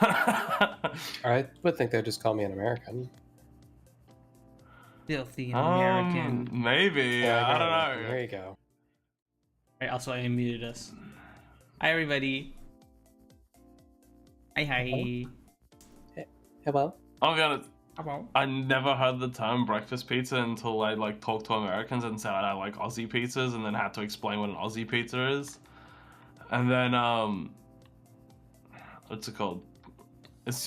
I would think they'd just call me an American. Filthy American. Maybe. Yeah, I don't American. know. There you go. Alright, also I muted us. Hi everybody. Hi. Hello? I'll be honest. Hello. I never heard the term breakfast pizza until I like talked to Americans and said I like Aussie pizzas, and then had to explain what an Aussie pizza is. And then what's it called? It's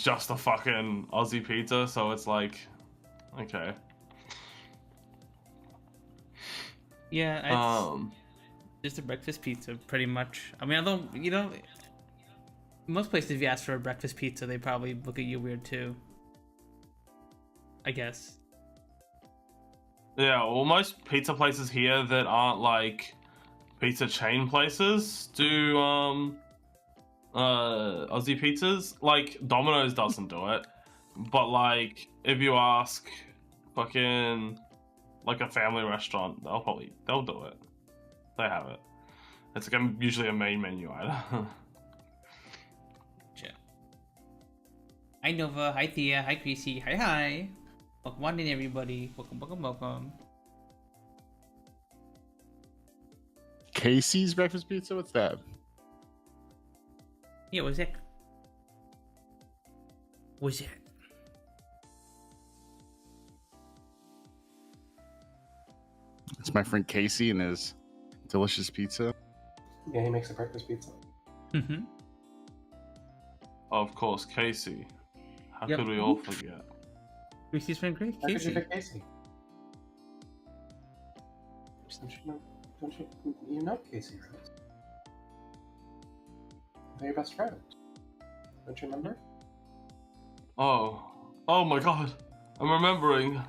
just a fucking Aussie pizza, so it's like, okay. Yeah, it's just a breakfast pizza, pretty much. I mean, although, you know, most places if you ask for a breakfast pizza, they probably look at you weird too. I guess. Yeah, well, most pizza places here that aren't like pizza chain places do Aussie pizzas. Like Domino's doesn't do it, but like if you ask fucking like a family restaurant, they'll do it. They have it. It's like usually a main menu item. Yeah. Hi Nova, hi Thea, hi Greasy, hi. Welcome in everybody. Welcome. Casey's breakfast pizza? What's that? Yeah, what's that? What's that? It's my friend Casey and his delicious pizza. Yeah, he makes a breakfast pizza. Mm-hmm. Of course, Casey. How Yep. could we all forget? Greasy's friend Casey. How could you pick Casey? Don't you know Casey, right? They're your best friend. Don't you remember? Oh my god, I'm remembering.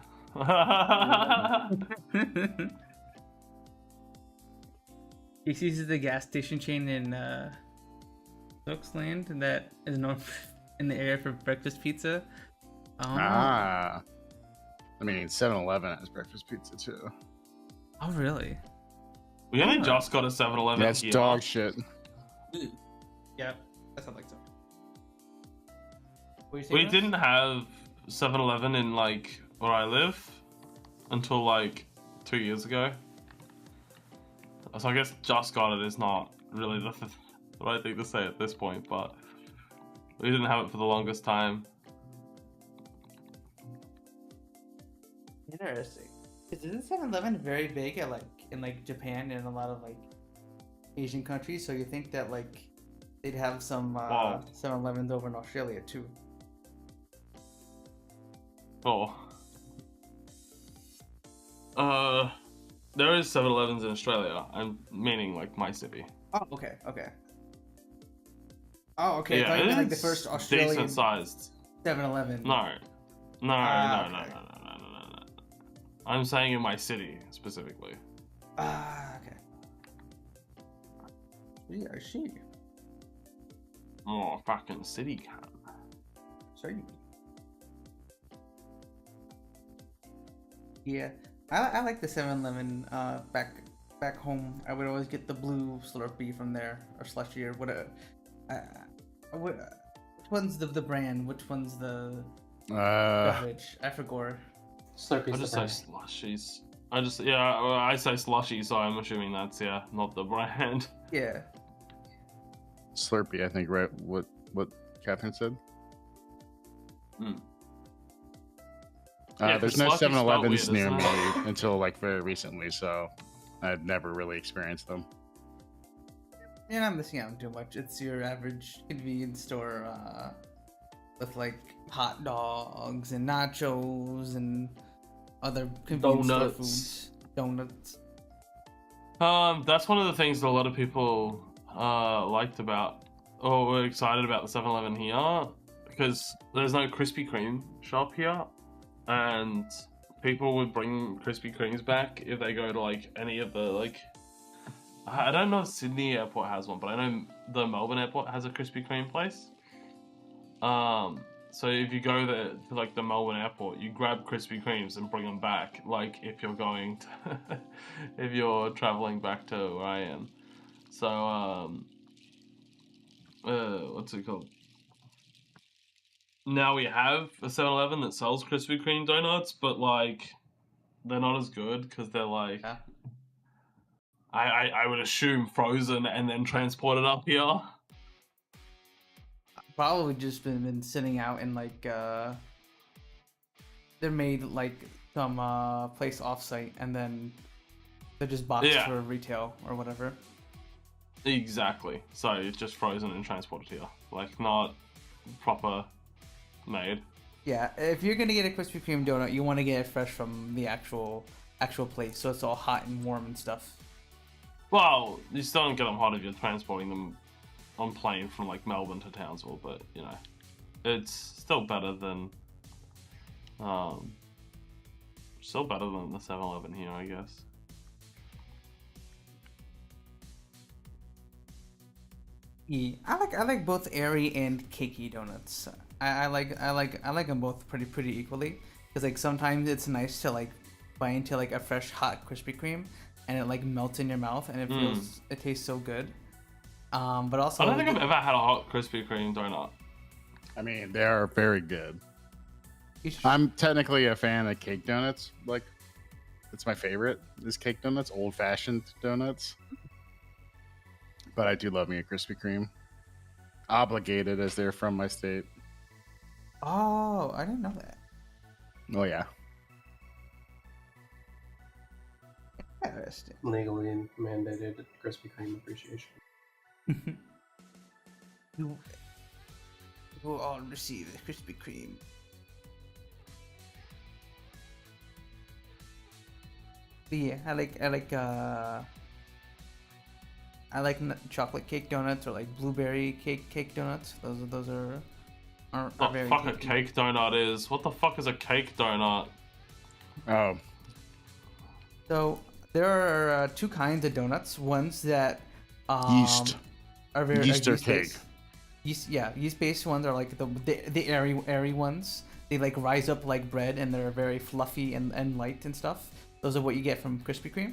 Casey's is the gas station chain in Oaksland that is known in the area for breakfast pizza. I mean, 7-Eleven has breakfast pizza too. Oh, really? We only just got a 7-Eleven That's here. dog shit. Yeah, that sounds like so. We didn't have 7-Eleven in like where I live until like 2 years ago. So I guess just got it is not really the right thing to say at this point, but we didn't have it for the longest time. Interesting. Isn't 7-Eleven very big at in Japan and a lot of Asian countries? So you think that they'd have some 7-Elevens over in Australia too? Oh. There is 7-Elevens in Australia. I'm meaning my city. Oh, okay. Oh, okay. Yeah, I thought you meant, it's the first Australian decent sized. 7-Eleven. No. No. Okay. I'm saying in my city specifically. Okay. Yeah, I see. Oh, fucking city can. Sorry. Yeah, I like the 7-Eleven. Back home, I would always get the blue Slurpee from there, or slushy, or whatever. Which one's the brand? Which one's the beverage? I forgot. Slurpee's I just the say brand. slushies. I say slushy, so I'm assuming that's not the brand. Yeah. Slurpee, I think, right? What Catherine said? Yeah, there's 'cause no Slushy's spelled 7-Elevens weird, near me isn't it? until very recently, so I've never really experienced them. You're not missing out on too much. It's your average convenience store with hot dogs and nachos and other convenience store foods. Donuts. That's one of the things that a lot of people liked about, or were excited about the 7-Eleven here, because there's no Krispy Kreme shop here, and people would bring Krispy Kremes back if they go to any of the I don't know if Sydney Airport has one, but I know the Melbourne Airport has a Krispy Kreme place. So if you go there to the Melbourne Airport, you grab Krispy Kremes and bring them back. If you're going to, if you're traveling back to where I am. So what's it called? now we have a 7-Eleven that sells Krispy Kreme donuts, but like they're not as good because they're like Yeah. I would assume frozen and then transported up here. Probably just been sitting out in like they're made like some place offsite and then they're just boxed Yeah. for retail or whatever. Exactly. So it's just frozen and transported here, like not proper made. Yeah, if you're gonna get a Krispy Kreme donut, you want to get it fresh from the actual place, so it's all hot and warm and stuff. Well, you still don't get them hot if you're transporting them on plane from like Melbourne to Townsville, but you know, it's still better than the 7-Eleven here, I guess. Yeah, I like both airy and cakey donuts. I like them both pretty equally because like sometimes it's nice to like bite into like a fresh hot Krispy Kreme and it like melts in your mouth and it tastes so good. But also I don't think I've ever had a hot Krispy Kreme donut. I mean, they are very good. you should- I'm technically a fan of cake donuts. Like, it's my favorite is cake donuts, old fashioned donuts. But I do love me a Krispy Kreme. Obligated as they're from my state. Oh, I didn't know that. Oh yeah. Interesting. Legally mandated Krispy Kreme appreciation. You will all receive the Krispy Kreme. But yeah, I like chocolate cake donuts or like blueberry cake donuts. Those are What the very fuck a tasty. cake donut is? What the fuck is a cake donut? Oh, So there are two kinds of donuts. Ones that yeast. are very Yeast or yeast-based. Yeast-based ones are like the airy ones. They like rise up like bread and they're very fluffy and light and stuff. Those are what you get from Krispy Kreme.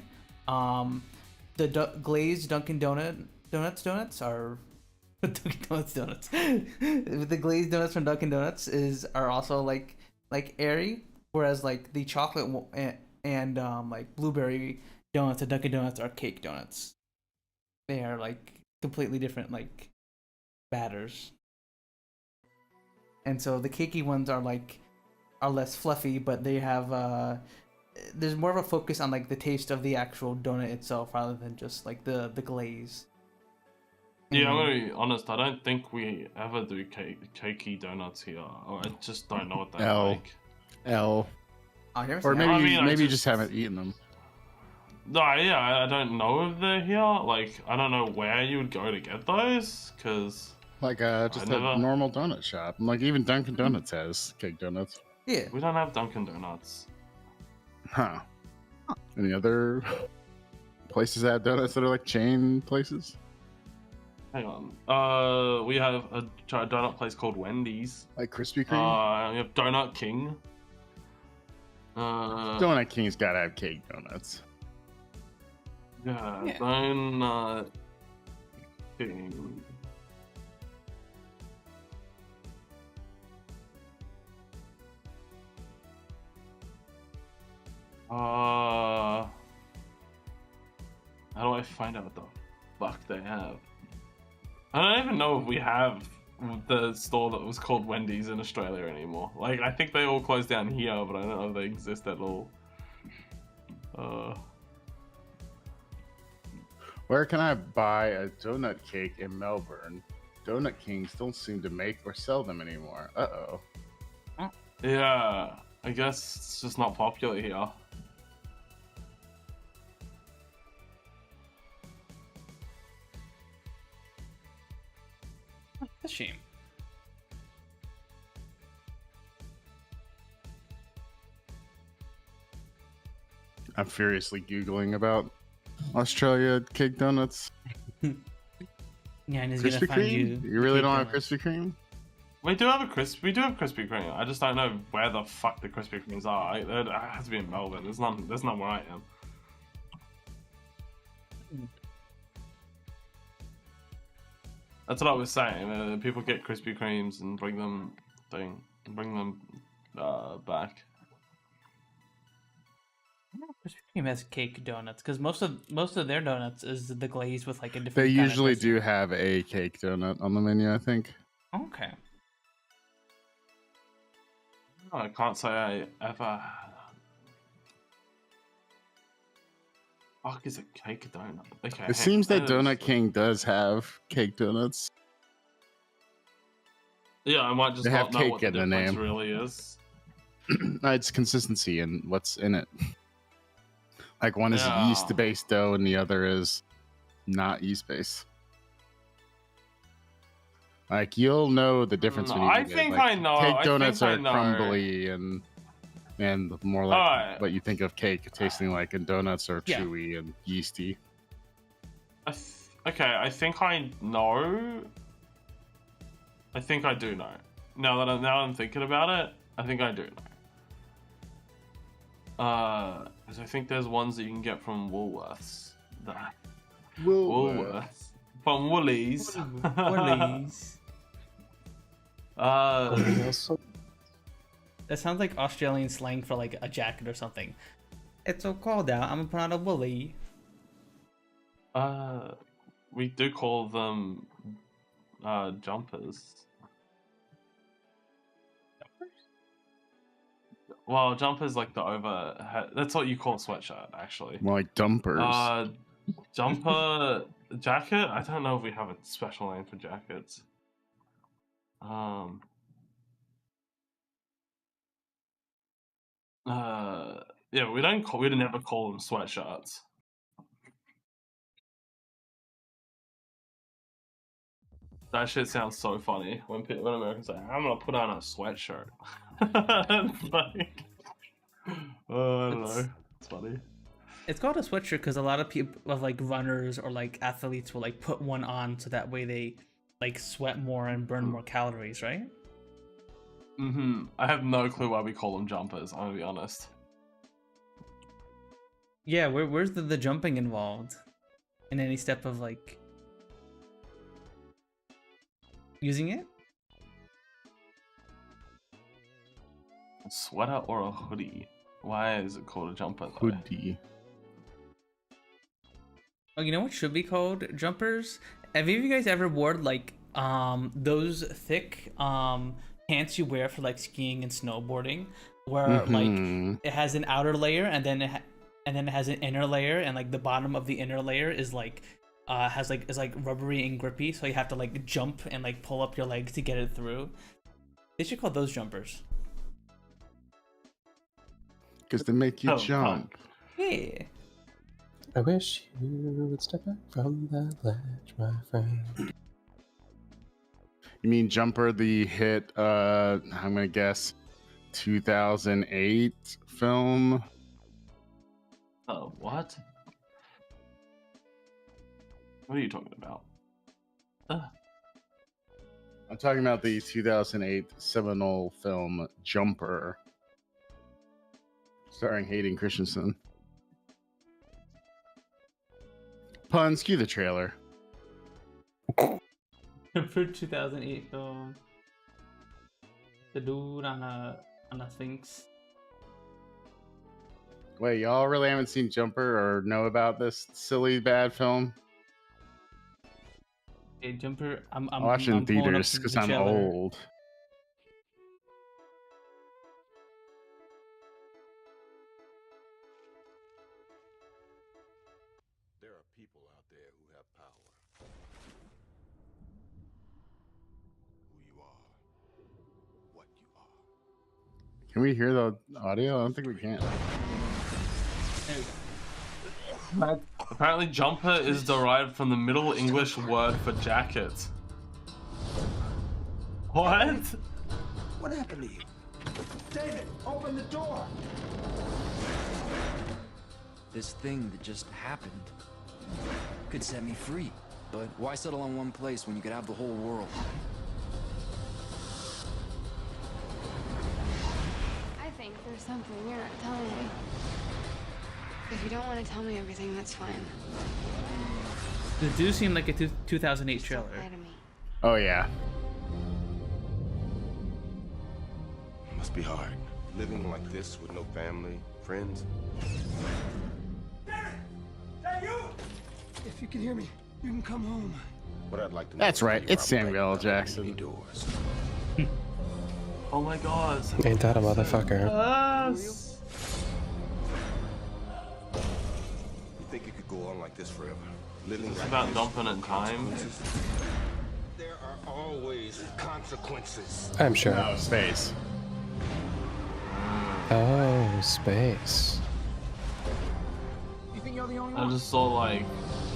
The glazed Dunkin' Donuts are Dunkin' Donuts donuts. The glazed donuts from Dunkin' Donuts are also like airy, whereas like the chocolate and like blueberry donuts at Dunkin' Donuts are cake donuts. They are like completely different like batters. And so the cakey ones are less fluffy, but they have there's more of a focus on like the taste of the actual donut itself rather than just like the glaze. Yeah, I'm gonna be honest. I don't think we ever do cakey donuts here, or I just don't know what they're L. like. L. Oh, you never Or seen maybe that? I mean, I maybe you just- just haven't eaten them. No, yeah, I don't know if they're here. Like, I don't know where you would go to get those, because Like just never- a normal donut shop. Like even Dunkin' Donuts has cake donuts. Yeah. we don't have Dunkin' Donuts. Huh. Any other places that have donuts that are like chain places? Hang on. We have a donut place called Wendy's. Like Krispy Kreme? We have Donut King. Donut King's gotta have cake donuts. Yeah, Yeah. Donut King. How do I find out what the fuck they have? I don't even know if we have the store that was called Wendy's in Australia anymore. Like, I think they all closed down here, but I don't know if they exist at all. Where can I buy a donut cake in Melbourne? Donut Kings don't seem to make or sell them anymore. Uh-oh. Yeah, I guess it's just not popular here. That's a shame. I'm furiously Googling about Australia cake donuts. Yeah, and it's Krispy gonna find Kreme? you. You really cake don't have donuts. Krispy Kreme? We do have Krispy Kreme. I just don't know where the fuck the Krispy Kremes are. It has to be in Melbourne. There's none where I am. That's what I was saying. People get Krispy Kremes and bring them something. Bring them back. Krispy Kreme has cake donuts because most of their donuts is the glaze with like a different. They kind of usually dressing. do have a cake donut on the menu, I think. Okay. I can't say I ever. Fuck is a cake donut? Okay. It seems that Donut King does have cake donuts. Yeah, I might just They not have know cake what the in the difference name. really is. It's consistency and what's in it. Like one is Yeah. yeast-based dough and the other is not yeast-based. Like you'll know the difference when you I eat it. think Like, I know. Cake I donuts think I are know. crumbly and more like Alright. what you think of cake tasting like, and donuts are Yeah. chewy and yeasty. Okay, I think I know. I think I do know. Now that I'm thinking about it, I think I do know. 'Cause I think there's ones that you can get from Woolworths. Woolworths. From Woolies. Woolies. Also, That sounds like Australian slang for like a jacket or something. It's so cold out. I'm gonna put on a woolly. We do call them jumpers. Well, jumpers like the overhead. That's what you call a sweatshirt, actually. More like dumpers. Jumper jacket. I don't know if we have a special name for jackets. Yeah, we never call them sweatshirts. That shit sounds so funny when Americans say, "I'm gonna put on a sweatshirt." Like, oh, I don't know. It's funny. It's called a sweatshirt because a lot of people, of like runners or like athletes, will like put one on so that way they like sweat more and burn more calories, right? I have no clue why we call them jumpers. I'm gonna be honest. Yeah, where's the jumping involved in any step of like using it? A sweater or a hoodie? Why is it called a jumper though? Hoodie. Oh, you know what should be called jumpers? Have you guys ever worn like those thick pants you wear for like skiing and snowboarding, where like it has an outer layer and then it has an inner layer, and like the bottom of the inner layer is like is like rubbery and grippy, so you have to like jump and like pull up your legs to get it through. They should call those jumpers. Because they make you Oh, jump. Yeah. I wish you would step back from that ledge, my friend. You mean Jumper, the hit, I'm gonna guess 2008 film? Oh, what? What are you talking about? I'm talking about the 2008 seminal film Jumper, starring Hayden Christensen. Punz, cue the trailer. For 2008 film, the dude on a sphinx. Wait, y'all really haven't seen Jumper or know about this silly bad film? Hey, Jumper, I'm I watched it in pulling up theaters the because I'm trailer. old. There are people out there who have power. Who you are, what you are. Can we hear the audio? I don't think we can. There we go. Apparently, jumper is derived from the Middle English word for jacket. What? What happened to you? David, open the door! This thing that just happened could set me free. But why settle on one place when you could have the whole world? I think there's something you're not telling me. If you don't want to tell me everything, that's fine. This do seem like a 2008 Just don't trailer. lie to me. Oh, yeah. Must be hard. Living like this with no family, friends. If you can hear me, you can come home. What I'd like to know That's is right, why it's you're Samuel L. operating Jackson. many doors. Oh my god. Ain't that a motherfucker? Yes. You think it could go on like this forever? Living It's like about this dumping with in no time. consequences? There are always consequences. I'm sure. No, space. Oh, space. You think you're the only I one? just saw like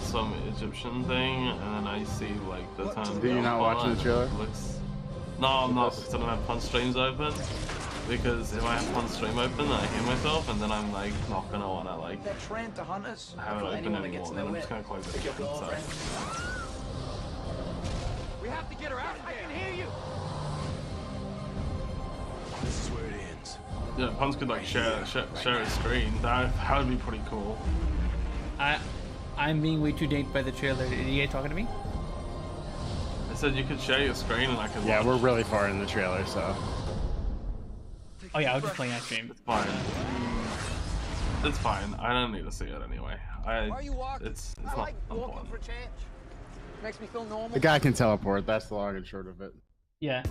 some Egyptian thing, and then I see like the term. Did you not watch the trailer? No, I'm not, because I don't have Punz streams open. Because if I have Punz stream open, then I hear myself, and then I'm like not gonna wanna like They're trained to hunt us. have it open anymore. Then I'm just gonna close it. So. We have to get her out of there. I can hear you. This is where it ends. Yeah, Punz could like share a screen. That would be pretty cool. I'm being way too dated by the trailer. Are you guys talking to me? I said you could share your screen and I could. Yeah, watch. we're really far in the trailer, so. Oh yeah, I was just playing that stream. It's fine. It's fine. I don't need to see it anyway. Why are you walking? It's I not like walking important. for a change. Makes me feel normal. The guy can teleport, that's the long and short of it. Yeah.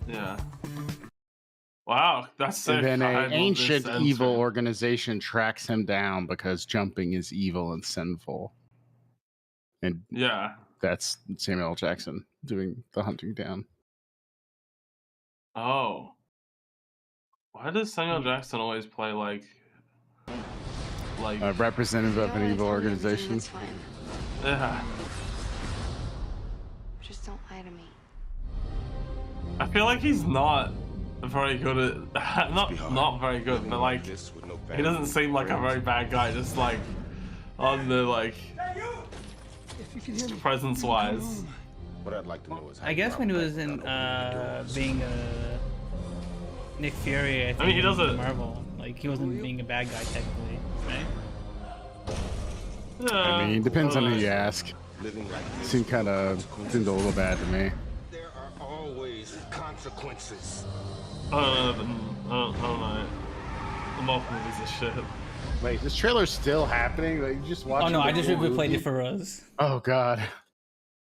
Yeah. Wow, that's sick. And then I love an this ancient answer. evil organization tracks him down because jumping is evil and sinful. And Yeah. that's Samuel L. Jackson doing the hunting down. Oh. Why does Samuel Jackson always play like A representative If of you an don't evil wanna tell me everything, organization. that's fine. yeah. Just don't lie to me. I feel like he's not very good at not very good, Living but like this with no he doesn't family, seem like a friends. very bad guy, just like on the like If you can hear me, presence you can come wise. home. What I'd like to know is how I you guess when he operate was in without opening doors. being Nick Fury, I think he he does was in it. Marvel. Like he wasn't being a bad guy technically, right? Yeah, I mean, depends on who you ask. Living like this Seemed with kind no of consequences. seemed a little bad to me. There are always consequences. I don't know. The Marvel movies are shit. Wait, this trailer's still happening? Like, you just watched Oh no, the I just full replayed movie? it for us. Oh god.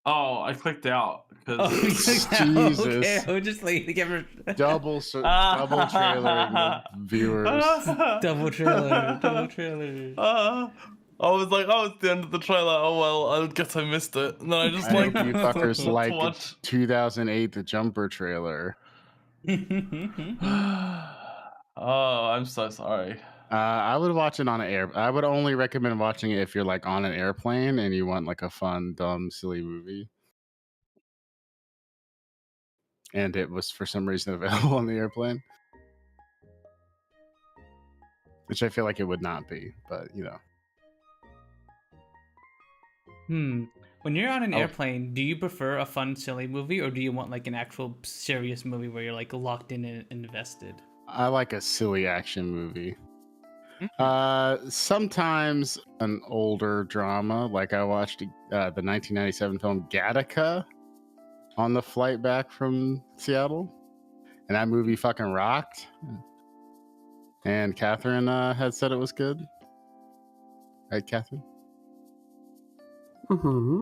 Oh, I clicked out Oh, because Jesus. okay, I was just like double Double trailering the viewers. double trailer, double trailer. I was like, oh, it's the end of the trailer. Oh well, I guess I missed it. And then I just I like hope you fuckers like watch. 2008 The Jumper trailer. Oh, I'm so sorry. I would watch it on an air. I would only recommend watching it if you're like on an airplane and you want like a fun, dumb, silly movie. And it was for some reason available on the airplane, which I feel like it would not be, but you know. When you're on an Oh. airplane, do you prefer a fun, silly movie, or do you want like an actual serious movie where you're like locked in and invested? I like a silly action movie. Sometimes an older drama, like I watched the 1997 film Gattaca on the flight back from Seattle, and that movie fucking rocked. And Catherine had said it was good. Right, Catherine? Mm-hmm.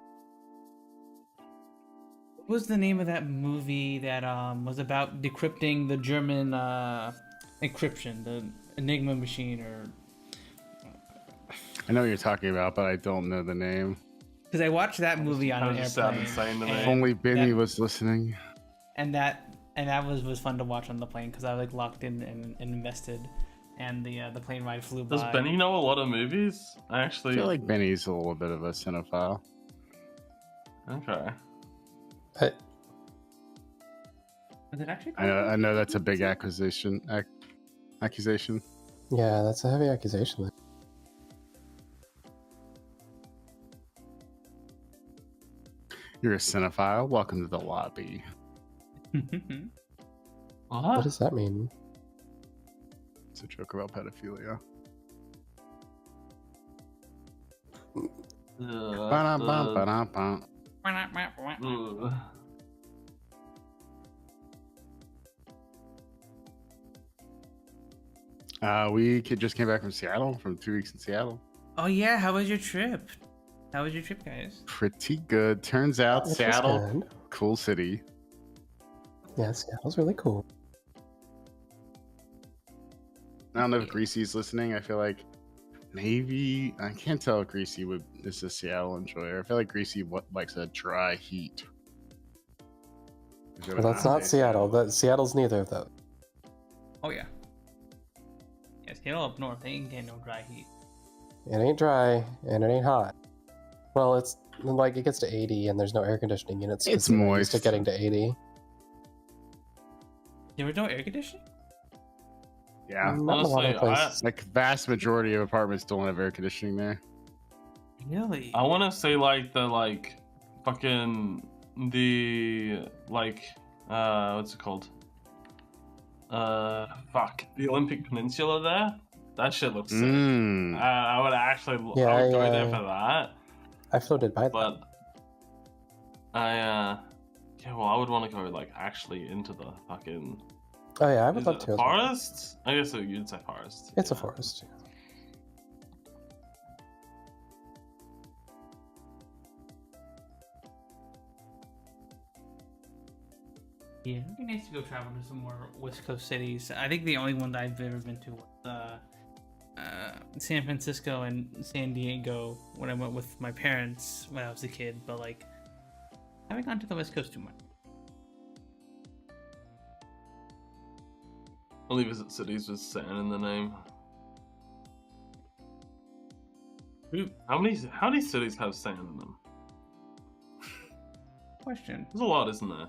What was the name of that movie that was about decrypting the German encryption, the Enigma machine, or? I know what you're talking about, but I don't know the name. Because I watched that movie on an Kinda just sounded airplane, insane to me. If and, only Benny that- was listening. and that was fun to watch on the plane because I like locked in and invested, and the plane ride flew by. Does Benny know a lot of movies? I I actually. feel like Benny's a little bit of a cinephile. Okay. But Was it actually? I know that's a big accusation. Accusation. yeah, that's a heavy accusation. You're a cinephile. Welcome to the lobby. What does that mean? It's a joke about pedophilia. Ba-dum-bum, ba-dum-bum. Just came back from Seattle, from 2 weeks in Seattle. Oh yeah, how was your trip? How was your trip, guys? Pretty good. Turns out It was Seattle, good. cool city. Yeah, Seattle's really cool. I don't know if Greasy's listening. I feel like maybe I can't tell if Greasy is a Seattle enjoyer. I feel like Greasy likes a dry heat. Well, that's not Seattle. Seattle's neither of those. Oh yeah. Yeah, Seattle up north, they ain't getting no dry heat. It ain't dry and it ain't hot. Well, it's like it gets to 80 and there's no air conditioning units. It's we're moist. Used to getting to 80. There was no air conditioning? Yeah. Not in a lot of Honestly, places. Like vast majority of apartments don't have air conditioning there. Really? I want to say like the fucking the what's it called? The Olympic Peninsula there. That shit looks sick. I would actually, Yeah, I would go there for that. I floated by that. But I I would want to go like actually into the fucking. Oh yeah, I would Is love it to. a as well. forest? I guess you'd say forest. It's a forest. Yeah, it'd be nice to go travel to some more West Coast cities. I think the only one that I've ever been to was San Francisco and San Diego when I went with my parents when I was a kid. But like, I haven't gone to the West Coast too much. Only visit cities with sand in the name. How many cities have sand in them? Question. There's a lot, isn't there?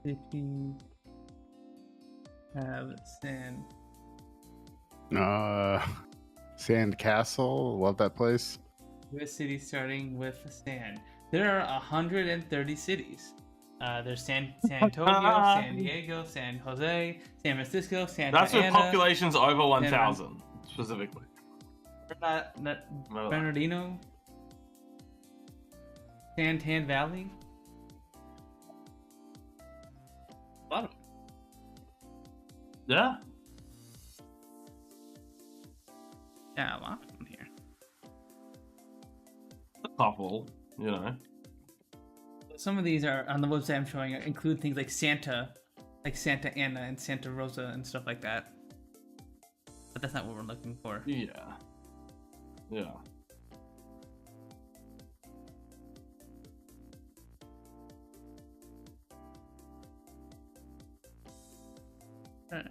City have sand. Sand Castle. Love that place. U.S. cities starting with sand. There are 130 cities. There's San Antonio, San Diego, San Jose, San Francisco, Santa That's with Ana, populations over 1,000 specifically. Bernardino, Santan Valley. A lot of them. Yeah. Yeah, a lot of them here. A couple, you know. Some of these are on the website I'm showing include things like Santa Ana and Santa Rosa and stuff like that. But that's not what we're looking for. Yeah. Yeah. Alright.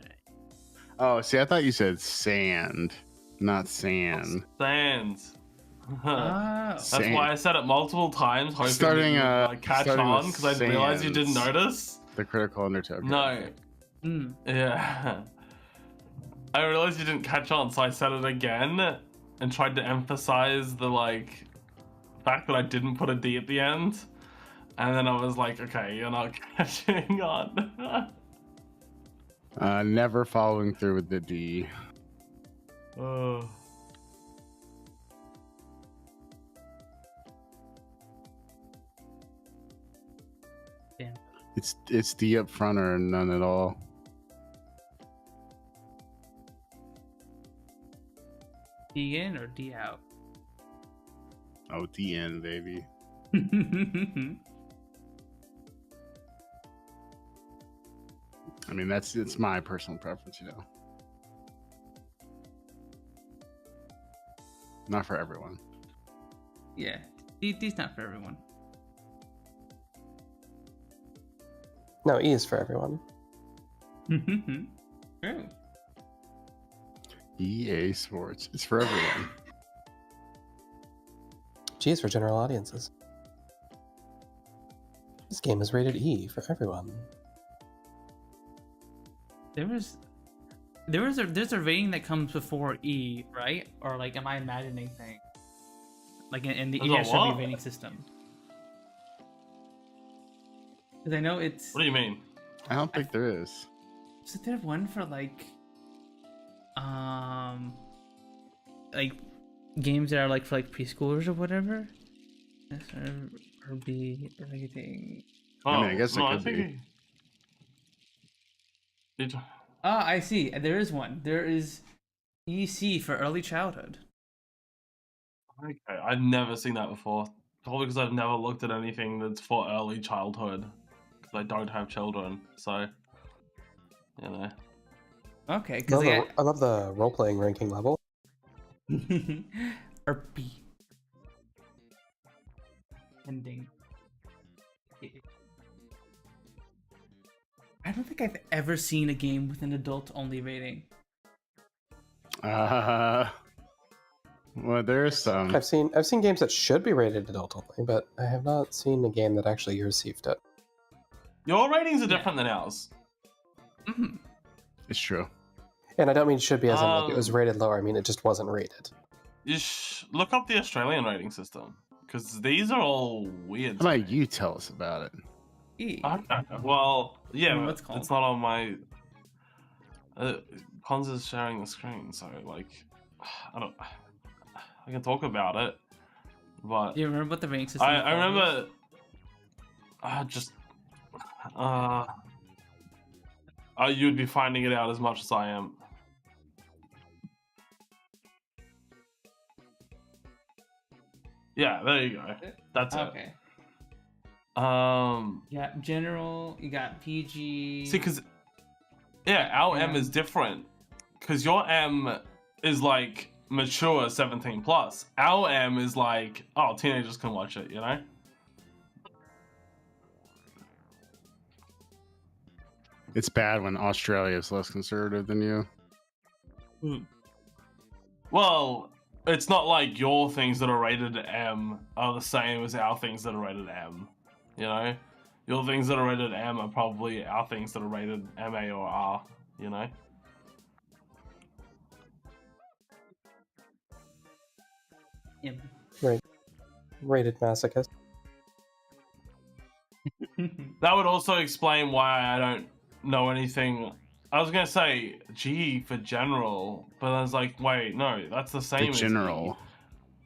Oh, see, I thought you said sand, not sand. Sands. Oh. That's Sand. why I said it multiple times, hoping Starting, that you'd catch starting on, with because I realized you didn't sands. notice. The critical undertow. No. Mm. Yeah. I realized you didn't catch on, so I said it again and tried to emphasize the fact that I didn't put a D at the end. And then I was like, okay, you're not catching on. Never following through with the D. Oh. Damn. It's D up front or none at all. D in or D out? Oh, D in, baby. I mean, it's my personal preference, you know. Not for everyone. Yeah, D's not for everyone. No, E is for everyone. True. EA Sports. It's for everyone. G is for general audiences. This game is rated E for everyone. There's a rating that comes before E, right? Or like, am I imagining things? Like in the There's a ESRB what? rating system. Because I know it's. What do you mean? I don't think there is. Is there one for like games that are like for like preschoolers or whatever? SRB rating. I mean, I guess no, it I could think be. Ah, I see. There is one. There is EC for early childhood. Okay, I've never seen that before. Probably because I've never looked at anything that's for early childhood. Because I don't have children, so you know. Okay, I because love the role-playing ranking level. or B. Ending. I don't think I've ever seen a game with an adult-only rating. Well, there's some. I've seen games that should be rated adult only, but I have not seen a game that actually received it. Your ratings are different than ours. Mm-hmm. It's true. And I don't mean should be as in like it was rated lower. I mean it just wasn't rated. You look up the Australian rating system because these are all weird. How about you tell us about it? Okay. Well, yeah, What's it called? it's not on my. Punz is sharing the screen, so like, I can talk about it, but Do you remember what the rating system? I remember. You'd be finding it out as much as I am. Yeah, there you go. That's okay. it. You got general. You got PG. See, because our M is different. Because your M is like mature 17 plus. Our M is like, oh, teenagers can watch it, you know? It's bad when Australia is less conservative than you. Well, it's not like your things that are rated M are the same as our things that are rated M, you know? Your things that are rated M are probably our things that are rated MA or R, you know? Yep. Right. Rated masochist. That would also explain why I don't know anything. I was gonna say G for general, but I was like, wait, no, that's the same The as general. E.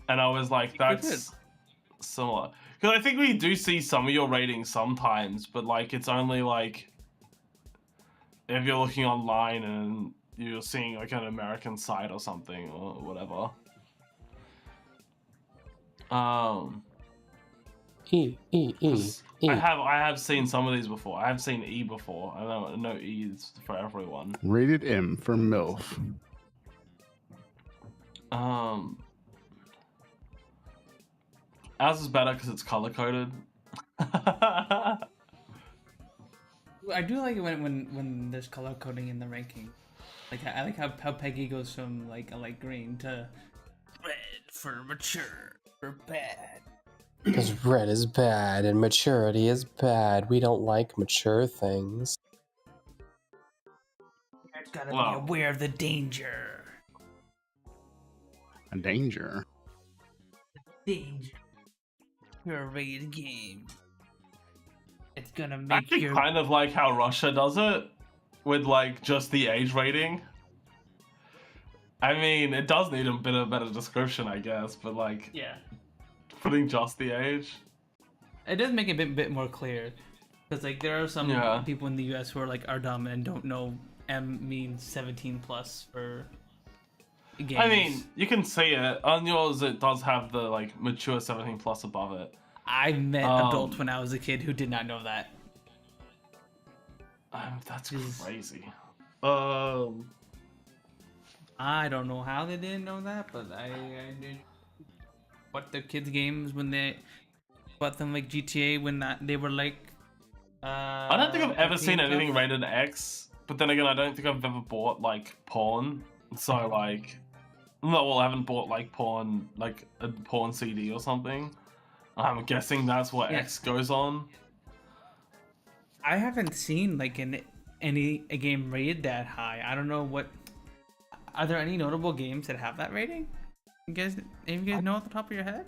And I was like, that's similar. Because I think we do see some of your ratings sometimes, but like it's only like if you're looking online and you're seeing like an American site or something or whatever. E. I have seen some of these before. I have seen E before. I know E is for everyone. Rated M for MILF. Ours is better because it's color coded. I do like it when there's color coding in the ranking. Like I like how Peggy goes from like a light green to red for mature for bad. Because red is bad and maturity is bad. We don't like mature things. Gotta be aware of the danger. A danger. Danger. You're a rated game. It's gonna make Actually, you kind of like how Russia does it with like just the age rating. I mean, it does need a bit of better description, I guess, but like putting just the age. It does make it a bit more clear, because like there are some people in the U.S. who are dumb and don't know M means 17 plus for games. I mean, you can see it on yours. It does have the like mature 17 plus above it. I met adults when I was a kid who did not know that. That's crazy. I don't know how they didn't know that, but I did. What the kids' games when they bought them like GTA when they were like. I don't think I've ever seen anything rated X, but then again, I don't think I've ever bought like porn. So like, no, well, I haven't bought like porn, like a porn CD or something. I'm guessing that's what X goes on. I haven't seen like a game rated that high. I don't know what. Are there any notable games that have that rating? You guys know off the top of your head?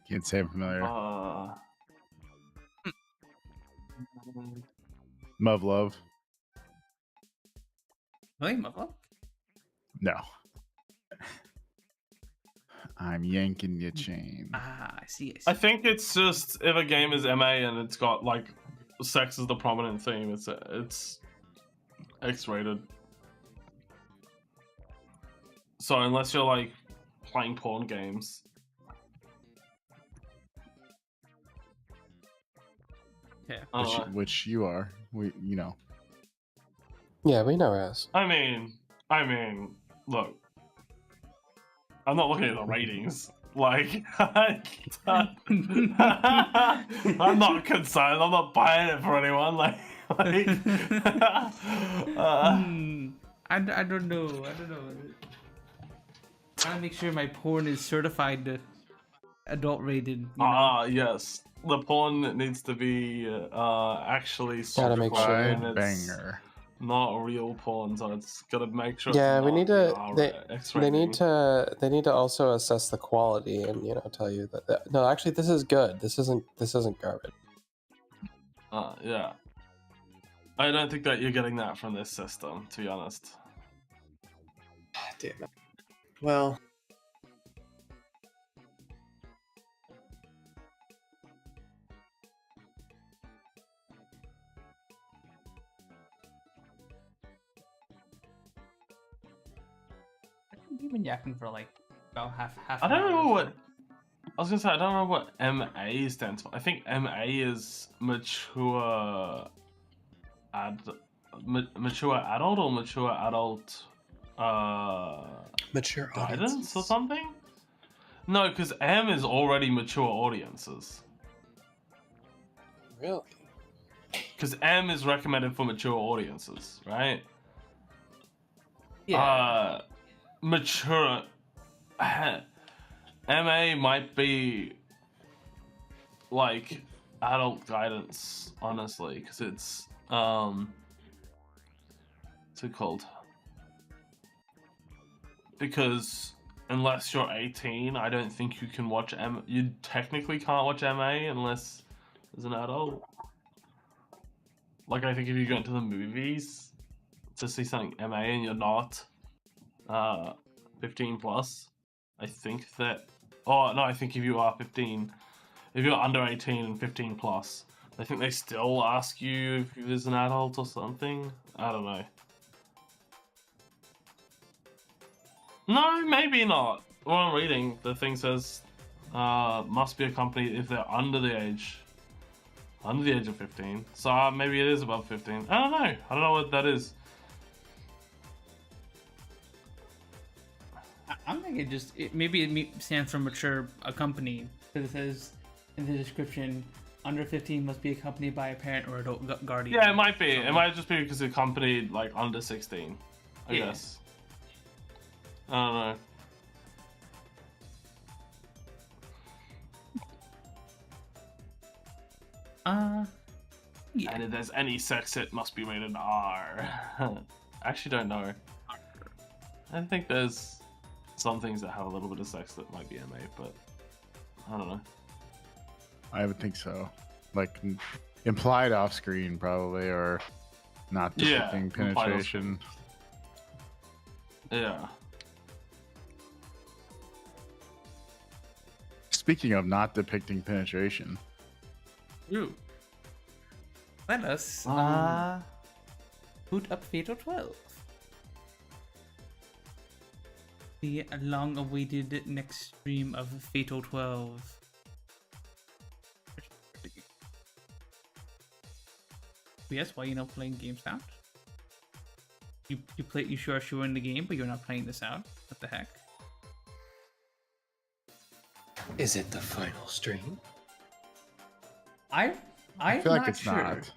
Can't say I'm familiar. Love. Really, Muffalo? No. I'm yanking your chain. Ah, I see. I think it's just if a game is MA and it's got like sex as the prominent theme, it's X-rated. So unless you're like playing porn games. Yeah. Which you are. You know. Yeah, we know us. I mean, look, I'm not looking at the ratings. Like, I'm not concerned. I'm not buying it for anyone. I don't know. Trying to make sure my porn is certified adult rated. Yes. The porn needs to be actually Gotta make sure. certified, and it's Banger. not real porn, so it's gotta make sure. Yeah, it's we not need to. X They need to also assess the quality and tell you that no, actually this is good. This isn't garbage. Yeah. I don't think that you're getting that from this system, to be honest. Damn it. Well. You've been yakking for like about half. I don't know what. I was gonna say I don't know what MA stands for. I think MA is mature adult or mature adult Mature guidance or something. No, because M is already mature audiences. Really? Because M is recommended for mature audiences, right? Yeah. Mature. MA might be like adult guidance, honestly, because it's what's it called? Because unless you're 18, I don't think you can watch M. You technically can't watch MA unless as an adult. Like I think if you go into the movies to see something MA and you're not 15 plus, I think that. Oh no, I think if you are 15, if you're under 18 and 15 plus, I think they still ask you if you're an adult or something. I don't know. No, maybe not. What I'm reading, the thing says must be accompanied if they're under the age of 15. So maybe it is above 15. I don't know. I don't know what that is. I'm thinking maybe it stands for mature accompanied, because it says in the description, under 15 must be accompanied by a parent or adult guardian. Yeah, it might be. It might just be because it's accompanied like under 16. I guess. I don't know. Yeah. And if there's any sex, it must be rated R. I actually don't know. I think there's some things that have a little bit of sex that might be MA, but I don't know. I would think so. Like implied off screen, probably, or not depicting penetration. Yeah. Speaking of not depicting penetration. Ooh. Let us boot up Fatal 12. The long-awaited next stream of Fatal 12. Yes, why you not playing games out? You sure in the game, but you're not playing this out. What the heck? Is it the final stream? I feel like it's sure. not.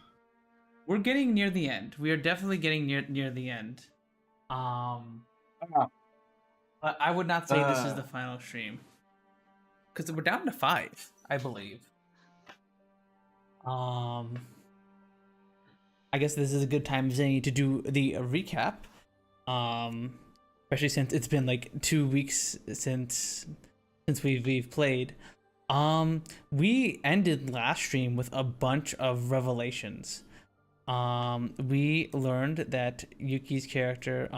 We're getting near the end. We are definitely getting near the end. But I would not say this is the final stream, because we're down to 5, I believe. I guess this is a good time, Zany, to do the recap. Especially since it's been like 2 weeks since we've played. We ended last stream with a bunch of revelations. We learned that Yuki's character,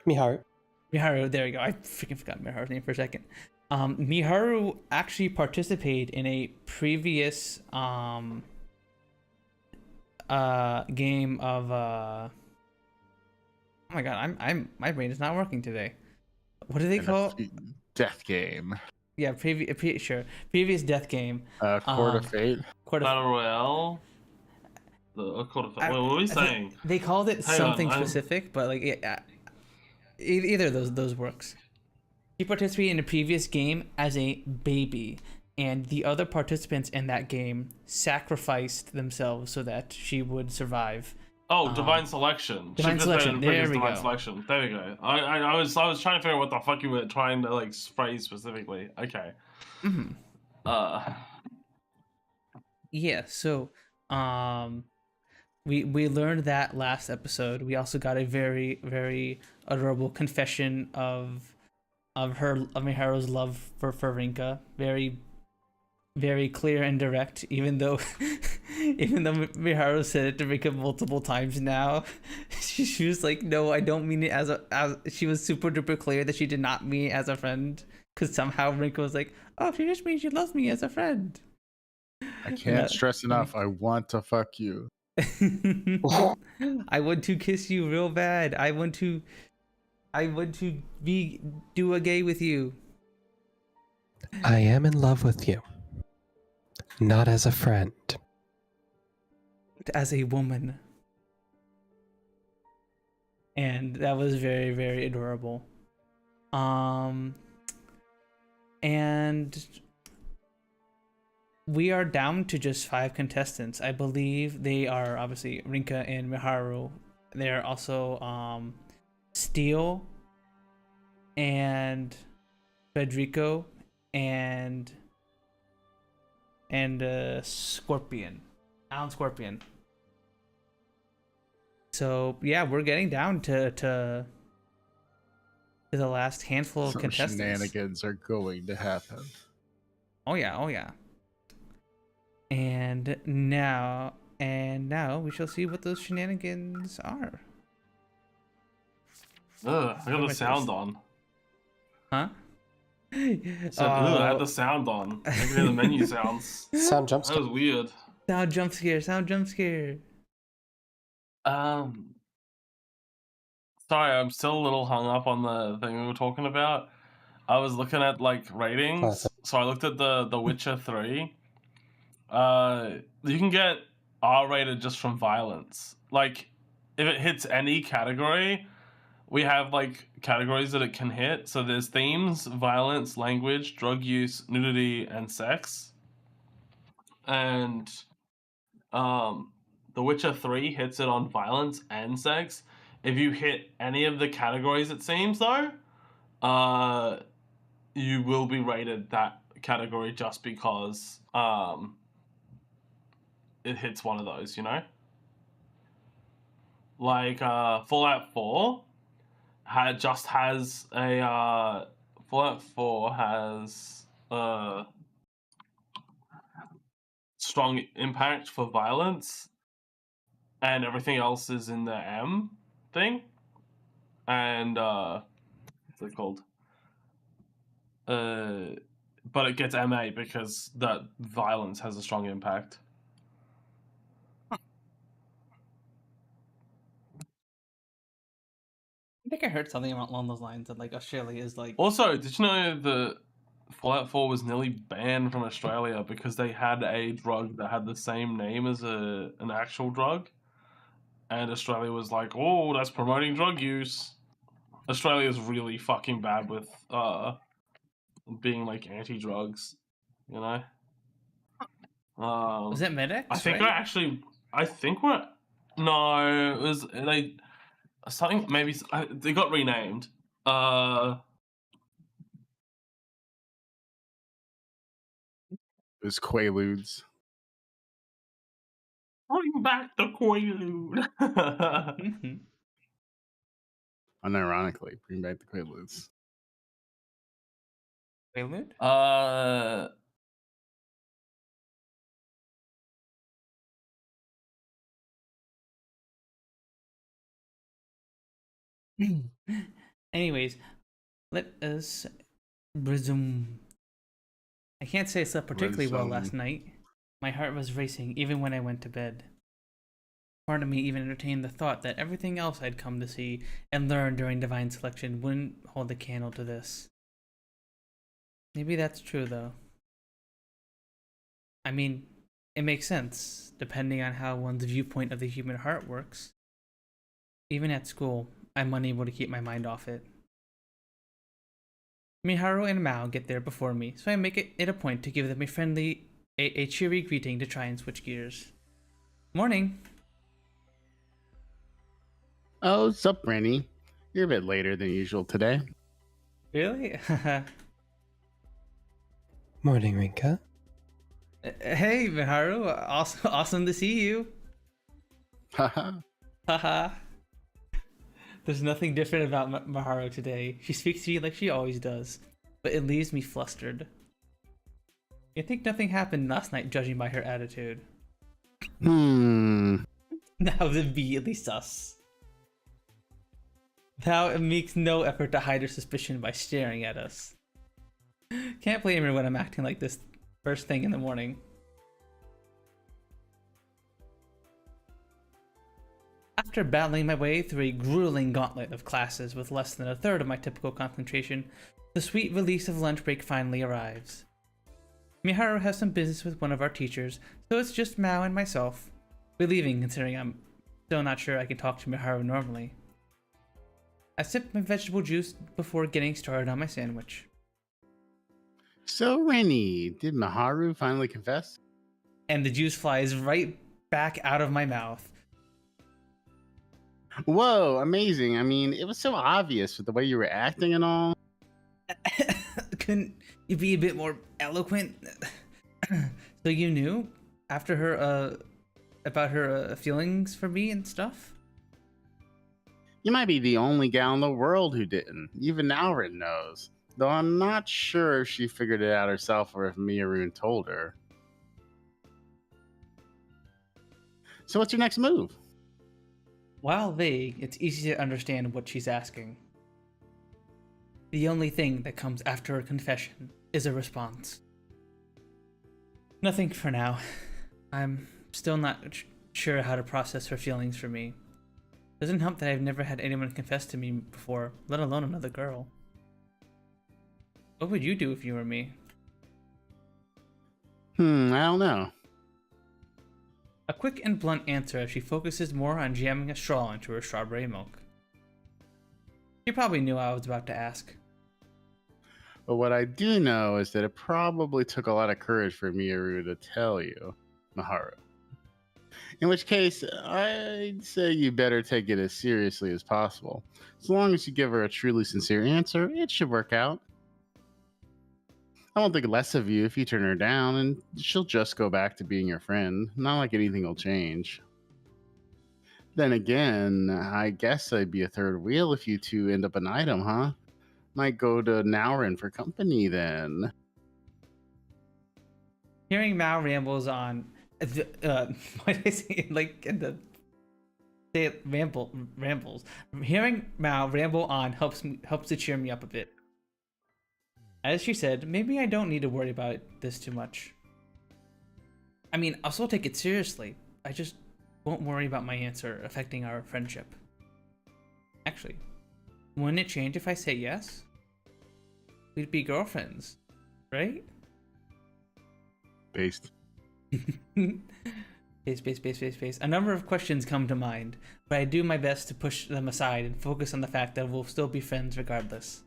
Me heart. Miharu, there you go. I freaking forgot Miharu's name for a second. Miharu actually participated in a previous game of oh my god, I'm my brain is not working today. What do they call? Death game. Yeah, previous death game. Court of Fate. Battle Royale. Court of Fate. What were we saying? They called it Hang something on, specific, but like either of those works. He participated in a previous game as a baby, and the other participants in that game sacrificed themselves so that she would survive. Oh, divine selection. Divine selection. There we go. Selection. There we go. I was trying to figure out what the fuck you were trying to like phrase specifically. Okay. Yeah. So, we learned that last episode. We also got a very, very adorable confession of Miharu's love for Rinka. Very, very clear and direct. Even though Miharu said it to Rinka multiple times now, she was like, "No, I don't mean it as She was super duper clear that she did not mean it as a friend. Because somehow Rinka was like, "Oh, she just means she loves me as a friend." I can't stress enough. I want to fuck you. I want to kiss you real bad. I want to do a gay with you. I am in love with you. Not as a friend. As a woman. And that was very, very adorable. And we are down to just 5 contestants. I believe they are obviously Rinka and Miharu. They're also Steel and Federico and Scorpion. Alan Scorpion. So yeah, we're getting down to the last handful of Some contestants. shenanigans are going to happen. Oh yeah. And now we shall see what those shenanigans are. I got the sound on. Huh? I had the sound on. I can hear the menu sounds. Sound jump That was scare. weird. Sound jump scare. Sorry, I'm still a little hung up on the thing we were talking about. I was looking at like ratings. Classic. So I looked at the Witcher 3. You can get R-rated just from violence. Like, if it hits any category, we have like categories that it can hit. So there's themes, violence, language, drug use, nudity, and sex. And The Witcher 3 hits it on violence and sex. If you hit any of the categories, it seems though, you will be rated that category just because it hits one of those, you know? Like Fallout 4 has a Fallout 4 has strong impact for violence, and everything else is in the M thing. And what's it called? But it gets MA because that violence has a strong impact. I think I heard something along those lines that like Australia is like. Also, did you know that Fallout 4 was nearly banned from Australia because they had a drug that had the same name as an actual drug? And Australia was like, oh, that's promoting drug use. Australia's really fucking bad with being like anti-drugs, you know? Was it Medics? I think right? I think we're... No, it was... Something, maybe... They got renamed. It's Quaaludes. Bring back the Quaalude. Unironically, bring back the Quaaludes. Quaalude? Anyways, Let us resume. I can't say I slept particularly well last night. My heart was racing even when I went to bed. Part of me even entertained the thought that everything else I'd come to see and learn during Divine Selection wouldn't hold a candle to this. Maybe that's true, though. I mean, it makes sense, depending on how one's viewpoint of the human heart works. Even at school, I'm unable to keep my mind off it. Miharu and Mao get there before me, so I make it a point to give them a cheery greeting to try and switch gears. Morning! Oh, sup, Rennie? You're a bit later than usual today. Really? Morning, Rinka. Hey, Miharu. Awesome to see you. Haha. Haha. There's nothing different about Miharu today. She speaks to me like she always does, but it leaves me flustered. I think nothing happened last night, judging by her attitude. Hmm. That would immediately sus. Now it makes no effort to hide her suspicion by staring at us. Can't blame her when I'm acting like this first thing in the morning. After battling my way through a grueling gauntlet of classes with less than a third of my typical concentration, the sweet release of lunch break finally arrives. Miharu has some business with one of our teachers, so it's just Mao and myself. Relieving considering I'm still not sure I can talk to Miharu normally. I sip my vegetable juice before getting started on my sandwich. So, Rennie, did Miharu finally confess? And the juice flies right back out of my mouth. Whoa, amazing. I mean, it was so obvious with the way you were acting and all. Couldn't you be a bit more eloquent? So you knew after her, about her feelings for me and stuff? You might be the only gal in the world who didn't. Even Alred knows. Though I'm not sure if she figured it out herself or if Miharu told her. So what's your next move? While vague, it's easy to understand what she's asking. The only thing that comes after a confession is a response. Nothing for now. I'm still not sure how to process her feelings for me. Doesn't help that I've never had anyone confess to me before, let alone another girl. What would you do if you were me? I don't know. A quick and blunt answer as she focuses more on jamming a straw into her strawberry milk. You probably knew I was about to ask. But what I do know is that it probably took a lot of courage for Miharu to tell you, Miharu. In which case, I'd say you better take it as seriously as possible. As long as you give her a truly sincere answer, it should work out. I won't think less of you if you turn her down, and she'll just go back to being your friend. Not like anything will change. Then again, I guess I'd be a third wheel if you two end up an item, huh? Might go to Naurin for company then. Hearing Mao rambles on, why did I say it like in the say it rambles? Hearing Mao ramble on helps to cheer me up a bit. As she said, maybe I don't need to worry about this too much. I mean, I'll still take it seriously. I just won't worry about my answer affecting our friendship. Actually, wouldn't it change if I say yes? We'd be girlfriends, right? Based. Space. A number of questions come to mind, but I do my best to push them aside and focus on the fact that we'll still be friends regardless.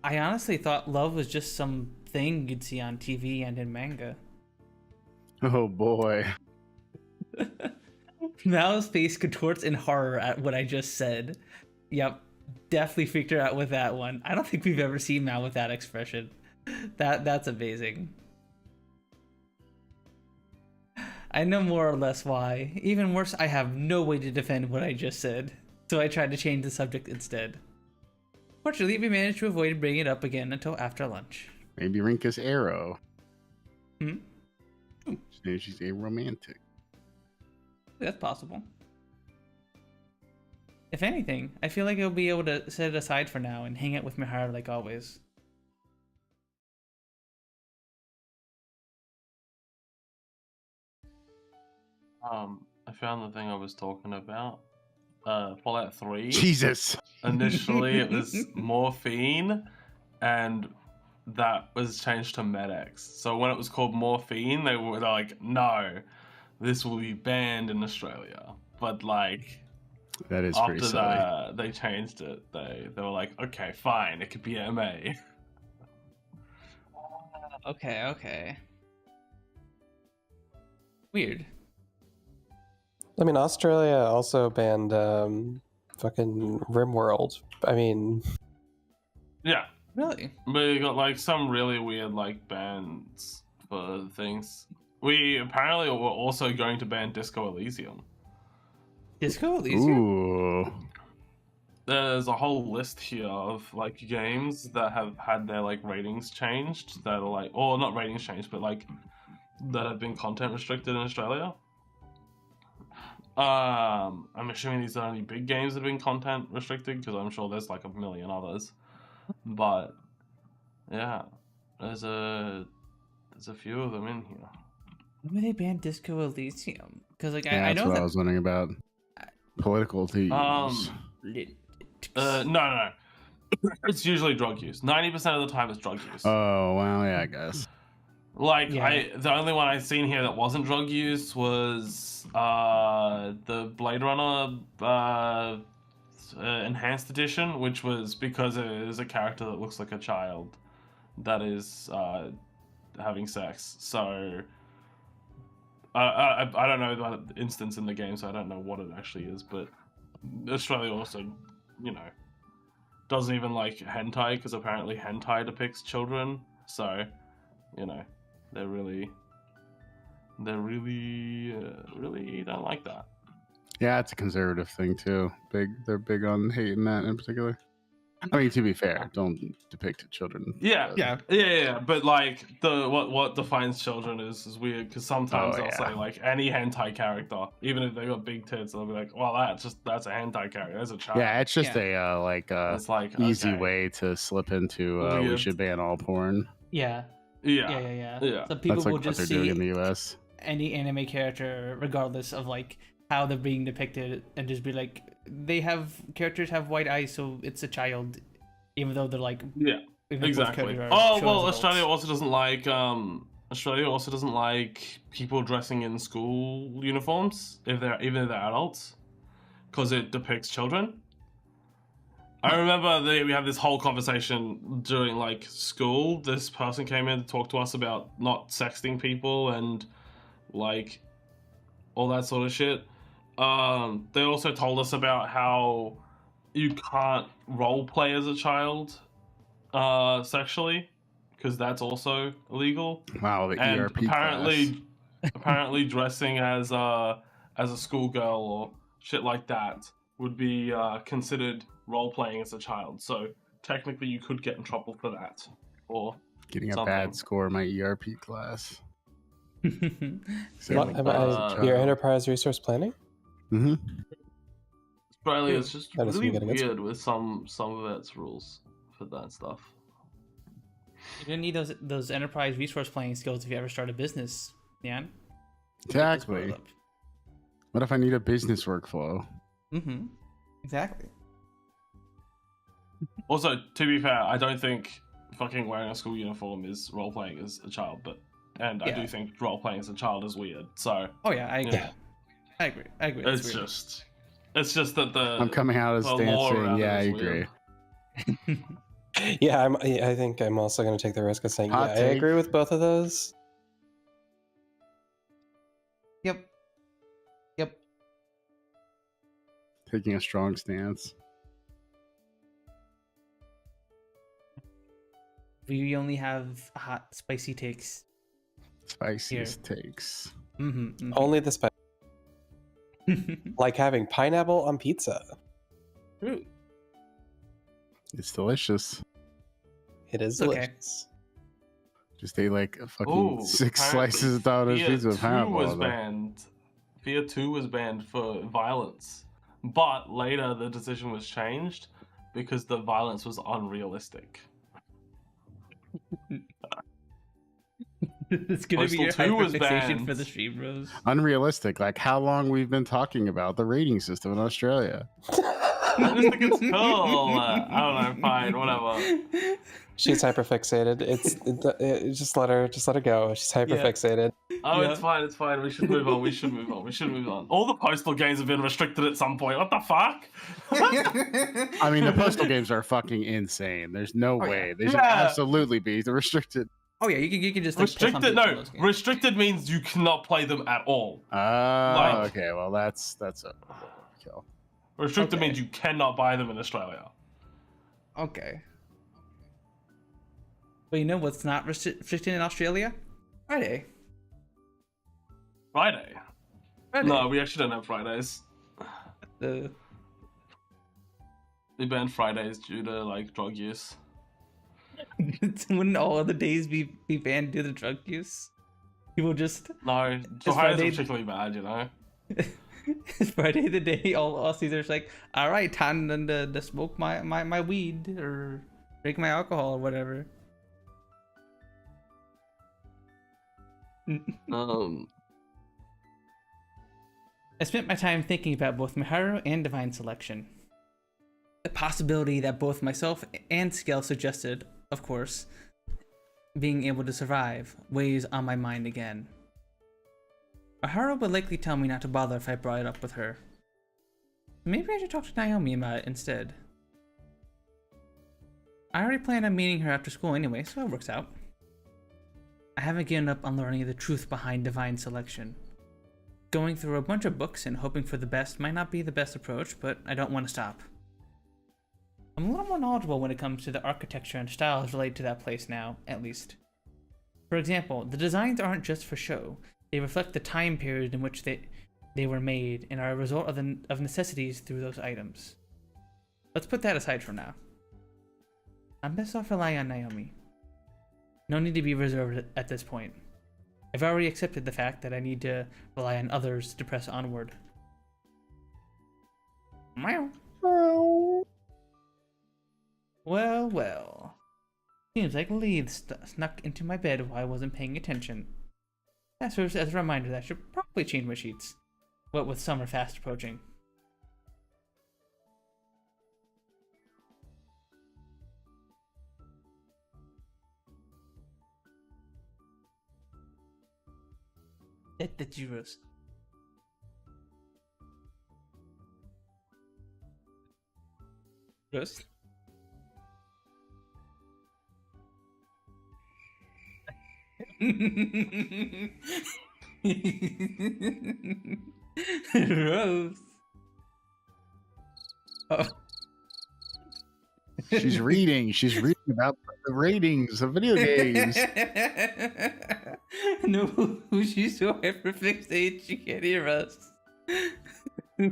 I honestly thought love was just some thing you'd see on TV and in manga. Oh boy. Mal's face contorts in horror at what I just said. Yep, definitely freaked her out with that one. I don't think we've ever seen Mal with that expression. That's amazing. I know more or less why. Even worse, I have no way to defend what I just said, so I tried to change the subject instead. Fortunately, we managed to avoid bringing it up again until after lunch. Maybe Rinka's arrow. Hmm? She's a romantic. That's possible. If anything, I feel like I'll be able to set it aside for now and hang out with Mihara like always. I found the thing I was talking about. Fallout 3. Jesus. Initially, it was morphine, and that was changed to Med-X. So when it was called morphine, they're like, no, this will be banned in Australia. But like, That is pretty after silly. that, they changed it. They were like, okay, fine, it could be MA. Okay. Weird. I mean, Australia also banned fucking RimWorld. I mean, Yeah, Really? we got like some really weird like bans for things. We apparently were also going to ban Disco Elysium. Disco Elysium? Ooh. There's a whole list here of like games that have had their like ratings changed that are like, or not ratings changed, but like that have been content restricted in Australia. I'm assuming these are only big games that have been content restricted because I'm sure there's like a million others. But yeah, there's a few of them in here. When they banned Disco Elysium? Because like Yeah, I that's know what that. I was wondering about. Political thieves. No. It's usually drug use. 90% of the time it's drug use. Oh, well, yeah, I guess. Like Yeah. the only one I've seen here that wasn't drug use was the Blade Runner enhanced edition, which was because it is a character that looks like a child that is having sex. So I don't know the instance in the game, so I don't know what it actually is. But Australia also, you know, doesn't even like hentai because apparently hentai depicts children. So, you know, they really don't like that. Yeah, it's a conservative thing too. They're big on hating that in particular. I mean, to be fair, don't depict children. Yeah. But like what defines children is weird because sometimes they'll say like any hentai character, even if they got big tits, they'll be like, well, that's a hentai character. That's a child. Yeah, it's just Yeah. It's like easy okay. way to slip into we Weird. should ban all porn. Yeah. Yeah. So people That's like will what just they're doing see in the US. any anime character, regardless of like how they're being depicted, and just be like, characters have white eyes, so it's a child, even though they're like, Yeah. even if both Exactly. characters are Oh shown well, as adults. Australia also doesn't like people dressing in school uniforms even if they're adults, because it depicts children. I remember we had this whole conversation during like school. This person came in to talk to us about not sexting people and like all that sort of shit. They also told us about how you can't role play as a child sexually because that's also illegal. Wow, the And ERP class. apparently dressing as a schoolgirl or shit like that would be considered role playing as a child. So technically, you could get in trouble for that. Or Getting a something. bad score in my ERP class. what, your enterprise resource planning? Mm-hmm. Australia is just That is really what we get against weird with some of its rules for that stuff. You're gonna need those enterprise resource planning skills if you ever start a business, Jan. Exactly. What if I need a business workflow? Mm-hmm. Exactly. Also, to be fair, I don't think fucking wearing a school uniform is role playing as a child, I Yeah. do think role playing as a child is weird. So Oh yeah, I agree. Yeah. I agree. it's weird. just that the I'm coming out as the dancing. lore around Yeah, I it is agree. weird. Yeah, I think I'm also going to take the risk of saying, Hot I take. agree with both of those. Yep. Taking a strong stance. We only have hot, spicy takes. Spiciest takes. Mm-hmm. Only the spice. Like having pineapple on pizza. True. It's delicious. It is It's okay. delicious. Just ate like a fucking Ooh, 6 apparently slices of Domino's Fear pizza with 2 pineapple was on them. banned. Fear 2 was banned for violence. But later the decision was changed because the violence was unrealistic. It's gonna be Postal your 2 was hyperfixation for banned. the stream, Rose. Unrealistic. Like how long we've been talking about the rating system in Australia. I just think it's cool. I don't know, fine, whatever. She's hyperfixated. Just let her go. She's hyperfixated. Oh, Yeah. it's fine. We should move on. We should move on. All the Postal games have been restricted at some point. What the fuck? I mean, the Postal games are fucking insane. There's no Oh, way. yeah. They should absolutely be restricted. Oh yeah, you can just like, piss on Restricted? people in No, those games. restricted means you cannot play them at all. Okay. Well, that's a kill. Restricted Okay. means you cannot buy them in Australia. Okay. But you know what's not restricted in Australia? Friday. Friday? Friday. No, we actually don't have Fridays. The They banned Fridays due to like drug use. wouldn't all other days be banned due to drug use? People just No, It's Fridays Friday. are particularly bad, you know. it's Friday the day all Aussies are just like, all right, time to smoke my weed or drink my alcohol or whatever. I spent my time thinking about both Miharu and Divine Selection. The possibility that both myself and Scale suggested, of course, being able to survive, weighs on my mind again. Miharu would likely tell me not to bother if I brought it up with her. Maybe I should talk to Naomi about it instead. I already plan on meeting her after school anyway, so it works out. I haven't given up on learning the truth behind Divine Selection. Going through a bunch of books and hoping for the best might not be the best approach, but I don't want to stop. I'm a little more knowledgeable when it comes to the architecture and styles related to that place now, at least. For example, the designs aren't just for show. They reflect the time period in which they were made and are a result of necessities through those items. Let's put that aside for now. I'm best off relying on Naomi. No need to be reserved at this point. I've already accepted the fact that I need to rely on others to press onward. Meow. Well. Seems like Leith snuck into my bed while I wasn't paying attention. That serves as a reminder that I should probably change my sheets. What with summer fast approaching. The Juros. Rose? Rose. Oh. She's reading. She's reading about the ratings of video games. No, she's so hyperfixated she can't hear us. She's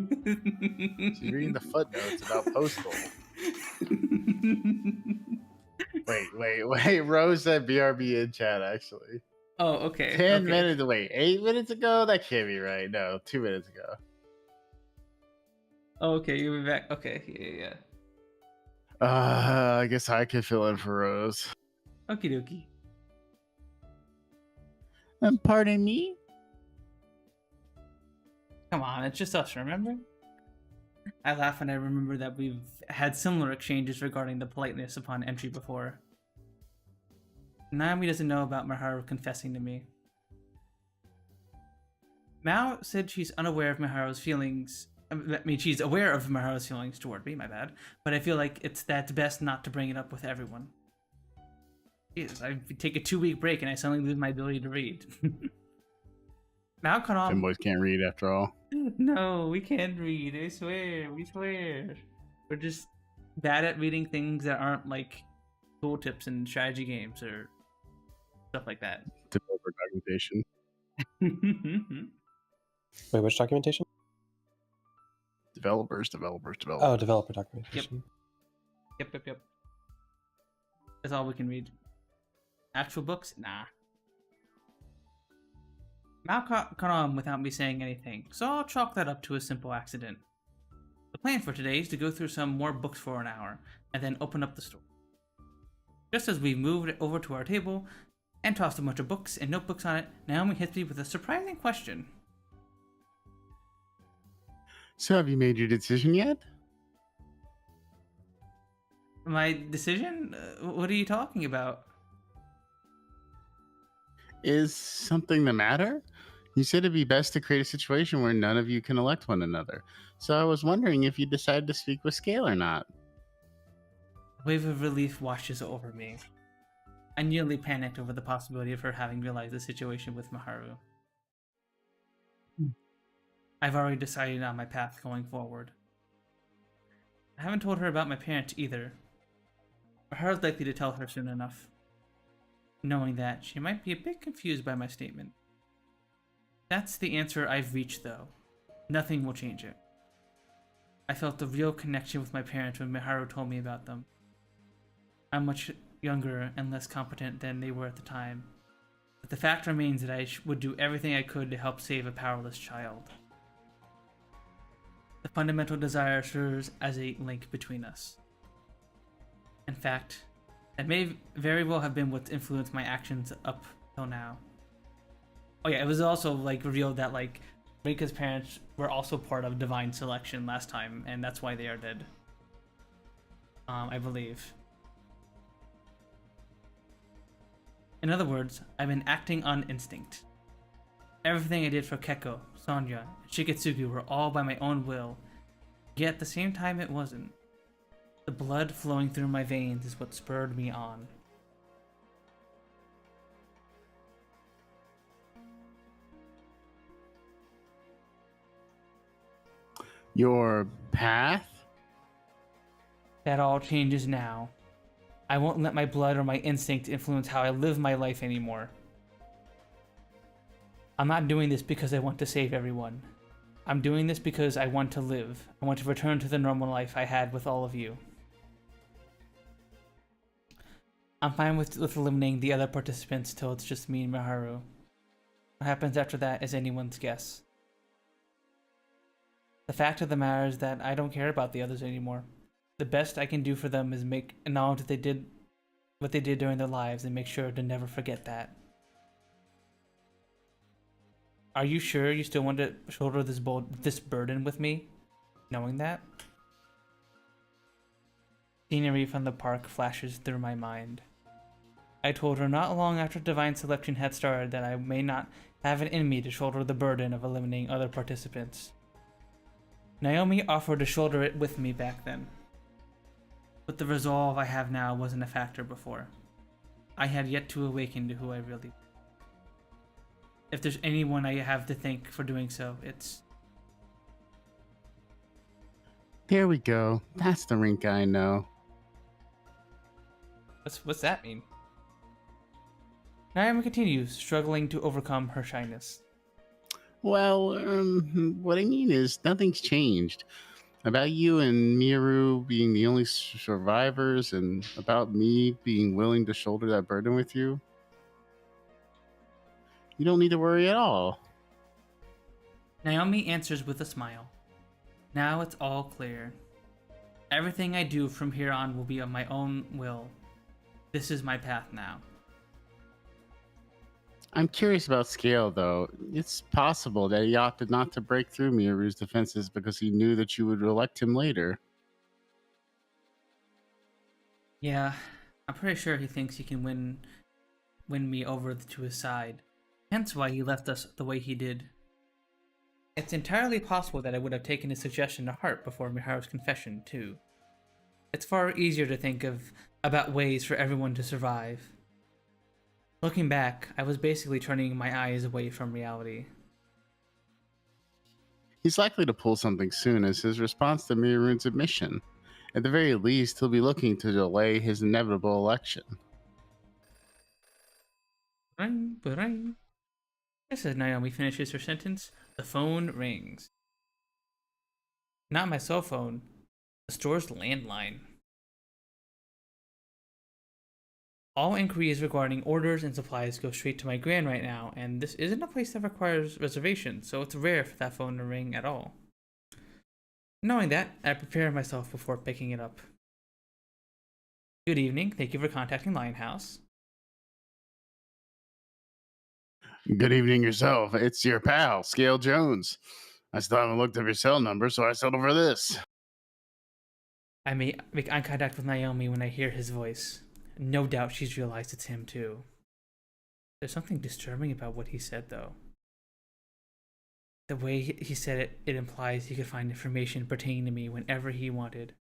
reading the footnotes about Postal. Wait. Rose said BRB in chat, actually. Oh, okay. 10 okay. minutes, wait, 8 minutes ago? That can't be right. No, 2 minutes ago. Oh, okay, you'll be back. Okay, yeah. I guess I could fill in for Rose. Okie dokie. Pardon me? Come on, it's just us, remember? I laugh when I remember that we've had similar exchanges regarding the politeness upon entry before. Naomi doesn't know about Miharu confessing to me. Mao said she's unaware of Miharu's feelings. I mean, she's aware of Miharu's feelings toward me, my bad. But I feel like that's best not to bring it up with everyone. Jesus, I take a 2-week break and I suddenly lose my ability to read. Mao caught on. Femboys can't read after all. No, we can't read. I swear. We swear. We're just bad at reading things that aren't like tooltips and strategy games or stuff like that. Developer documentation. Wait, which documentation? Developers. Oh, developer documentation. Yep. That's all we can read. Actual books? Nah. Mal caught on without me saying anything, so I'll chalk that up to a simple accident. The plan for today is to go through some more books for an hour, and then open up the store. Just as we moved over to our table and tossed a bunch of books and notebooks on it, Naomi hits me with a surprising question. So have you made your decision yet? My decision? What are you talking about? Is something the matter? You said it'd be best to create a situation where none of you can elect one another. So I was wondering if you decided to speak with Scale or not. A wave of relief washes over me. I nearly panicked over the possibility of her having realized the situation with Miharu. I've already decided on my path going forward. I haven't told her about my parents either. Miharu's likely to tell her soon enough. Knowing that, she might be a bit confused by my statement. That's the answer I've reached, though. Nothing will change it. I felt a real connection with my parents when Miharu told me about them. I'm much younger and less competent than they were at the time, but the fact remains that I would do everything I could to help save a powerless child. The fundamental desire serves as a link between us. In fact, that may very well have been what's influenced my actions up till now. Oh yeah, it was also revealed that Rika's parents were also part of divine selection last time, and that's why they are dead. I believe. In other words, I've been acting on instinct. Everything I did for Keko, Sonya, and Shiketsugu were all by my own will, yet at the same time it wasn't. The blood flowing through my veins is what spurred me on. Your path? That all changes now. I won't let my blood or my instinct influence how I live my life anymore. I'm not doing this because I want to save everyone. I'm doing this because I want to live. I want to return to the normal life I had with all of you. I'm fine with eliminating the other participants till it's just me and Miharu. What happens after that is anyone's guess. The fact of the matter is that I don't care about the others anymore. The best I can do for them is acknowledge that they did what they did during their lives and make sure to never forget that. Are you sure you still want to shoulder this burden with me, knowing that? Scenery from the park flashes through my mind. I told her not long after divine selection had started that I may not have it in me to shoulder the burden of eliminating other participants. Naomi offered to shoulder it with me back then. But the resolve I have now wasn't a factor before. I had yet to awaken to who I really was. If there's anyone I have to thank for doing so, it's... There we go. That's the Rink I know. What's that mean? Naomi continues, struggling to overcome her shyness. Well, what I mean is nothing's changed. About you and Miru being the only survivors, and about me being willing to shoulder that burden with you. You don't need to worry at all. Naomi answers with a smile. Now it's all clear. Everything I do from here on will be of my own will. This is my path now. I'm curious about Scale, though. It's possible that he opted not to break through Miru's defenses because he knew that you would elect him later. Yeah, I'm pretty sure he thinks he can win me over to his side. Hence why he left us the way he did. It's entirely possible that I would have taken his suggestion to heart before Miharu's confession, too. It's far easier to think about ways for everyone to survive. Looking back, I was basically turning my eyes away from reality. He's likely to pull something soon as his response to Miru's admission. At the very least, he'll be looking to delay his inevitable election. Just as Naomi finishes her sentence, the phone rings. Not my cell phone, the store's landline. All inquiries regarding orders and supplies go straight to my gran right now, and this isn't a place that requires reservations, so it's rare for that phone to ring at all. Knowing that, I prepare myself before picking it up. Good evening. Thank you for contacting Lionhouse. Good evening yourself. It's your pal, Scale Jones. I still haven't looked up your cell number, so I settled for this. I may make eye contact with Naomi when I hear his voice. No doubt she's realized it's him too. There's something disturbing about what he said, though. The way he said it, it implies he could find information pertaining to me whenever he wanted.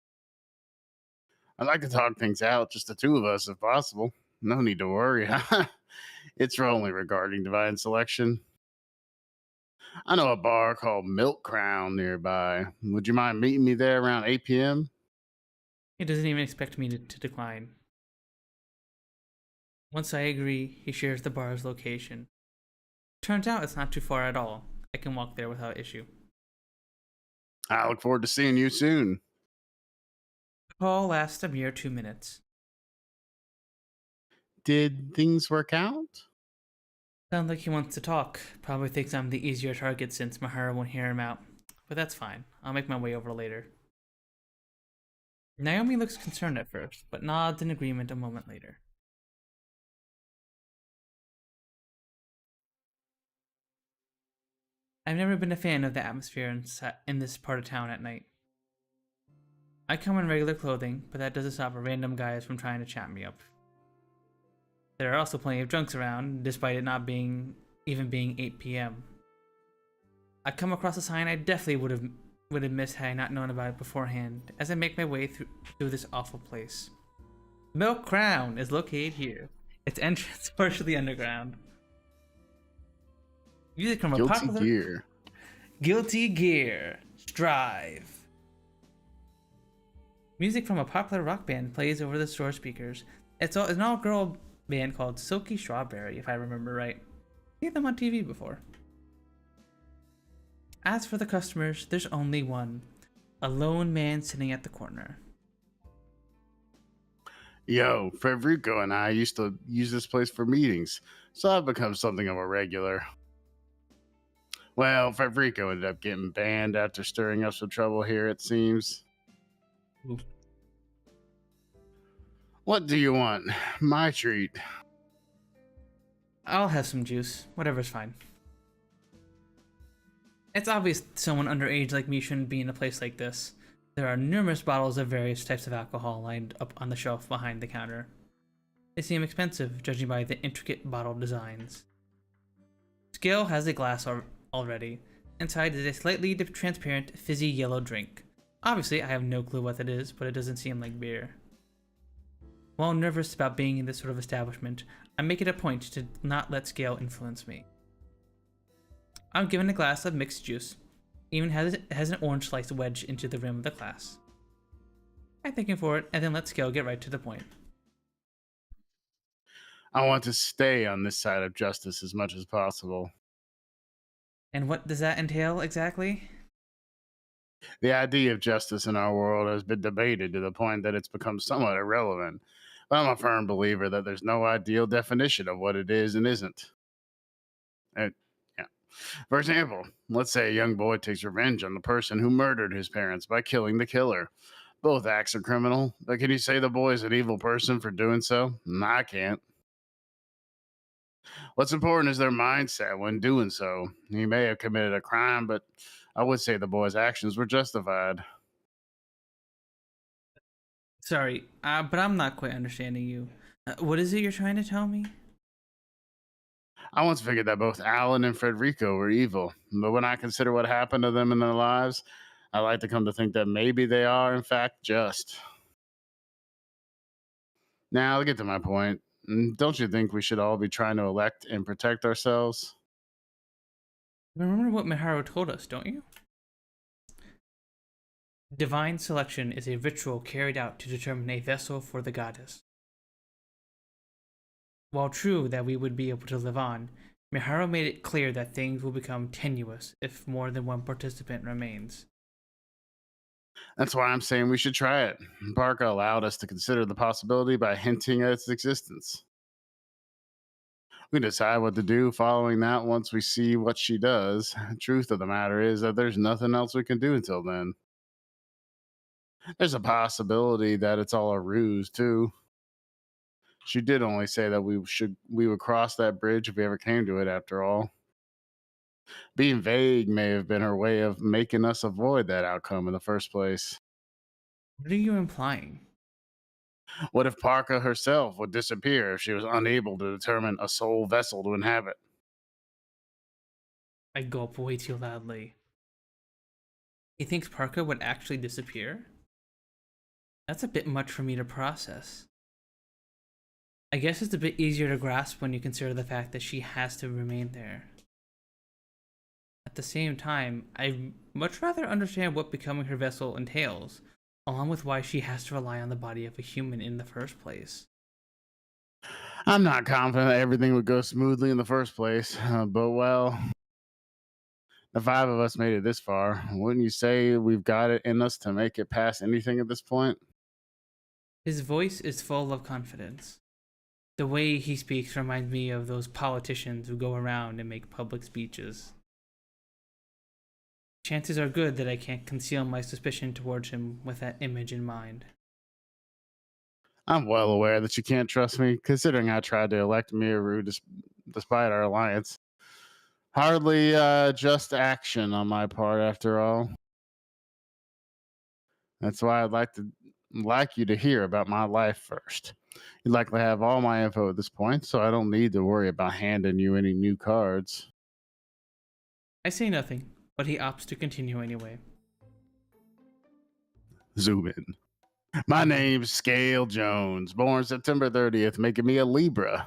I'd like to talk things out, just the two of us, if possible. No need to worry. It's only regarding divine selection. I know a bar called Milk Crown nearby. Would you mind meeting me there around 8 p.m.? He doesn't even expect me to decline. Once I agree, he shares the bar's location. Turns out it's not too far at all. I can walk there without issue. I look forward to seeing you soon. The call lasts a mere 2 minutes. Did things work out? Sounds like he wants to talk. Probably thinks I'm the easier target since Mahara won't hear him out. But that's fine. I'll make my way over later. Naomi looks concerned at first, but nods in agreement a moment later. I've never been a fan of the atmosphere in this part of town at night. I come in regular clothing, but that doesn't stop random guys from trying to chat me up. There are also plenty of drunks around, despite it not being 8 p.m. I come across a sign I definitely would have missed had I not known about it beforehand, as I make my way through this awful place. Milk Crown is located here. Its entrance partially underground. Music from a Guilty popular Gear. Guilty Gear. Strive. Music from a popular rock band plays over the store speakers. It's an all-girl band called Silky Strawberry, if I remember right. Seen them on TV before. As for the customers, there's only one. A lone man sitting at the corner. Yo, Frederico and I used to use this place for meetings, so I've become something of a regular. Well, Frederico ended up getting banned after stirring up some trouble here, it seems. Oof. What do you want? My treat. I'll have some juice. Whatever's fine. It's obvious someone underage like me shouldn't be in a place like this. There are numerous bottles of various types of alcohol lined up on the shelf behind the counter. They seem expensive, judging by the intricate bottle designs. Scale has a glass already. Inside is a slightly transparent, fizzy yellow drink. Obviously, I have no clue what it is, but it doesn't seem like beer. While nervous about being in this sort of establishment, I make it a point to not let Scale influence me. I'm given a glass of mixed juice. Even has an orange slice wedged into the rim of the glass. I thank him for it, and then let Scale get right to the point. I want to stay on this side of justice as much as possible. And what does that entail exactly? The idea of justice in our world has been debated to the point that it's become somewhat irrelevant. But I'm a firm believer that there's no ideal definition of what it is and isn't. Yeah. For example, let's say a young boy takes revenge on the person who murdered his parents by killing the killer. Both acts are criminal, but can you say the boy is an evil person for doing so? I can't. What's important is their mindset when doing so. He may have committed a crime, but I would say the boy's actions were justified. Sorry, but I'm not quite understanding you. What is it you're trying to tell me? I once figured that both Alan and Frederico were evil, but when I consider what happened to them in their lives, I like to come to think that maybe they are, in fact, just. Now, to get to my point, don't you think we should all be trying to elect and protect ourselves? Remember what Miharu told us, don't you? Divine selection is a ritual carried out to determine a vessel for the goddess. While true that we would be able to live on, Miharu made it clear that things will become tenuous if more than one participant remains. That's why I'm saying we should try it. Barca allowed us to consider the possibility by hinting at its existence. We decide what to do following that once we see what she does. Truth of the matter is that there's nothing else we can do until then. There's a possibility that it's all a ruse too. She did only say that we would cross that bridge if we ever came to it after all. Being vague may have been her way of making us avoid that outcome in the first place. What are you implying? What if Parka herself would disappear if she was unable to determine a soul vessel to inhabit? I gulp way too loudly. He thinks Parka would actually disappear? That's a bit much for me to process. I guess it's a bit easier to grasp when you consider the fact that she has to remain there. At the same time, I'd much rather understand what becoming her vessel entails, along with why she has to rely on the body of a human in the first place. I'm not confident that everything would go smoothly in the first place, but well, the 5 of us made it this far. Wouldn't you say we've got it in us to make it past anything at this point? His voice is full of confidence. The way he speaks reminds me of those politicians who go around and make public speeches. Chances are good that I can't conceal my suspicion towards him with that image in mind. I'm well aware that you can't trust me, considering I tried to elect Miru despite our alliance. Hardly just action on my part, after all. That's why I'd like you to hear about my life first. You'd likely have all my info at this point, so I don't need to worry about handing you any new cards. I say nothing, but he opts to continue anyway. Zoom in. My name's Scale Jones, born September 30th, making me a Libra.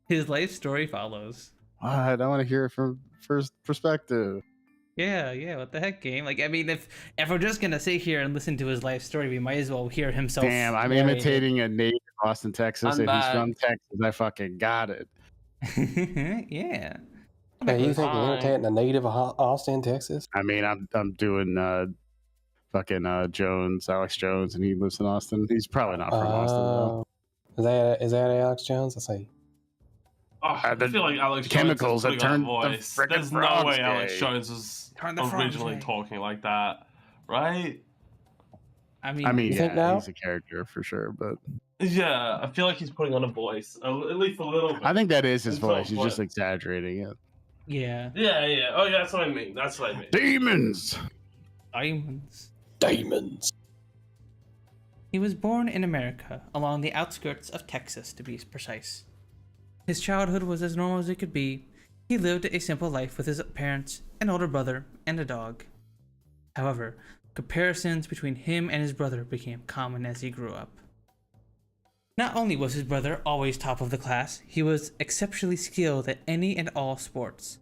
His life story follows. I don't want to hear it from first perspective. Yeah, what the heck, game? Like, I mean, if we're just gonna sit here and listen to his life story, we might as well hear himself. Damn, I'm imitating a native Austin, Texas, and he's from Texas. I fucking got it. Yeah. Hey, you think you're imitating a native of Austin, Texas? I mean, I'm doing Jones, Alex Jones, and he lives in Austin. He's probably not from Austin though. Is that Alex Jones? I say. Oh, I feel like Alex chemicals Jones that turned voice. the There's no way Alex Jones was originally talking like that, right? I mean, you think now? He's a character for sure, but yeah, I feel like he's putting on a voice, at least a little bit. I think that is his voice. He's just exaggerating it. Yeah. Oh, yeah, that's what I mean. Demons. He was born in America, along the outskirts of Texas, to be precise. His childhood was as normal as it could be. He lived a simple life with his parents, an older brother, and a dog. However, comparisons between him and his brother became common as he grew up. Not only was his brother always top of the class, he was exceptionally skilled at any and all sports.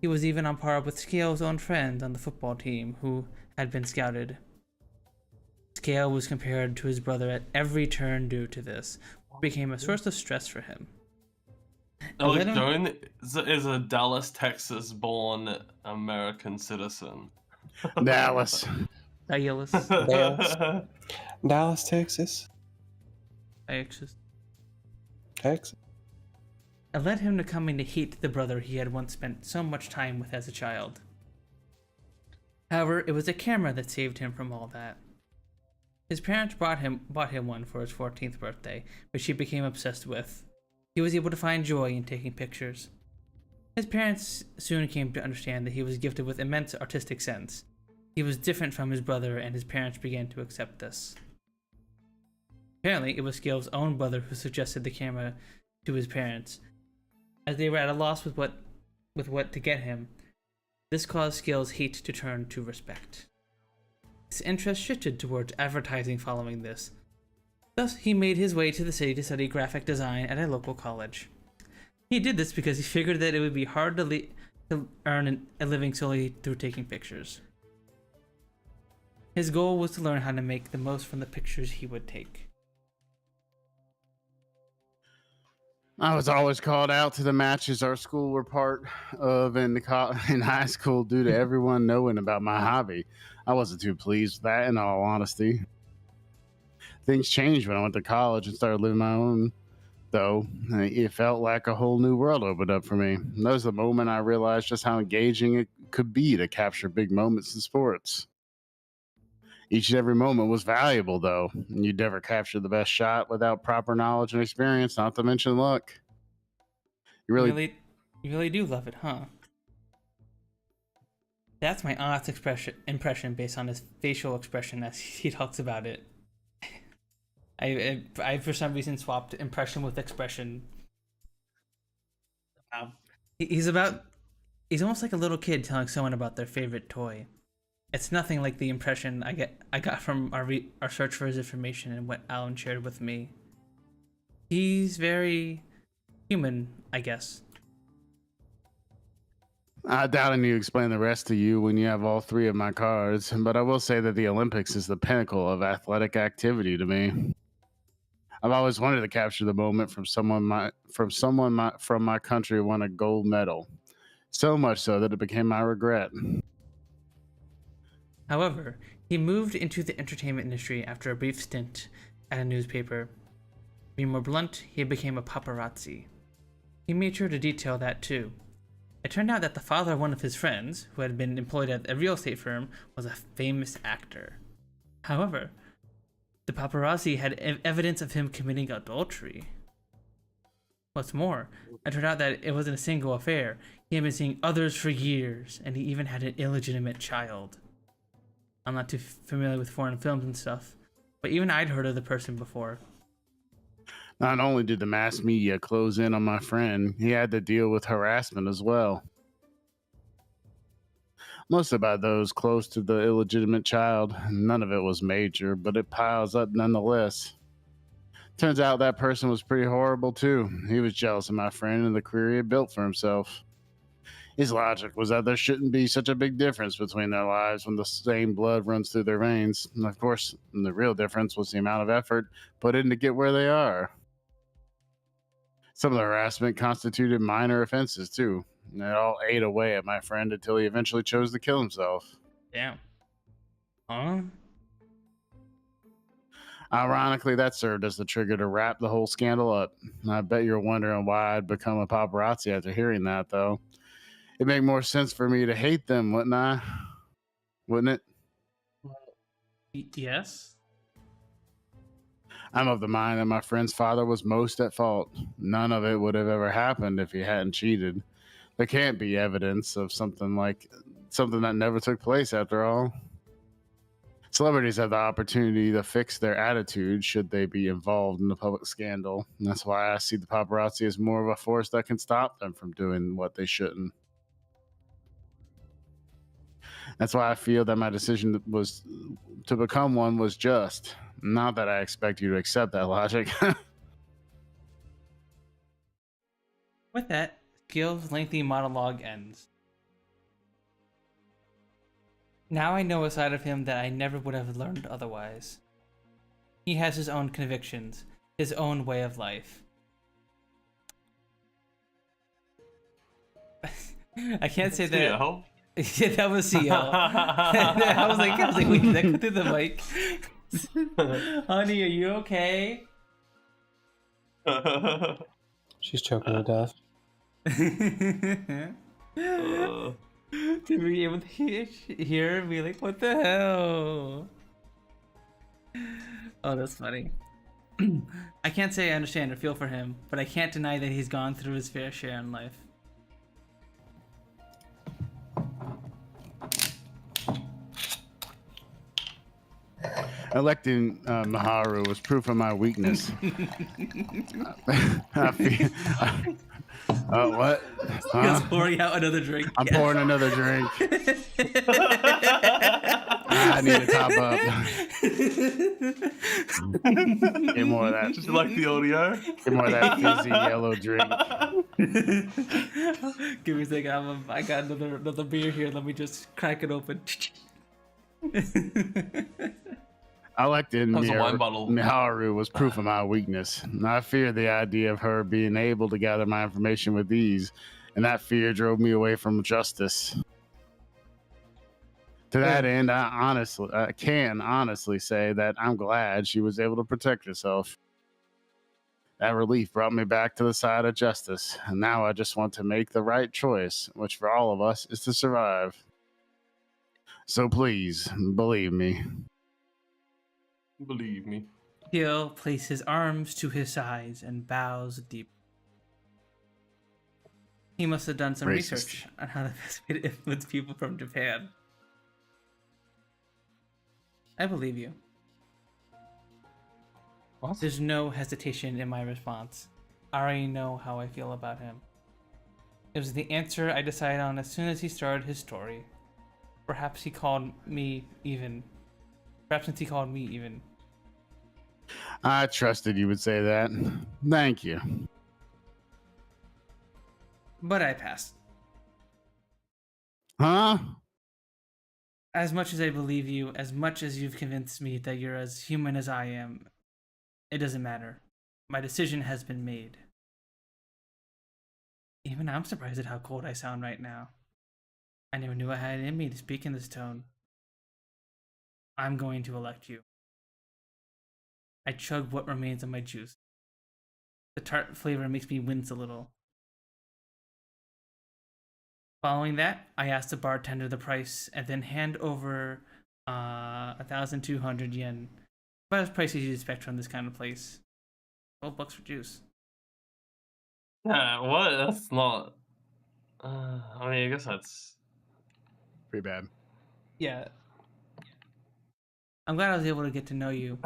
He was even on par with Scale's own friend on the football team, who had been scouted. Scale was compared to his brother at every turn due to this, which became a source of stress for him. Alex Jones is a Dallas, Texas born American citizen. Dallas, Texas. Texas. It led him to coming to hate the brother he had once spent so much time with as a child. However, it was a camera that saved him from all that. His parents bought him one for his 14th birthday, which he became obsessed with. He was able to find joy in taking pictures. His parents soon came to understand that he was gifted with immense artistic sense. He was different from his brother, and his parents began to accept this. Apparently, it was Scale's own brother who suggested the camera to his parents. As they were at a loss with what to get him, this caused Scale's hate to turn to respect. His interest shifted towards advertising following this. Thus, he made his way to the city to study graphic design at a local college. He did this because he figured that it would be hard to earn a living solely through taking pictures. His goal was to learn how to make the most from the pictures he would take. I was always called out to the matches our school were part of in high school due to everyone knowing about my hobby. I wasn't too pleased with that, in all honesty. Things changed when I went to college and started living my own, though. It felt like a whole new world opened up for me. That was the moment I realized just how engaging it could be to capture big moments in sports. Each and every moment was valuable, though. You'd never capture the best shot without proper knowledge and experience, not to mention luck. You really You really do love it, huh? That's my honest impression based on his facial expression as he talks about it. I for some reason swapped impression with expression. He's almost like a little kid telling someone about their favorite toy. It's nothing like the impression I got from our search for his information and what Alan shared with me. He's very human, I guess. I doubt I need to explain the rest to you when you have all three of my cards, but I will say that the Olympics is the pinnacle of athletic activity to me. I've always wanted to capture the moment from someone from my country who won a gold medal. So much so that it became my regret. However, he moved into the entertainment industry after a brief stint at a newspaper. Being more blunt, he became a paparazzi. He made sure to detail that too. It turned out that the father of one of his friends, who had been employed at a real estate firm, was a famous actor. However, the paparazzi had evidence of him committing adultery. What's more, it turned out that it wasn't a single affair. He had been seeing others for years, and he even had an illegitimate child. I'm not too familiar with foreign films and stuff, but even I'd heard of the person before. Not only did the mass media close in on my friend, he had to deal with harassment as well. Mostly by those close to the illegitimate child. None of it was major, but it piles up nonetheless. Turns out that person was pretty horrible too. He was jealous of my friend and the career he had built for himself. His logic was that there shouldn't be such a big difference between their lives when the same blood runs through their veins. And of course, the real difference was the amount of effort put in to get where they are. Some of the harassment constituted minor offenses too. And it all ate away at my friend until he eventually chose to kill himself. Damn. Huh? Ironically, that served as the trigger to wrap the whole scandal up. I bet you're wondering why I'd become a paparazzi after hearing that, though. It'd make more sense for me to hate them, wouldn't I? Wouldn't it? Yes. I'm of the mind that my friend's father was most at fault. None of it would have ever happened if he hadn't cheated. There can't be evidence of something that never took place after all. Celebrities have the opportunity to fix their attitude should they be involved in the public scandal. And that's why I see the paparazzi as more of a force that can stop them from doing what they shouldn't. That's why I feel that my decision to become one was just. Not that I expect you to accept that logic. With that, Gil's lengthy monologue ends. Now I know a side of him that I never would have learned otherwise. He has his own convictions, his own way of life. I can't say that. CO? Yeah, that was CO. I was like, wait, did that come through the mic? Honey, are you okay? She's choking to death. To be able to hear and be like, what the hell? Oh, that's funny. I can't say I understand or feel for him, but I can't deny that he's gone through his fair share in life. Electing Maharu was proof of my weakness. What? He's pouring out another drink. I'm pouring another drink. I need to top up. Get more of that. Just like the audio. Get more of that fizzy yellow drink. Give me a second. I got another beer here. Let me just crack it open. I elected That was a wine bottle. Miharu was proof of my weakness. And I feared the idea of her being able to gather my information with ease, and that fear drove me away from justice. To that end, I can honestly say that I'm glad she was able to protect herself. That relief brought me back to the side of justice, and now I just want to make the right choice, which for all of us is to survive. So please, believe me. Believe me. He'll place his arms to his sides and bows deep. He must have done some Racist. research on how the best way to influence people from Japan. I believe you. What? There's no hesitation in my response. I already know how I feel about him. It was the answer I decided on as soon as he started his story. Perhaps he called me even. Perhaps since he called me even. I trusted you would say that. Thank you. But I passed. Huh? As much as I believe you, as much as you've convinced me that you're as human as I am, it doesn't matter. My decision has been made. Even I'm surprised at how cold I sound right now. I never knew I had it in me to speak in this tone. I'm going to elect you. I chug what remains of my juice. The tart flavor makes me wince a little. Following that, I ask the bartender the price and then hand over 1,200 yen. About as pricey as you'd expect from this kind of place. $12 for juice. Yeah, what? That's not. I mean, I guess that's. Pretty bad. Yeah. I'm glad I was able to get to know you.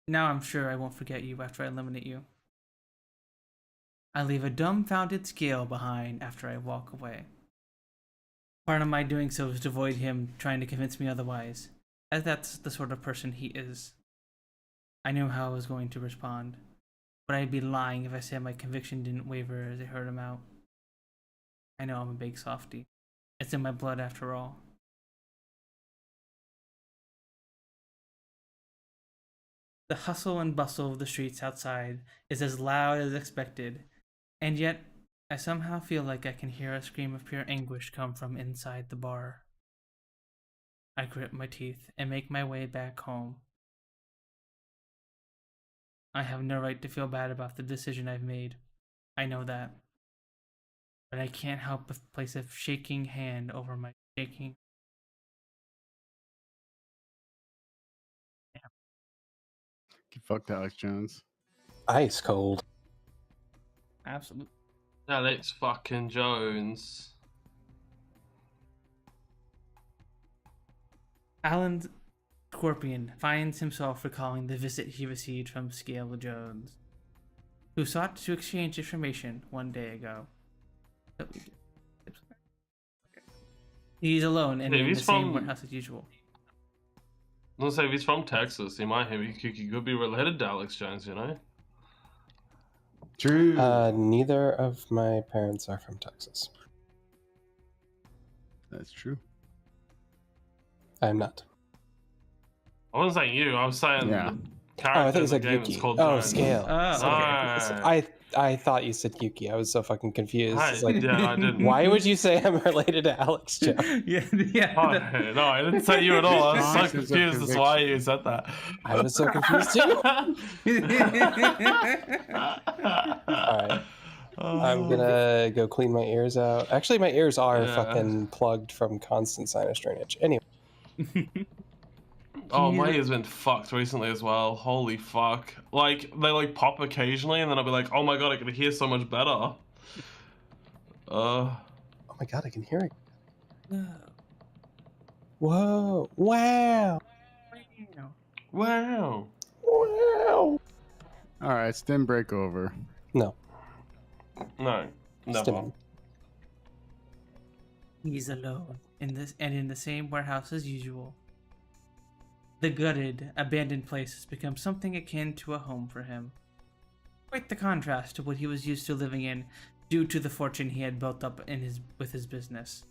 Now I'm sure I won't forget you after I eliminate you. I leave a dumbfounded scale behind after I walk away. Part of my doing so is to avoid him trying to convince me otherwise, as that's the sort of person he is. I knew how I was going to respond, but I'd be lying if I said my conviction didn't waver as I heard him out. I know I'm a big softie. It's in my blood after all. The hustle and bustle of the streets outside is as loud as expected, and yet I somehow feel like I can hear a scream of pure anguish come from inside the bar. I grit my teeth and make my way back home. I have no right to feel bad about the decision I've made. I know that. But I can't help but place a shaking hand over my shaking. Get fucked, Alex Jones. Ice cold. Absolutely. Alex fucking Jones. Alan Scorpion finds himself recalling the visit he received from Scale Jones, who sought to exchange information one day ago. He's alone and Yeah, in the he's same from- warehouse as usual. I was gonna say, if he's from Texas, he could be related to Alex Jones, you know? True. Neither of my parents are from Texas. That's true. I'm not. I wasn't saying you, I was saying Yeah. the Oh, I character thought you in the said game that's Yuki. called Oh, Jones. Scale. Oh, Sorry. No. I thought you said Yuki. I was so fucking confused. It's like, Yeah, I didn't. why would you say I'm related to Alex Jones? yeah. Oh, no, I didn't say you at all. I was so Conscience of confused as to why you said that. I was so confused too. Alright. I'm gonna go clean my ears out. Actually, my ears are Yeah. fucking plugged from constant sinus drainage. Anyway. Oh, my ears been fucked recently as well. Holy fuck. Like, they like pop occasionally and then I'll be like, oh my god, I can hear so much better. Oh my god, I can hear it. Whoa. Wow. Wow. Wow. All right, stim break over. No. No, never. Stimming. He's alone in the same warehouse as usual. The gutted, abandoned place has become something akin to a home for him. Quite the contrast to what he was used to living in, due to the fortune he had built up with his business.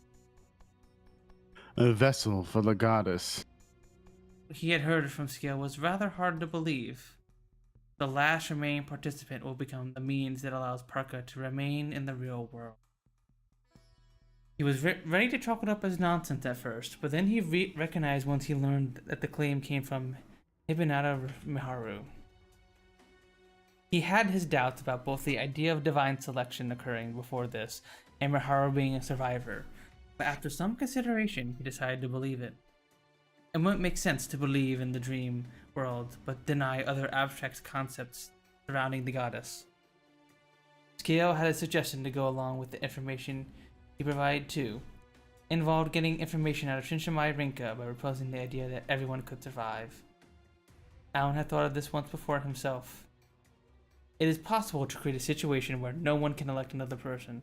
A vessel for the goddess. What he had heard from Scale was rather hard to believe. The last remaining participant will become the means that allows Parka to remain in the real world. He was ready to chalk it up as nonsense at first, but then he recognized once he learned that the claim came from Hibinata Miharu. He had his doubts about both the idea of divine selection occurring before this and Miharu being a survivor, but after some consideration, he decided to believe it. It might make sense to believe in the dream world, but deny other abstract concepts surrounding the goddess. Scale had a suggestion to go along with the information he provided too. Involved getting information out of Shinshamai Rinka by proposing the idea that everyone could survive. Alan had thought of this once before himself. It is possible to create a situation where no one can elect another person.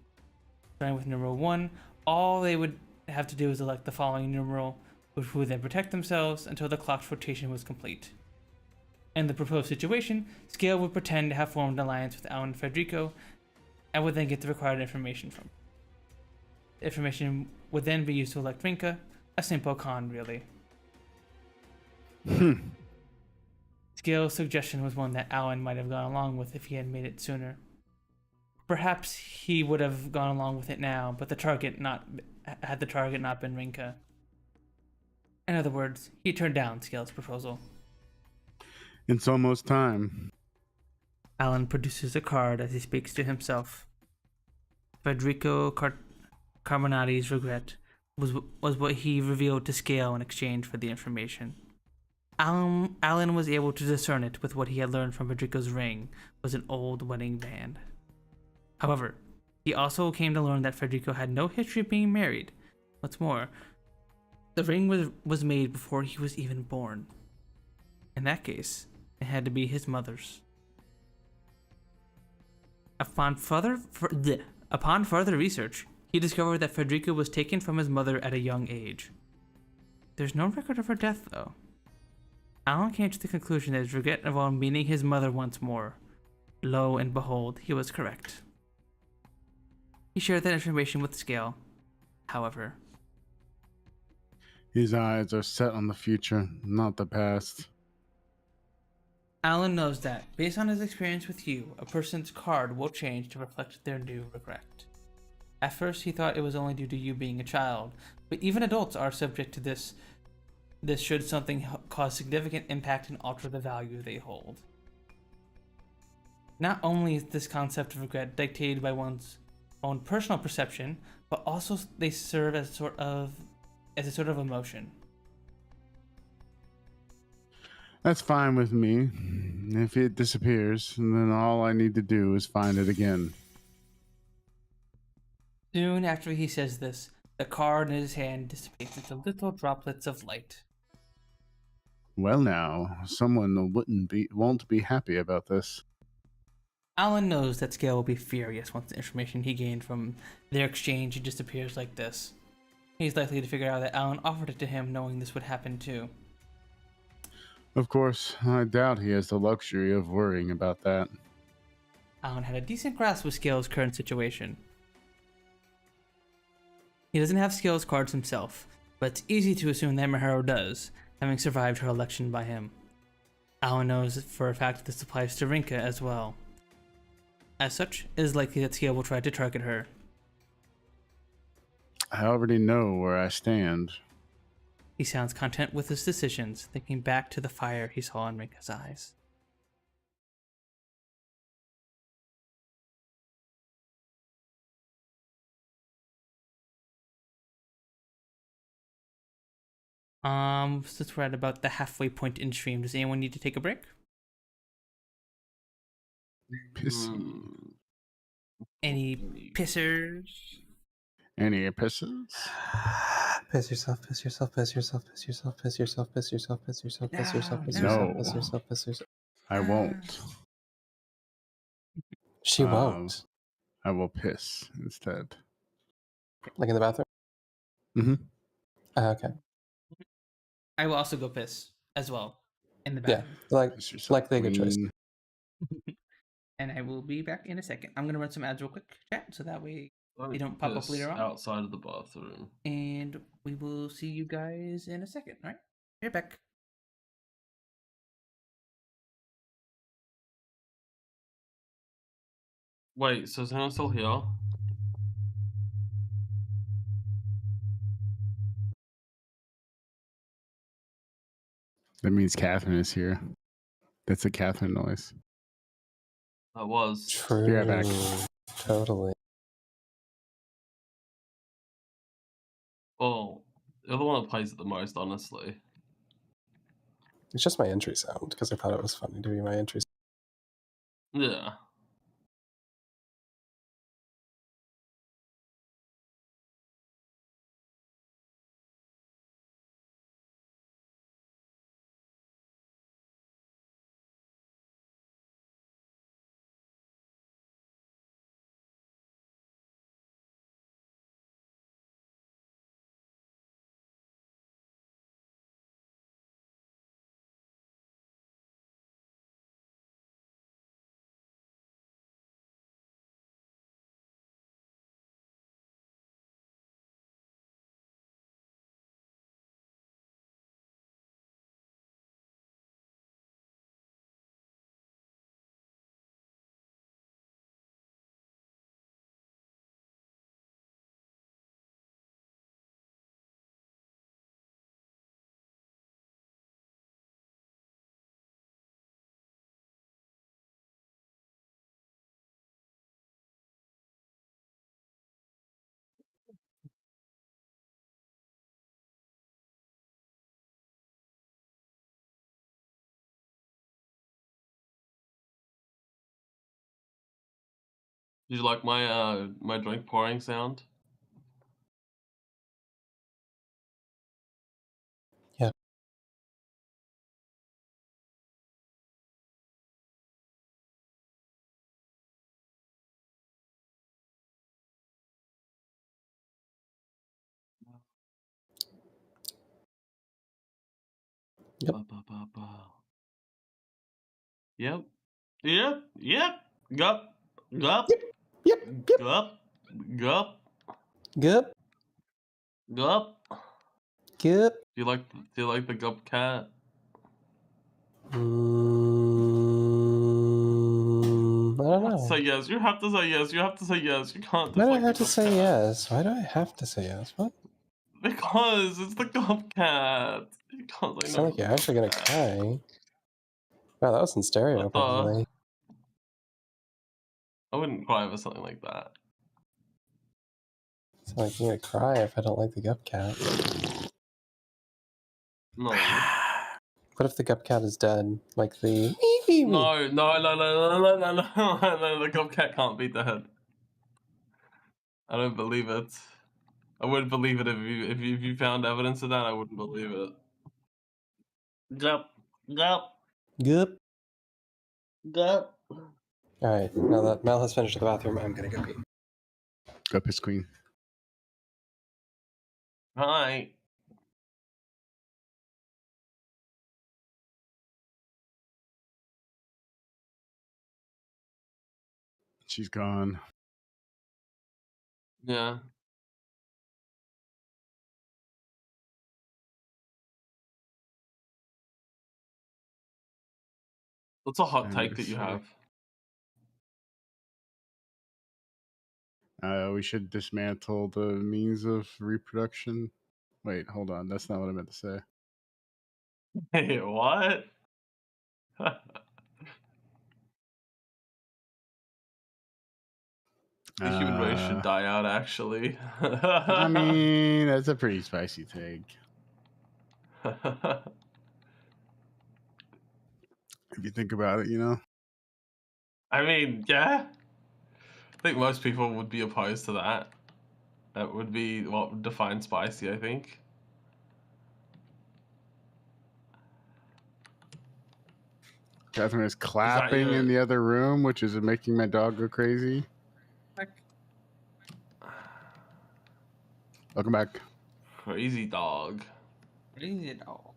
Starting with numeral 1, all they would have to do is elect the following numeral, which would then protect themselves until the clock's rotation was complete. In the proposed situation, Scale would pretend to have formed an alliance with Alan and Federico, and would then get the required information from him. The information would then be used to elect Rinka, a simple con, really. Scale's suggestion was one that Alan might have gone along with if he had made it sooner. Perhaps he would have gone along with it now, but the target not been Rinka. In other words, he turned down Scale's proposal. It's almost time. Alan produces a card as he speaks to himself. Federico Carbonati's regret was what he revealed to Scale in exchange for the information. Alan was able to discern it with what he had learned from Federico's ring was an old wedding band. However, he also came to learn that Federico had no history of being married. What's more, the ring was made before he was even born. In that case, it had to be his mother's. Upon further research, he discovered that Federico was taken from his mother at a young age. There's no record of her death, though. Alan came to the conclusion that his regret involved meeting his mother once more. Lo and behold, he was correct. He shared that information with Scale. However, His eyes are set on the future, not the past. Alan knows that, based on his experience with you, a person's card will change to reflect their new regret. At first, he thought it was only due to you being a child, but even adults are subject to this should something cause significant impact and alter the value they hold. Not only is this concept of regret dictated by one's own personal perception, but also they serve as a sort of emotion. That's fine with me. If it disappears, then all I need to do is find it again. Soon after he says this, the card in his hand dissipates into little droplets of light. Well now, someone won't be happy about this. Alan knows that Scale will be furious once the information he gained from their exchange disappears like this. He's likely to figure out that Alan offered it to him knowing this would happen too. Of course, I doubt he has the luxury of worrying about that. Alan had a decent grasp of Scale's current situation. He doesn't have Scale's cards himself, but it's easy to assume that Miharu does, having survived her election by him. Alan knows for a fact this applies to Rinka as well. As such, it is likely that Scale will try to target her. I already know where I stand. He sounds content with his decisions, thinking back to the fire he saw in Rinka's eyes. Since we're at about the halfway point in stream, does anyone need to take a break? Any pissers? Any episodes? Piss yourself, piss yourself, piss yourself, piss yourself, piss yourself, piss yourself, piss yourself, piss yourself, piss yourself, piss yourself, piss yourself. I won't. She won't. I will piss instead. Like in the bathroom? Mm-hmm. Okay. I will also go piss as well in the Yeah, bathroom. like the good choice. And I will be back in a second. I'm gonna run some ads real quick, chat, so that way they don't pop up later on. Outside of the bathroom. And we will see you guys in a second, alright? You're back. Wait, so is anyone still here? That means Catherine is here. That's a Catherine noise. That was. True. Be right back. Totally. Well, you're the one that plays it the most, honestly. It's just my entry sound because I thought it was funny to be my entry. Yeah. Did you like my my drink pouring sound? Yeah. Yep. Yep. Yep. Yep. Gup. Gup. Yep. Yep. Gup. Gup. Good. Gup. Good. Do you like the gup cat? I don't know. Say yes. You have to say yes. You have to say yes. You can't Why just do I like have the to gup say cat. yes? Why do I have to say yes? What? Because it's the gup cat. You can't say It's no. not like you're actually gonna cry. Wow, that was in stereo, What the? probably. I wouldn't cry over something like that. It's not like you're gonna cry if I don't like the Gup Cat. No. What if the Gup Cat is dead? Like the No, the gup cat can't be dead. I don't believe it. I wouldn't believe it if you found evidence of that. I wouldn't believe it. Gup. Gup. Gup. Gup. Alright, now that Mel has finished the bathroom, I'm gonna go pee. Go piss queen. Hi. She's gone. Yeah. What's a hot take that you have? We should dismantle the means of reproduction. Wait, hold on. That's not what I meant to say. Hey, what? The human race should die out, actually. I mean, that's a pretty spicy take. If you think about it, you know? I mean, yeah. I think most people would be opposed to that. That would be what would define spicy, I think. Catherine is clapping in the other room, which is making my dog go crazy. Welcome back. Crazy dog. Crazy dog.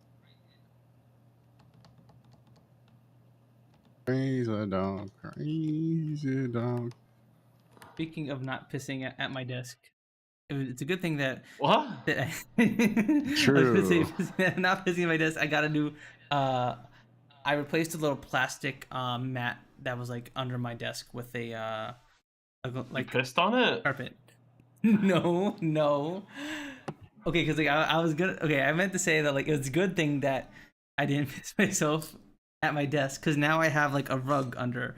Crazy dog. Crazy dog. Speaking of not pissing at my desk, it's a good thing that what? That True. Not pissing at my desk. I got a new. I replaced a little plastic mat that was like under my desk with a like you pissed on it. Carpet. No. Okay, because like I was gonna. Okay, I meant to say that like it's a good thing that I didn't piss myself at my desk because now I have like a rug under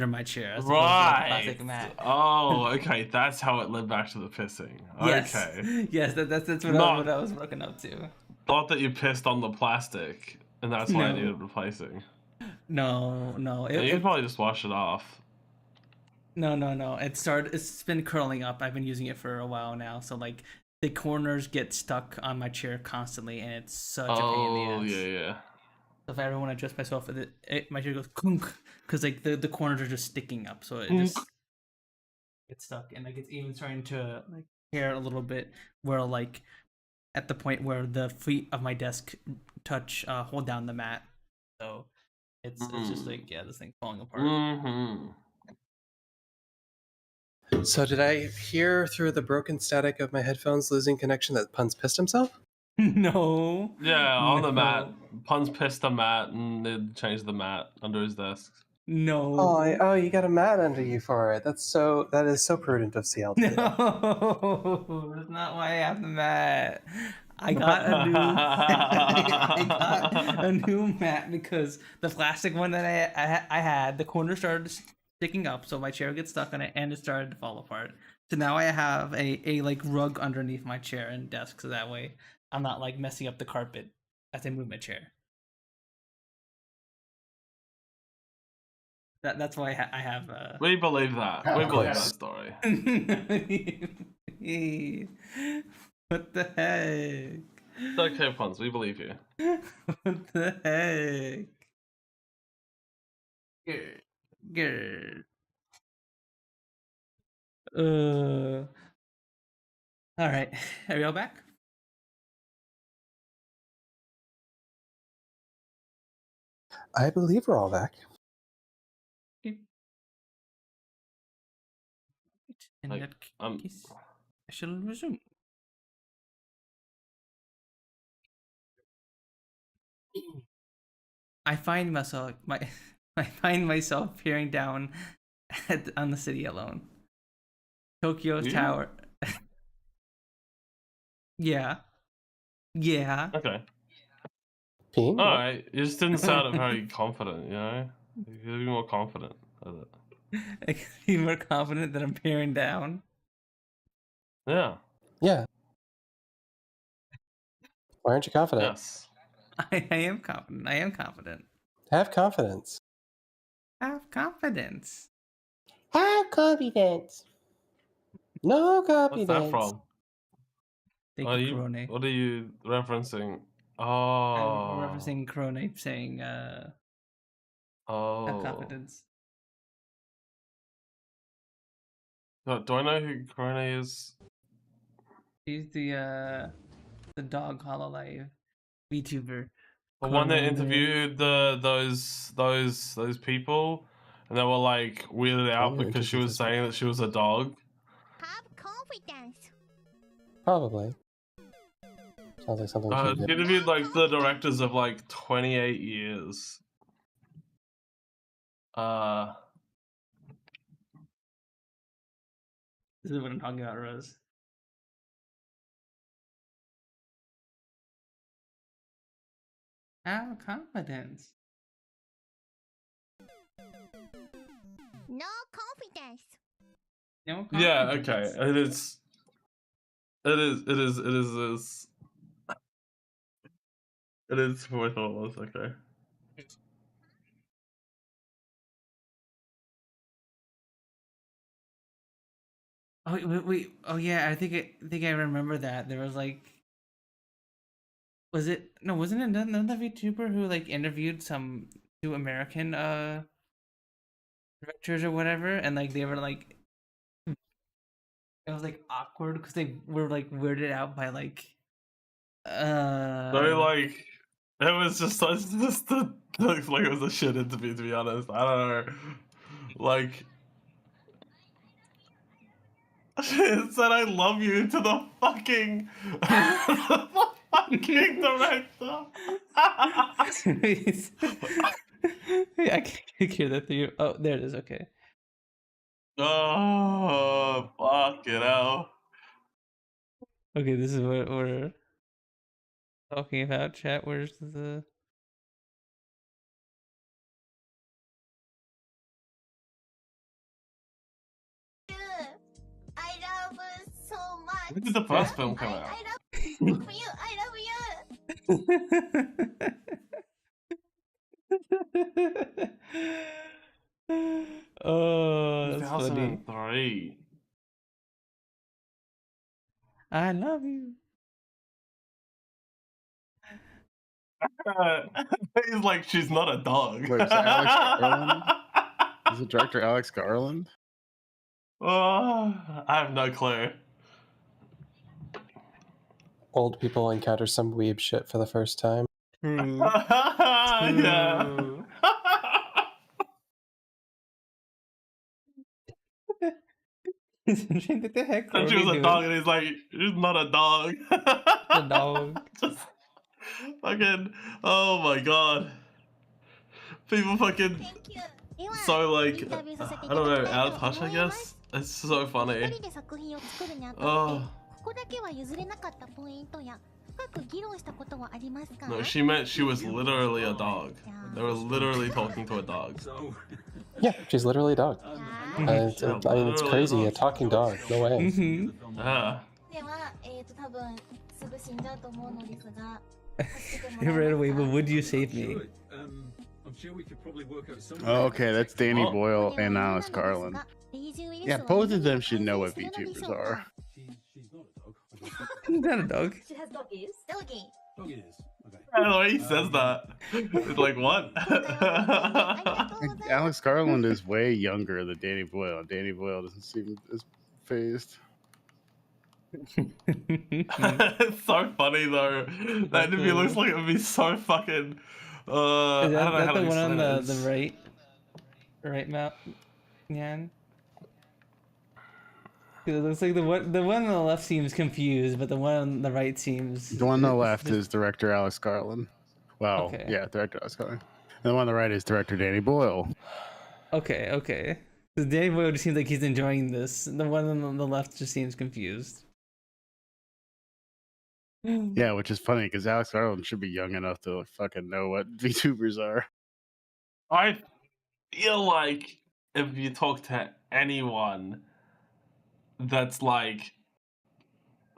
my chair. As opposed to, like, a plastic mat. Oh, okay. That's how it led back to the pissing. Yes. Okay. Yes, that's what I was working up to. Thought that you pissed on the plastic. and that's why it No. needed replacing. No. You could probably just wash it off. No. It's been curling up. I've been using it for a while now. So like the corners get stuck on my chair constantly, and it's such a pain in the ass. Yeah. So if I ever want to adjust myself, my chair goes clunk because like the corners are just sticking up. So it just gets stuck, and like it's even starting to like tear a little bit. Where like at the point where the feet of my desk touch hold down the mat. So it's just like this thing falling apart. Mm-hmm. So did I hear through the broken static of my headphones losing connection that Punz pissed himself? No. Yeah, on the No. mat. Punz pissed the mat and they changed the mat under his desk. No. Oh, you got a mat under you for it. That is so prudent of CL. No, that's not why I have the mat. I got a new I got a new mat because the plastic one that I had, the corner started sticking up, so my chair gets stuck on it and it started to fall apart. So now I have a like rug underneath my chair and desk, so that way I'm not like messing up the carpet as I move my chair. That's why I have. We believe that. We believe that story. What the heck? It's okay, Punz. We believe you. What the heck? Good. All right. Are we all back? I believe we're all back. In Like, that case, I shall resume. I find myself peering down on the city alone. Tokyo You? Tower. Yeah. Okay. Peeing? Alright. You just didn't sound very confident, you know? You could be more confident with it. I can be more confident that I'm peering down. Yeah. Yeah. Why aren't you confident? Yes. I am confident. Have confidence. Have confidence. Have confidence. No confidence. What's that from? Thank Are you, you, Corone. what are you referencing? I'm Oh. referencing Corone saying have Oh. confidence. Do I know who Corona is? He's the dog hololive VTuber. The one that Corone. interviewed those people, and they were like weirded out Oh, because she was interesting. saying that she was a dog. Have confidence. Probably. Sounds like something She she did. interviewed like the directors of like 28 years. This is what I'm talking about, Rose. Have confidence. No confidence. No confidence. Yeah. Okay. It is this. It is who I thought it was. Okay. Oh wait. Oh yeah, I think I remember that. There was like, wasn't it another VTuber who like interviewed some two American directors or whatever, and like they were like, it was like awkward because they were like weirded out by like So like, it was just like it was a shit interview, to be honest. I don't know. Like, it said I love you to the fucking director. I can't hear that through you. Oh, there it is. Okay. Oh, fuck it out. Okay, this is what we're talking about. Chat. Where's the? I love you so much. When did the first film come out? I love you. I love you. Oh, that's funny. 2003. I love you. He's like, she's not a dog. Wait, is that Alex Garland? Is it director Alex Garland? Oh, I have no clue. Old people encounter some weeb shit for the first time. Yeah. What the heck? And What she are was you a doing? dog, and he's like, she's not a dog. A dog. Just fucking, oh my god. People fucking so like, I don't know, out of touch, I guess. It's so funny. 一人で作品を作るにあたって、 Oh. ここだけは譲れなかったポイントや深く議論したことはありますか？ No, she meant she was literally a dog. They were literally talking to a dog. Yeah, she's literally a dog. I mean, it's crazy. A talking dog. No way. Yeah. では、多分すぐ死んじゃうと思うのですが。 You ran away, but would you save me? Oh, okay, that's Danny Boyle and Alex Garland. Yeah, both of them should know what VTubers are. Not a dog. She has doggies. Doggy. Doggy is. Okay. I don't know why he says that. It's like, what? Alex Garland is way younger than Danny Boyle. Danny Boyle doesn't seem as phased. It's so funny though. That interview looks like it would be so fucking. Is I don't know how that to the one on explain the this. right map? Yan? It looks like the one on the left seems confused, but the one on the right seems. The one on the left is director Alex Garland. Well, Okay. yeah, director Alex Garland. And the one on the right is director Danny Boyle. Okay, okay. The Danny Boyle just seems like he's enjoying this. The one on the left just seems confused. Yeah, which is funny because Alex Garland should be young enough to fucking know what VTubers are. I feel like if you talk to anyone that's like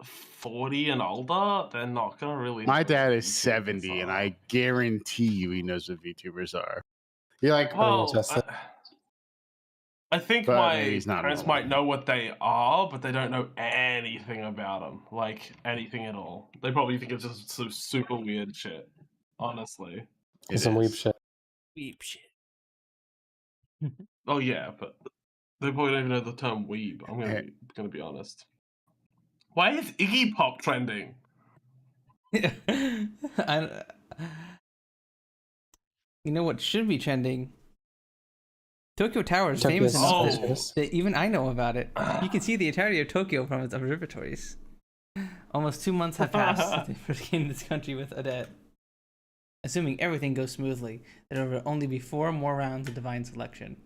40 and older, they're not gonna really. My know dad what is VTubers 70, and are. I guarantee you he knows what VTubers are. You're like, Well, test it. I think But my maybe he's not parents normal. might know what they are, but they don't know anything about them. Like, anything at all. They probably think it's just some super weird shit. Honestly. it Some weeb is. shit. Weep shit. Oh, yeah, but they probably don't even know the term weeb. I'm Hey. gonna be honest. Why is Iggy Pop trending? You know what should be trending? Tokyo Tower is famous Tokyo's enough famous. that even I know about it. You can see the entirety of Tokyo from its observatories. Almost 2 months have passed since they first came to this country with Odette. Assuming everything goes smoothly, there will only be 4 more rounds of Divine Selection.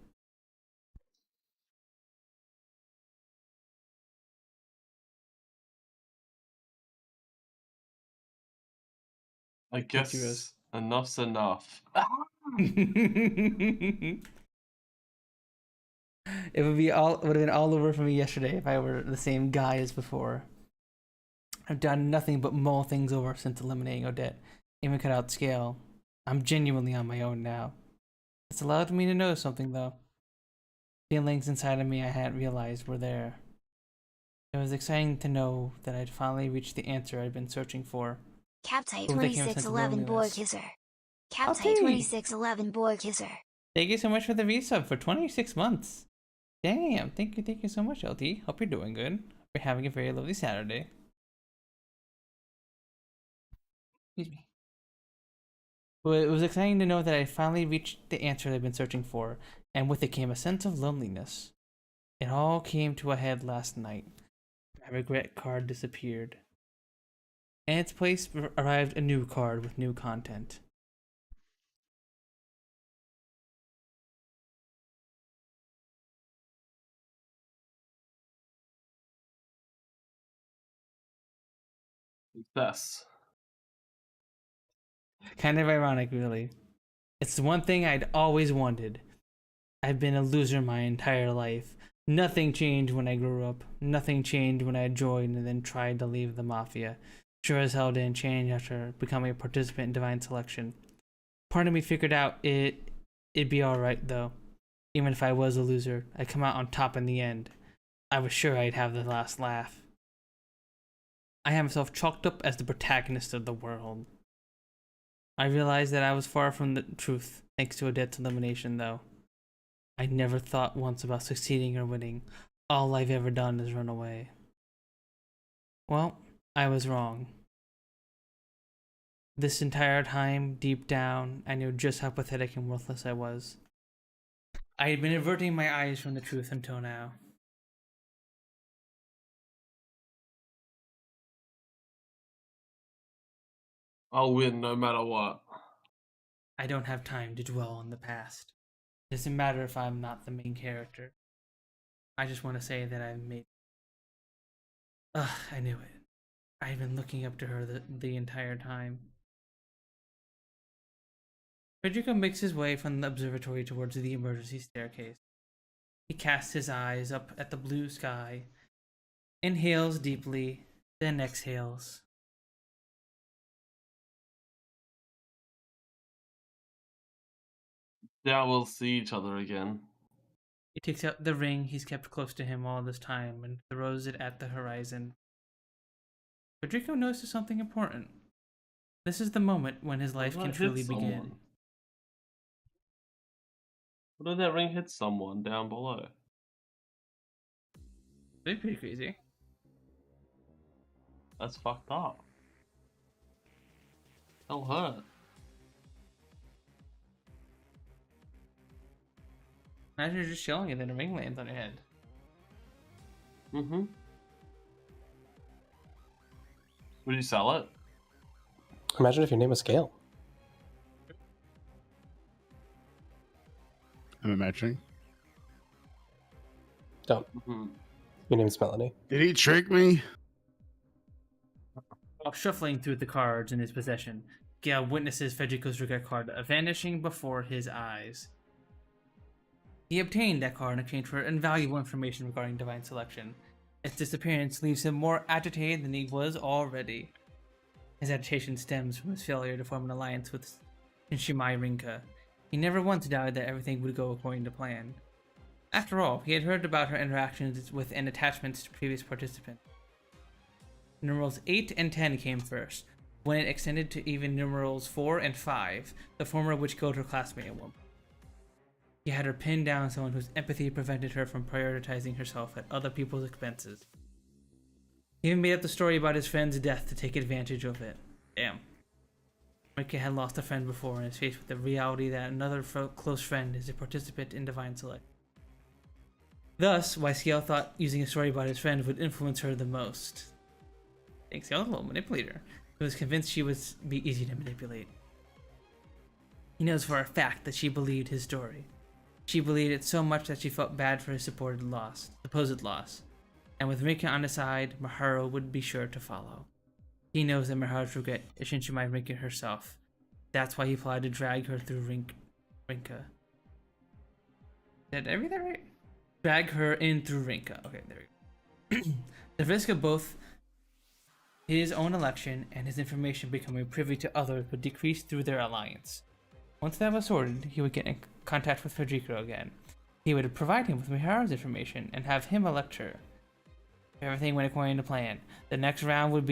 I guess Rose. enough's enough. It would have been all over for me yesterday if I were the same guy as before. I've done nothing but mull things over since eliminating Odette, even cut out Scale. I'm genuinely on my own now. It's allowed me to know something though. Feelings inside of me I hadn't realized were there. It was exciting to know that I'd finally reached the answer I'd been searching for. Captai Ooh, they came with 2611 boy loneliness. kisser. Okay. Captai 2611 boy kisser. Thank you so much for the resub for 26 months. Damn, thank you so much, LT. Hope you're doing good. Hope you're having a very lovely Saturday. Excuse me. Well, it was exciting to know that I finally reached the answer I've been searching for, and with it came a sense of loneliness. It all came to a head last night. My regret card disappeared. In its place arrived a new card with new content. Success. Kind of ironic, really. It's the one thing I'd always wanted. I've been a loser my entire life. Nothing changed when I grew up. Nothing changed when I joined and then tried to leave the Mafia. Sure as hell didn't change after becoming a participant in Divine Selection. Part of me figured out it'd be alright though. Even if I was a loser, I'd come out on top in the end. I was sure I'd have the last laugh. I had myself chalked up as the protagonist of the world. I realized that I was far from the truth, thanks to Odette's elimination though. I never thought once about succeeding or winning. All I've ever done is run away. Well, I was wrong. This entire time, deep down, I knew just how pathetic and worthless I was. I had been averting my eyes from the truth until now. I'll win no matter what. I don't have time to dwell on the past. It doesn't matter if I'm not the main character. I just want to say that I've made... Ugh, I knew it. I've been looking up to her the entire time. Federico makes his way from the observatory towards the emergency staircase. He casts his eyes up at the blue sky, inhales deeply, then exhales. Yeah, we'll see each other again. He takes out the ring he's kept close to him all this time and throws it at the horizon. Federico notices something important. This is the moment when his life can truly begin. What if that ring hit someone down below? That'd be pretty crazy. That's fucked up. That'll hurt. Imagine you're just chilling and then a ring lands on your head. Mm-hmm. Would you sell it? Imagine if your name was Scale. I'm imagining. Don't. Mm-hmm. Your name's Melanie. Did he trick me? While shuffling through the cards in his possession, Gale witnesses Federico's regret card vanishing before his eyes. He obtained that card in exchange for invaluable information regarding divine selection. Its disappearance leaves him more agitated than he was already. His agitation stems from his failure to form an alliance with Shinshimai Rinka. He never once doubted that everything would go according to plan. After all, he had heard about her interactions with and attachments to previous participants. Numerals 8 and 10 came first, when it extended to even numerals 4 and 5, the former of which killed her classmate at one point. He had her pinned down someone whose empathy prevented her from prioritizing herself at other people's expenses. He even made up the story about his friend's death to take advantage of it. Damn. Rika had lost a friend before and is faced with the reality that another close friend is a participant in Divine Select. Thus, why Scale thought using a story about his friend would influence her the most. I think Scale's a little manipulator. He was convinced she would be easy to manipulate. He knows for a fact that she believed his story. She believed it so much that she felt bad for his supposed loss. And with Rinka on his side, Maharu would be sure to follow. He knows that Maharu's regret is Shinshimai Rinka herself. That's why he plotted to drag her through Rinka. Did I read that right? Drag her in through Rinka. Okay, there we go. The risk of both his own election and his information becoming privy to others would decrease through their alliance. Once that was sorted, he would get in contact with Federico again. He would provide him with Miharu's information and have him elect her. If everything went according to plan, the next round would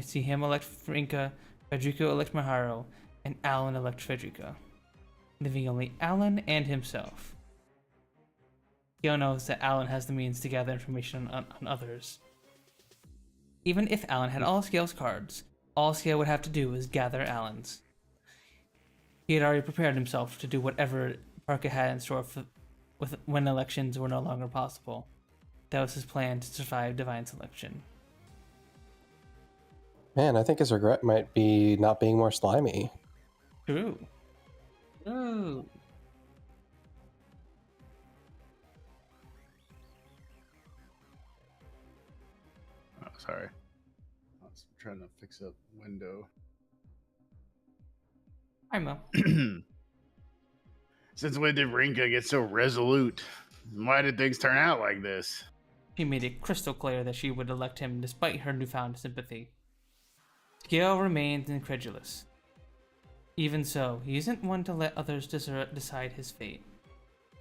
see him elect Rinka, Federico elect Miharu, and Alan elect Federico, leaving only Alan and himself. Gale knows that Alan has the means to gather information on others. Even if Alan had all Scale's cards, all Scale would have to do was gather Alan's. He had already prepared himself to do whatever Parker had in store when elections were no longer possible. That was his plan to survive Divine Selection. Man, I think his regret might be not being more slimy. True. Ooh. Oh, sorry. I was trying to fix a window. I know. Since when did Rinka get so resolute? Why did things turn out like this? She made it crystal clear that she would elect him despite her newfound sympathy. Gale remained incredulous. Even so, he isn't one to let others decide his fate.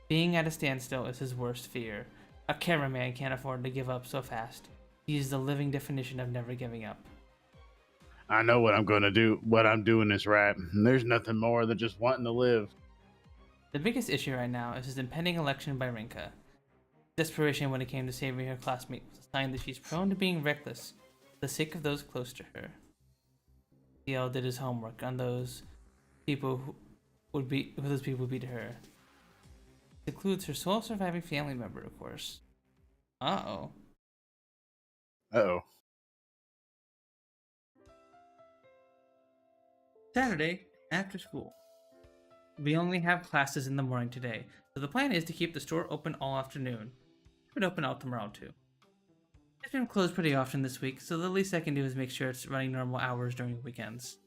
Being at a standstill is his worst fear. A cameraman can't afford to give up so fast. He is the living definition of never giving up. I know what I'm going to do. What I'm doing is right. And there's nothing more than just wanting to live. The biggest issue right now is his impending election by Rinka. Desperation when it came to saving her classmate was a sign that she's prone to being reckless for the sake of those close to her. T.O. did his homework on those people who would be to her. It includes her sole surviving family member, of course. Uh-oh. Uh-oh. Saturday, after school. We only have classes in the morning today, so the plan is to keep the store open all afternoon. It would open out tomorrow too. It's been closed pretty often this week, so the least I can do is make sure it's running normal hours during weekends.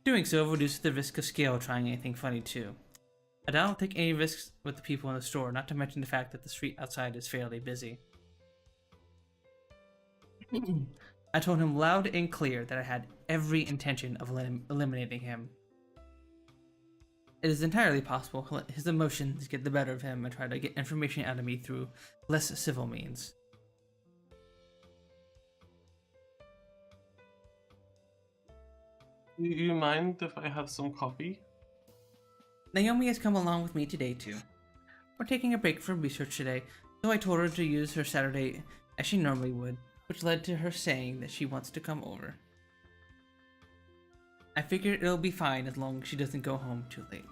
Doing so reduces the risk of Scale trying anything funny too. I don't take any risks with the people in the store, not to mention the fact that the street outside is fairly busy. I told him loud and clear that I had every intention of eliminating him. It is entirely possible he'll let his emotions get the better of him and try to get information out of me through less civil means. Do you mind if I have some coffee? Naomi has come along with me today too. We're taking a break from research today, so I told her to use her Saturday as she normally would, which led to her saying that she wants to come over. I figure it'll be fine as long as she doesn't go home too late.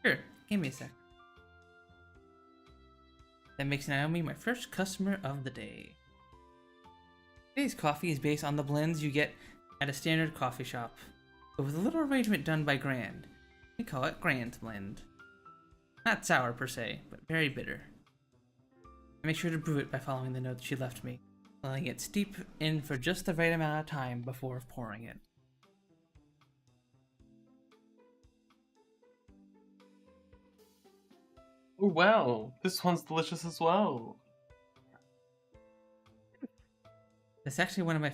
Sure, give me a sec. That makes Naomi my first customer of the day. Today's coffee is based on the blends you get at a standard coffee shop, but with a little arrangement done by Grand. We call it Grand's Blend. Not sour per se, but very bitter. I make sure to brew it by following the notes she left me, letting it steep in for just the right amount of time before pouring it. Oh wow, this one's delicious as well. It's actually one of my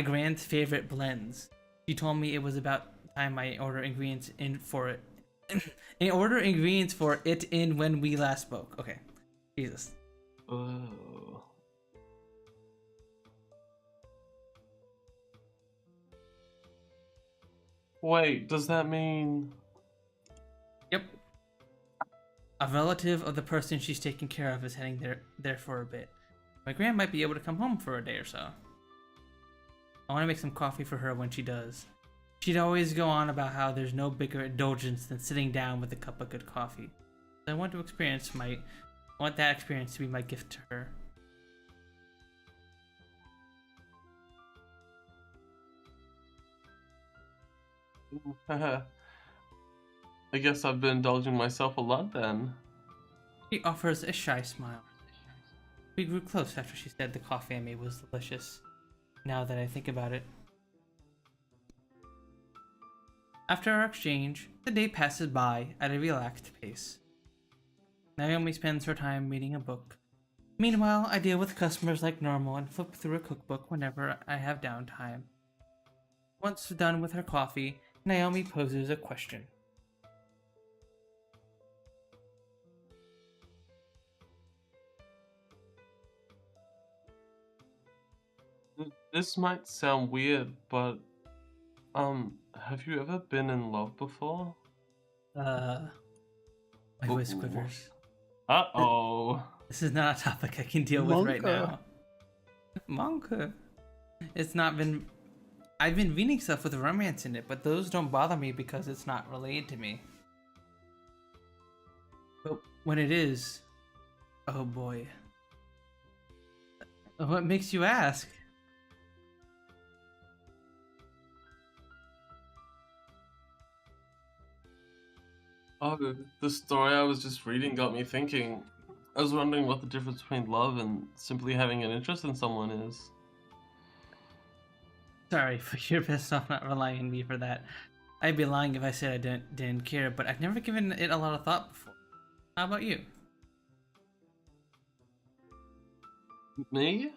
grand's favorite blends. She told me it was about time I order ingredients in for it. And order ingredients for it in when we last spoke. Okay, Jesus. Oh. Wait, does that mean? Yep. A relative of the person she's taking care of is heading there for a bit. My grand might be able to come home for a day or so. I want to make some coffee for her when she does. She'd always go on about how there's no bigger indulgence than sitting down with a cup of good coffee. So I want that experience to be my gift to her. I guess I've been indulging myself a lot then. She offers a shy smile. We grew close after she said the coffee I made was delicious, now that I think about it. After our exchange, the day passes by at a relaxed pace. Naomi spends her time reading a book. Meanwhile, I deal with customers like normal and flip through a cookbook whenever I have downtime. Once done with her coffee, Naomi poses a question. This might sound weird, but have you ever been in love before? My voice quivers. Uh-oh. This is not a topic I can deal with right now. Monka. It's not been... I've been reading stuff with romance in it, but those don't bother me because it's not related to me. But when it is... Oh boy. What makes you ask? Oh, the story I was just reading got me thinking. I was wondering what the difference between love and simply having an interest in someone is. Sorry, but you're best off not relying on me for that. I'd be lying if I said I didn't care, but I've never given it a lot of thought before. How about you? Me?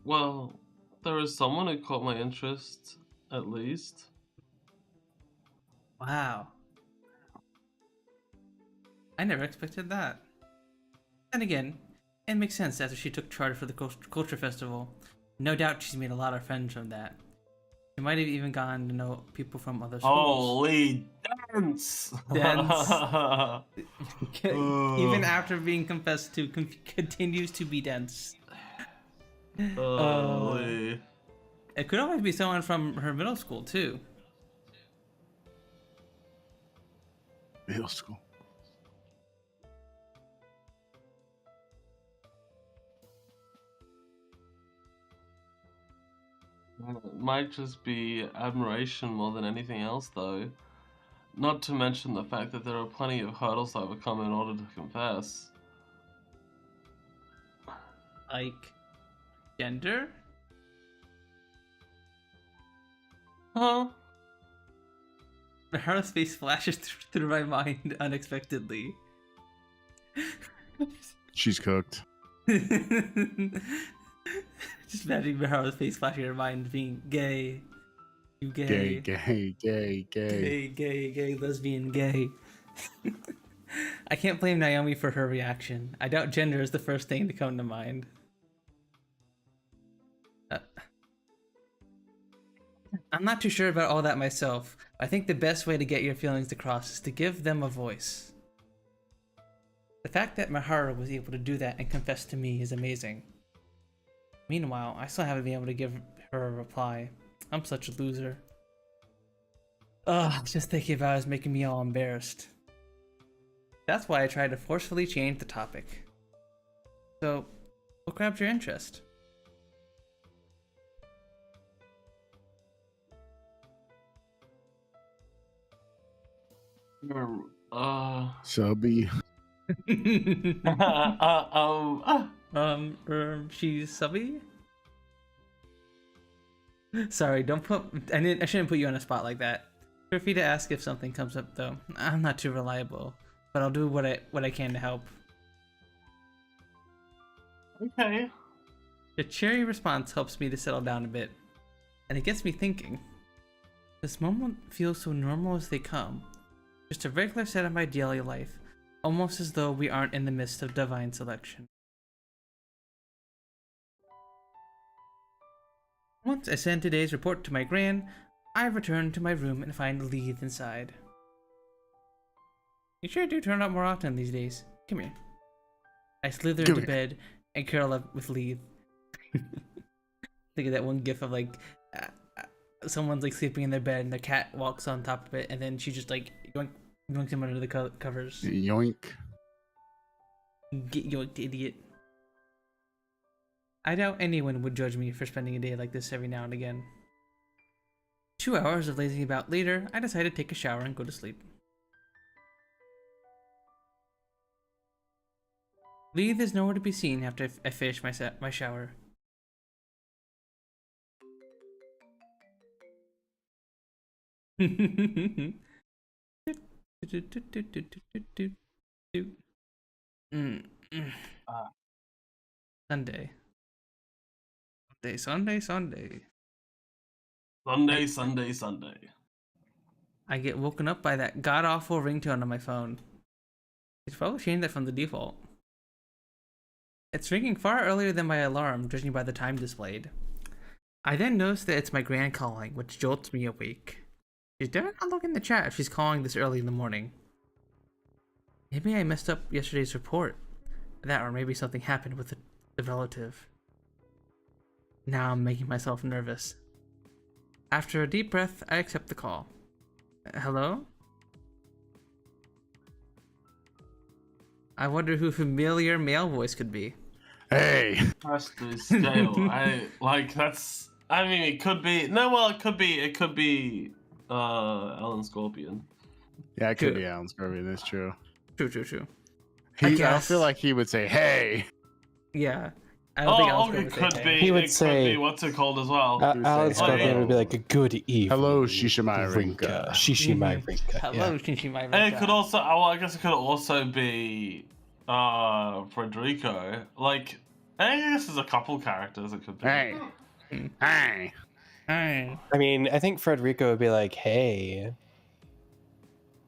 Well, there is someone who caught my interest, at least. Wow. I never expected that. And again, it makes sense after she took charge for the Culture Festival. No doubt she's made a lot of friends from that. She might have even gotten to know people from other schools. Holy dance! Even after being confessed to, continues to be dense. Holy. It could always be someone from her middle school, too. Middle school. It might just be admiration more than anything else, though. Not to mention the fact that there are plenty of hurdles to overcome in order to confess. Like gender? Huh? Her face flashes through my mind unexpectedly. She's cooked. Just imagine Miharu's face flashing in her mind being gay. You gay. Gay, lesbian, gay. I can't blame Naomi for her reaction. I doubt gender is the first thing to come to mind. I'm not too sure about all that myself. I think the best way to get your feelings across is to give them a voice. The fact that Miharu was able to do that and confess to me is amazing. Meanwhile, I still haven't been able to give her a reply. I'm such a loser. Ugh, just thinking about it is making me all embarrassed. That's why I tried to forcefully change the topic. So, what grabbed your interest? Subby. She's subby? Sorry, don't put. I shouldn't put you on a spot like that. Feel free to ask if something comes up, though. I'm not too reliable, but I'll do what I can to help. Okay. The cheery response helps me to settle down a bit, and it gets me thinking. This moment feels so normal as they come. Just a regular set of my daily life, almost as though we aren't in the midst of divine selection. Once I send today's report to my gran, I return to my room and find Leith inside. You sure do turn up more often these days. Come here. I slither into bed and curl up with Leith. Think of that one gif of like someone's like sleeping in their bed and their cat walks on top of it and then she just like yoinks him under the covers. Yoink. Get yoinked, idiot. I doubt anyone would judge me for spending a day like this every now and again. 2 hours of lazing about later, I decide to take a shower and go to sleep. Leith is nowhere to be seen after I finish my shower. Sunday. Sunday. I get woken up by that god-awful ringtone on my phone. It's probably changed that from the default. It's ringing far earlier than my alarm, judging by the time displayed. I then notice that it's my gran calling, which jolts me awake. She's definitely not looking in the chat if she's calling this early in the morning. Maybe I messed up yesterday's report. That or maybe something happened with the relative. Now I'm making myself nervous. After a deep breath, I accept the call. Hello? I wonder who familiar male voice could be. Hey! That's the scale. I mean, it could be. No, well, it could be. Alan Scorpion. Yeah, it could be Alan Scorpion. That's true. True. I feel like he would say, "Hey." Yeah. I don't think Alan it could say, be. He would it say, could be what's it called as well. Alan Scorpion would be like a good evening. Hello, Shishimai Rinka. Shishimai Rinka. Hello, Shishimai Rinka. And it could also. Well, I guess it could also be. Frederico. Like, I guess there's a couple characters it could be. Hey. Hey. Hey. I mean, I think Frederico would be like, hey.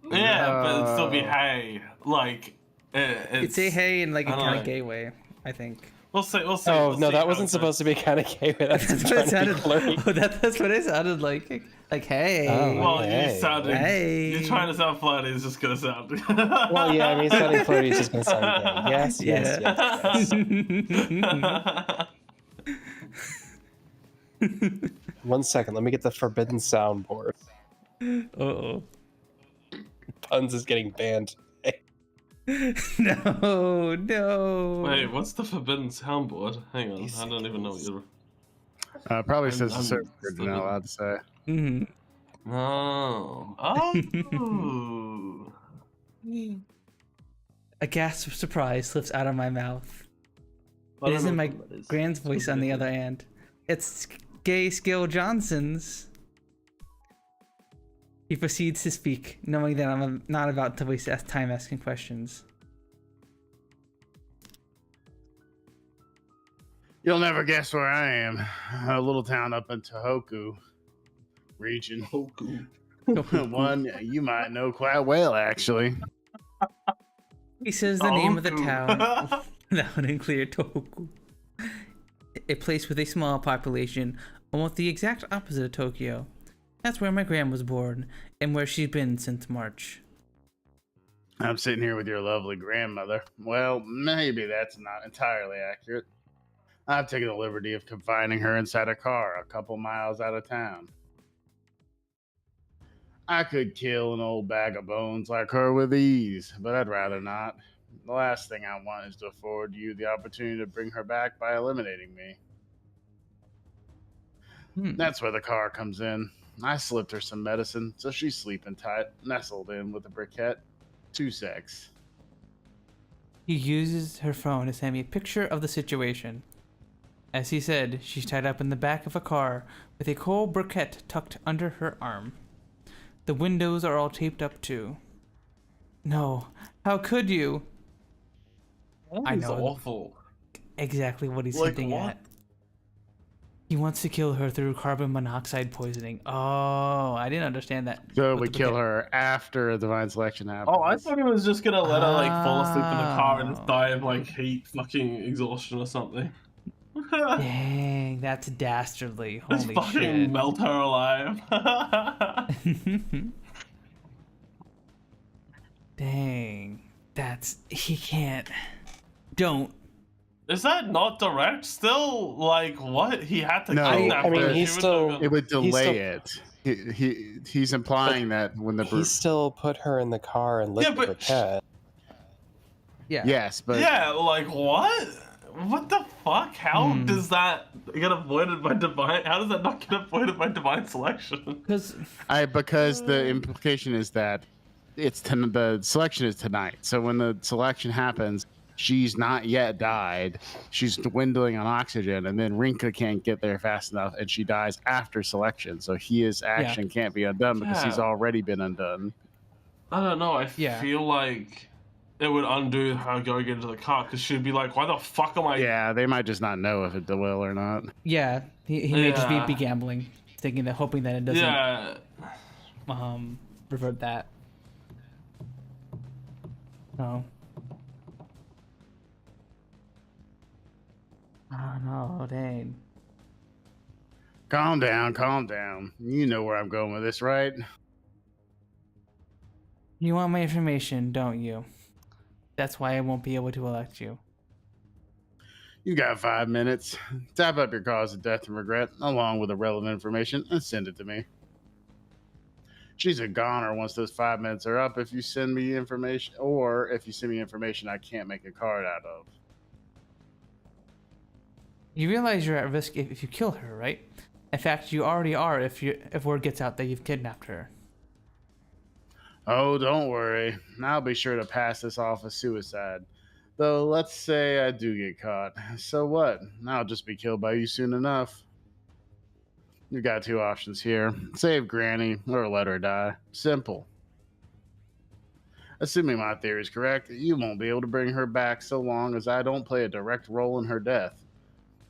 Yeah, but it'd still be No. hey. Like, You'd say hey in like I a don't kind know. of gay way, I think. We'll see. We'll see. Oh, we'll no, see that how wasn't it supposed goes. to be kind of gay. That's That's what it trying to be sounded. flirty. Oh, that's what it sounded like. Like hey. Oh, Well, hey. you sounded. Hey. You're trying to sound flirty. It's just gonna sound. Well, yeah, I mean, sounding flirty is just going to sound gay. Yes, yes, yes, yes. 1 second, let me get the forbidden soundboard. Uh-oh. Punz is getting banned. No. Wait, what's the forbidden soundboard? Hang on, These I don't even know what you're. Probably says the I'm server you're not allowed to say. Mm-hmm. Oh. Oh. A gasp of surprise slips out of my mouth. I It don't isn't know my what that is. grand's voice on the other hand. It's Gay Skill Johnson's. He proceeds to speak, knowing that I'm not about to waste time asking questions. You'll never guess where I am. A little town up in Tohoku region. One you might know quite well, actually. He says the name of the town loud and clear, Tohoku. A place with a small population, almost the exact opposite of Tokyo. That's where my gran was born, and where she's been since March. I'm sitting here with your lovely grandmother. Well, maybe that's not entirely accurate. I've taken the liberty of confining her inside a car a couple miles out of town. I could kill an old bag of bones like her with ease, but I'd rather not. The last thing I want is to afford you the opportunity to bring her back by eliminating me. That's where the car comes in. I slipped her some medicine, so she's sleeping tight, nestled in with a briquette. 2 secs. He uses her phone to send me a picture of the situation. As he said, she's tied up in the back of a car with a cold briquette tucked under her arm. The windows are all taped up too. No, how could you? That I is know awful. exactly what he's Like hinting what? at. He wants to kill her through carbon monoxide poisoning. Oh, I didn't understand that. So with we the kill briquette. her after a divine selection happens. Oh, I thought he was just gonna let her like fall asleep in the car and just Oh. die of like heat, fucking exhaustion or something. Dang, that's dastardly. Just Holy fucking shit. melt her alive. Dang. That's... He can't... Don't. Is that not direct? Still, like, what? He had to No, kidnap I mean, her. he's She still- would It would still- delay it. He's implying that when the He still put her in the car and lit Yeah, the but- briquette. Yeah. yes, but yeah, like what? What the fuck? How does that get avoided by divine? How does that not get avoided by divine selection? Because... because the implication is that the selection is tonight. So when the selection happens, she's not yet died. She's dwindling on oxygen, and then Rinka can't get there fast enough, and she dies after selection. So his action can't be undone because he's Yeah. already been undone. I don't know. I Yeah. feel like it would undo her going into the car because she'd be like, "Why the fuck am I?" Yeah, they might just not know if it will or not. Yeah, he may just Yeah. be gambling, hoping that it doesn't Yeah. revert that. No. Oh no, dang. Calm down, calm down. You know where I'm going with this, right? You want my information, don't you? That's why I won't be able to elect you. You got 5 minutes. Type up your cause of death and regret, along with the relevant information, and send it to me. She's a goner once those 5 minutes are up if you send me information, or if you send me information I can't make a card out of. You realize you're at risk if you kill her, right? In fact, you already are if word gets out that you've kidnapped her. Oh, don't worry. I'll be sure to pass this off as suicide. Though, let's say I do get caught. So what? I'll just be killed by you soon enough. You've got 2 options here. Save Granny or let her die. Simple. Assuming my theory is correct, you won't be able to bring her back so long as I don't play a direct role in her death.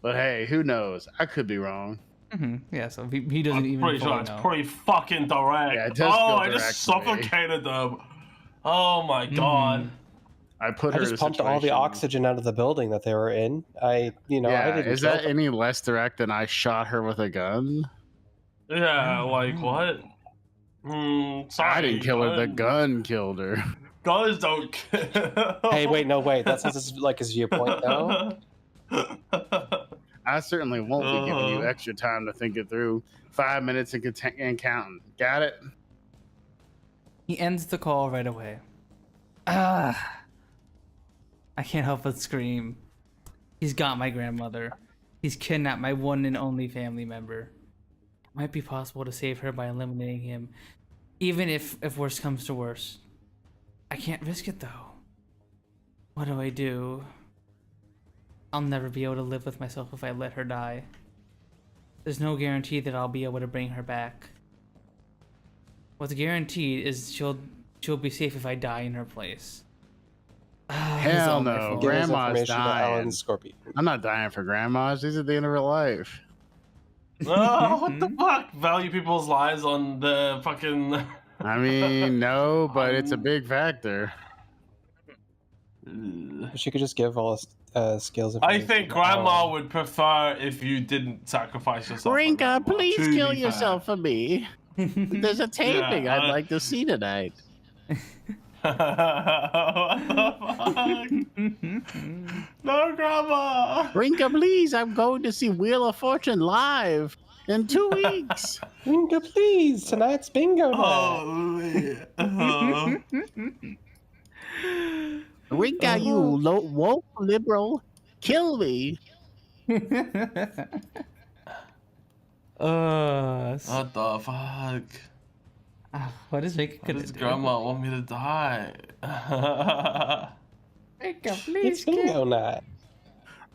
But hey, who knows? I could be wrong. Yeah, so he doesn't I'm even pretty sure fully it's know. pretty fucking direct. Yeah, it does feel I direct just to me. suffocated them. Oh my god. I put her I in just a pumped all the situation- oxygen out of the building that they were in. I Yeah, didn't is kill that them. any less direct than I shot her with a gun? Yeah, like what? Sorry, I didn't kill her. The gun killed her. Guns don't kill. Hey, wait, no, wait. That's his viewpoint, though. I certainly won't be giving you extra time to think it through. 5 minutes and counting. Got it? He ends the call right away. Ah! I can't help but scream. He's got my grandmother. He's kidnapped my one and only family member. It might be possible to save her by eliminating him, even if worse comes to worse. I can't risk it though. What do I do? I'll never be able to live with myself if I let her die. There's no guarantee that I'll be able to bring her back. What's guaranteed is she'll be safe if I die in her place. Hell no. Grandma's dying. Scorpion. I'm not dying for grandmas. These are the end of her life. Oh, what the fuck? Value people's lives on the fucking... I mean, no, but it's a big factor. She could just give all his skills. I think grandma would prefer if you didn't sacrifice yourself. Rinka, please to kill be yourself for me. There's a taping Yeah, I'd like to see tonight. What the fuck? No, grandma. Rinka, please, I'm going to see Wheel of Fortune live in 2 weeks. Rinka, please, tonight's bingo night. Holy. Rinka, you woke liberal, kill me. What the fuck? What is Rinka Why gonna does do? grandma want me to die? Rinka, It's please bingo night.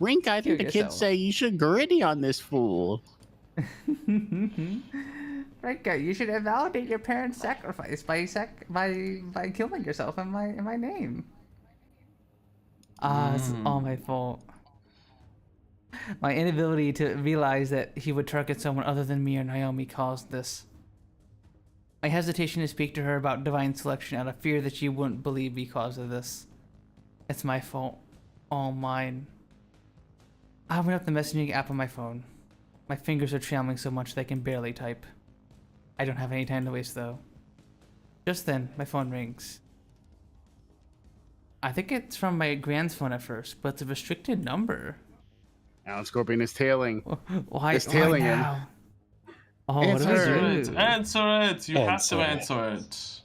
Rinka, I think Kill the kids yourself. say you should gritty on this fool. Rinka, you should invalidate your parents' sacrifice by killing yourself in my name. It's all my fault. My inability to realize that he would target someone other than me or Naomi caused this. My hesitation to speak to her about divine selection out of fear that she wouldn't believe me because of this. It's my fault. All mine. I opened up the messaging app on my phone. My fingers are trembling so much that I can barely type. I don't have any time to waste though. Just then, my phone rings. I think it's from my grand's phone at first, but it's a restricted number. Alan Scorpion is tailing. Why? It's tailing why him. now? Oh, Answer what do we it. do? Answer it. You have Answer to it. answer it.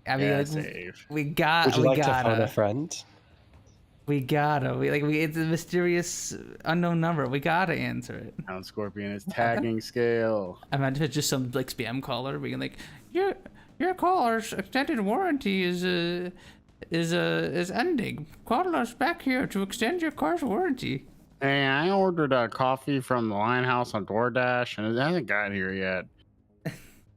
I mean, Yeah, like, save. we got. Would you we like to gotta. phone a friend? We gotta. It's a mysterious unknown number. We gotta answer it. Alan Scorpion is tagging scale. I imagine it's just some like spam caller being like, your caller's extended warranty is ending. Call us back here to extend your car's warranty. Hey, I ordered a coffee from the Linehouse on DoorDash, and it hasn't got here yet.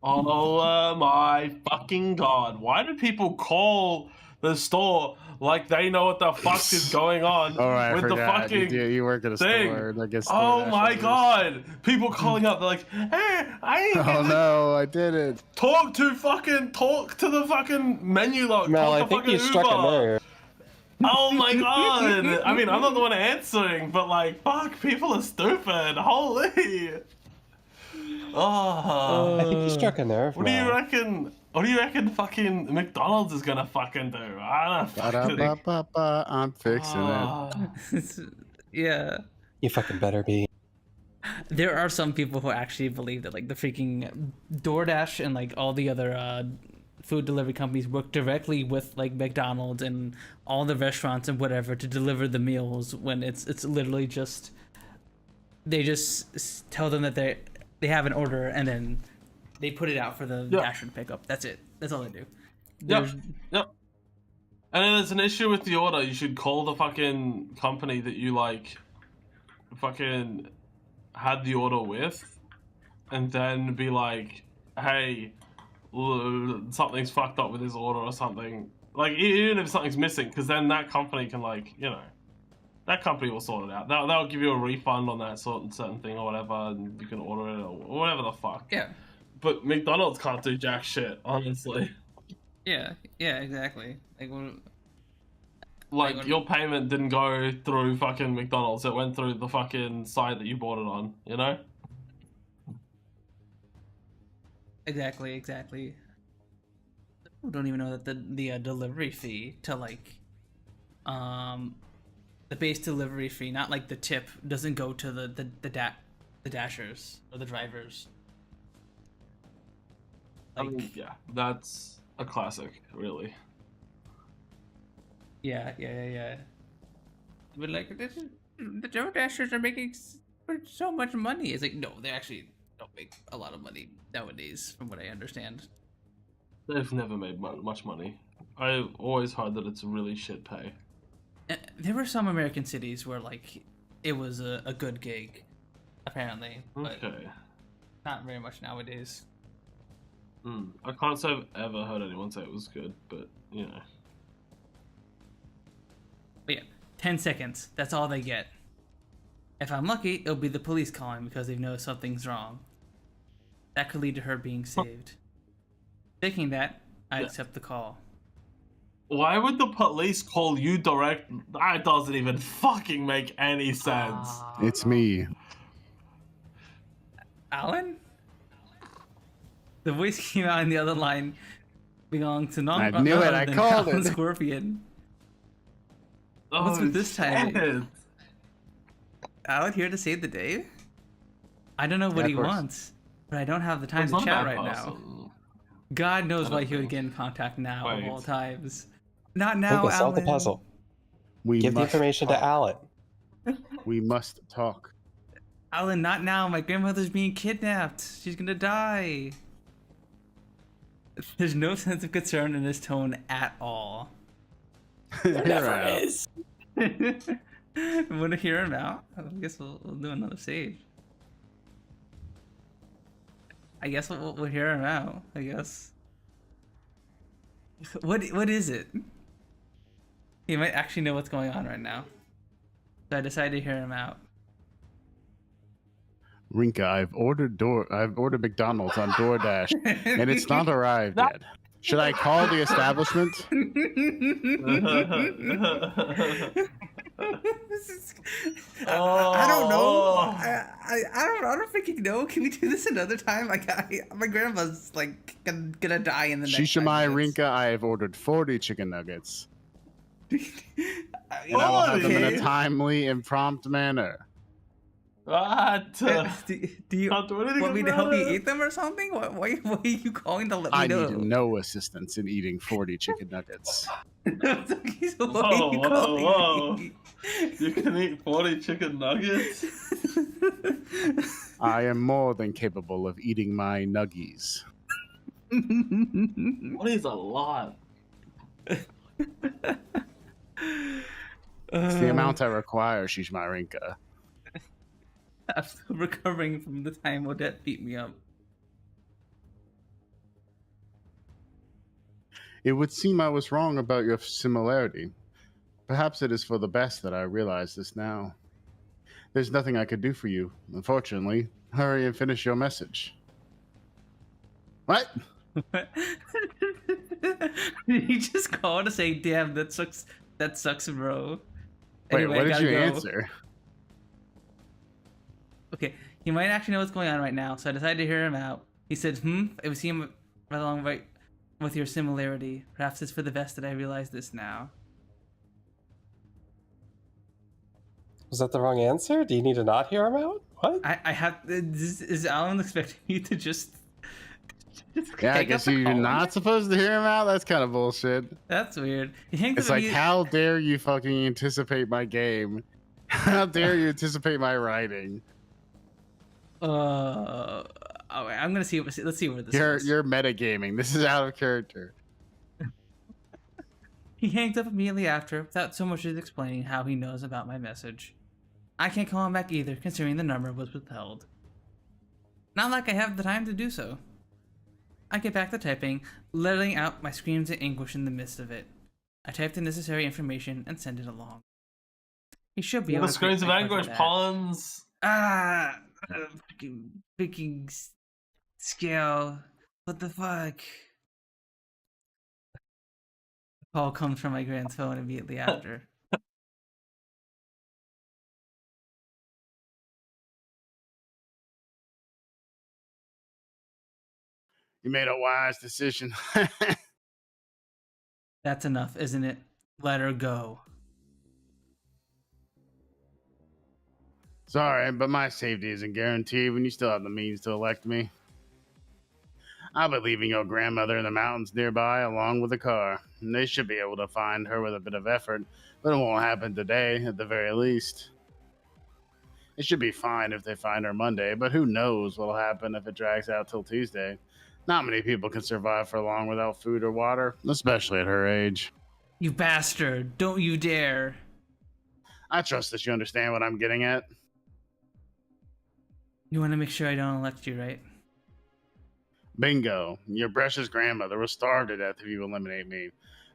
Oh my fucking god. Why do people call the store like they know what the fuck is going on Oh, I with forgot. the fucking You work at a thing? store. I guess Oh DoorDash my orders. god. People calling up, they're like, hey, I ain't Oh getting no, I did it. talk to the fucking menu log. Mel, Call I the think fucking you struck a Uber. nerve. Oh my god! I mean, I'm not the one answering, but like, fuck, people are stupid. Holy! Oh. I think you struck a nerve. What do you Mel. reckon? What do you reckon fucking McDonald's is gonna fucking do? I don't fucking think. Ba-da-ba-ba-ba, I'm fixing it. Ah. Yeah. You fucking better be. There are some people who actually believe that like the freaking DoorDash and like all the other food delivery companies work directly with like McDonald's and all the restaurants and whatever to deliver the meals when it's literally just they just tell them that they have an order and then they put it out for the dasher to pick up. That's it. That's all they do. Yep. Yep. And then there's an issue with the order. You should call the fucking company that you like fucking had the order with and then be like, hey, something's fucked up with this order or something. Like, even if something's missing, because then that company can, like, you know, That company will sort it out. They'll give you a refund on that certain thing or whatever, and you can order it or whatever the fuck. Yeah. But McDonald's can't do jack shit, honestly. Yeah, exactly. Like, your payment didn't go through fucking McDonald's. It went through the fucking site that you bought it on, you know? Exactly. People don't even know that the delivery fee to like, the base delivery fee, not like the tip, doesn't go to the dashers or the drivers. Like, I mean, yeah, that's a classic, really. Yeah. But like, the DoorDashers are making so much money. It's like, no, they actually don't make a lot of money nowadays, from what I understand. They've never made much money. I've always heard that it's really shit pay. There were some American cities where like it was a good gig, apparently, but not very much nowadays. I can't say I've ever heard anyone say it was good, but you know. But yeah, 10 seconds. That's all they get. If I'm lucky, it'll be the police calling because they know something's wrong. That could lead to her being saved. Thinking that, I accept the call. Why would the police call you direct? That doesn't even fucking make any sense. It's me. Alan? The voice came out in the other line belonged to I knew it, I called it. Scorpion. What's with this time? Alan here to save the day? I don't know what he wants, but I don't have the time to chat right now. God knows why he would get in contact now of all times. Not now, Alan. Solve the Alan. puzzle. Give the information to Alan. We must talk. Alan, not now. My grandmother's being kidnapped. She's gonna die. There's no sense of concern in his tone at all. There never is. Want to hear him out? I guess we'll do another stage. I guess we'll hear him out. I guess. What is it? He might actually know what's going on right now. So I decided to hear him out. Rinka, I've ordered McDonald's on DoorDash, and it's not arrived yet. Should I call the establishment? I don't know. I don't freaking know. Can we do this another time? Like, my grandma's like gonna die in the next. Shishamai Rinka, I have ordered 40 chicken nuggets. And I will have them in a timely and prompt manner. What? Do you want me to help you eat them or something? Why are you calling to let me know? I need no assistance in eating 40 chicken nuggets. Whoa. You can eat 40 chicken nuggets? I am more than capable of eating my nuggies. What is a lot? It's the amount I require, Shishma Rinka. I'm still recovering from the time Odette beat me up. It would seem I was wrong about your similarity. Perhaps it is for the best that I realize this now. There's nothing I could do for you, unfortunately. Hurry and finish your message. What? You just called to say, damn, that sucks, bro. Wait, Anyway, what did you go. answer? Okay, he might actually know what's going on right now, so I decided to hear him out. He said, it would seem right along right with your similarity. Perhaps it's for the best that I realize this now. Was that the wrong answer? Do you need to not hear him out? What? I have. Is Alan expecting me to just yeah, I guess you're not supposed to hear him out? That's kind of bullshit. That's weird. It's like, how dare you fucking anticipate my game? How dare you anticipate my writing? I'm gonna see. Let's see where this goes. You're metagaming. This is out of character. He hangs up immediately after, without so much as explaining how he knows about my message. I can't call him back either, considering the number was withheld. Not like I have the time to do so. I get back to typing, letting out my screams in anguish in the midst of it. I type the necessary information and send it along. He should be All able the to screams of create cards anguish, like that. Punz. Freaking scale. What the fuck? The call comes from my grand's phone immediately after. You made a wise decision. That's enough, isn't it? Let her go. Sorry, but my safety isn't guaranteed when you still have the means to elect me. I'll be leaving your grandmother in the mountains nearby along with a car. And they should be able to find her with a bit of effort, but it won't happen today at the very least. It should be fine if they find her Monday, but who knows what'll happen if it drags out till Tuesday. Not many people can survive for long without food or water, especially at her age. You bastard! Don't you dare! I trust that you understand what I'm getting at. You want to make sure I don't elect you, right? Bingo. Your precious grandmother will starve to death if you eliminate me.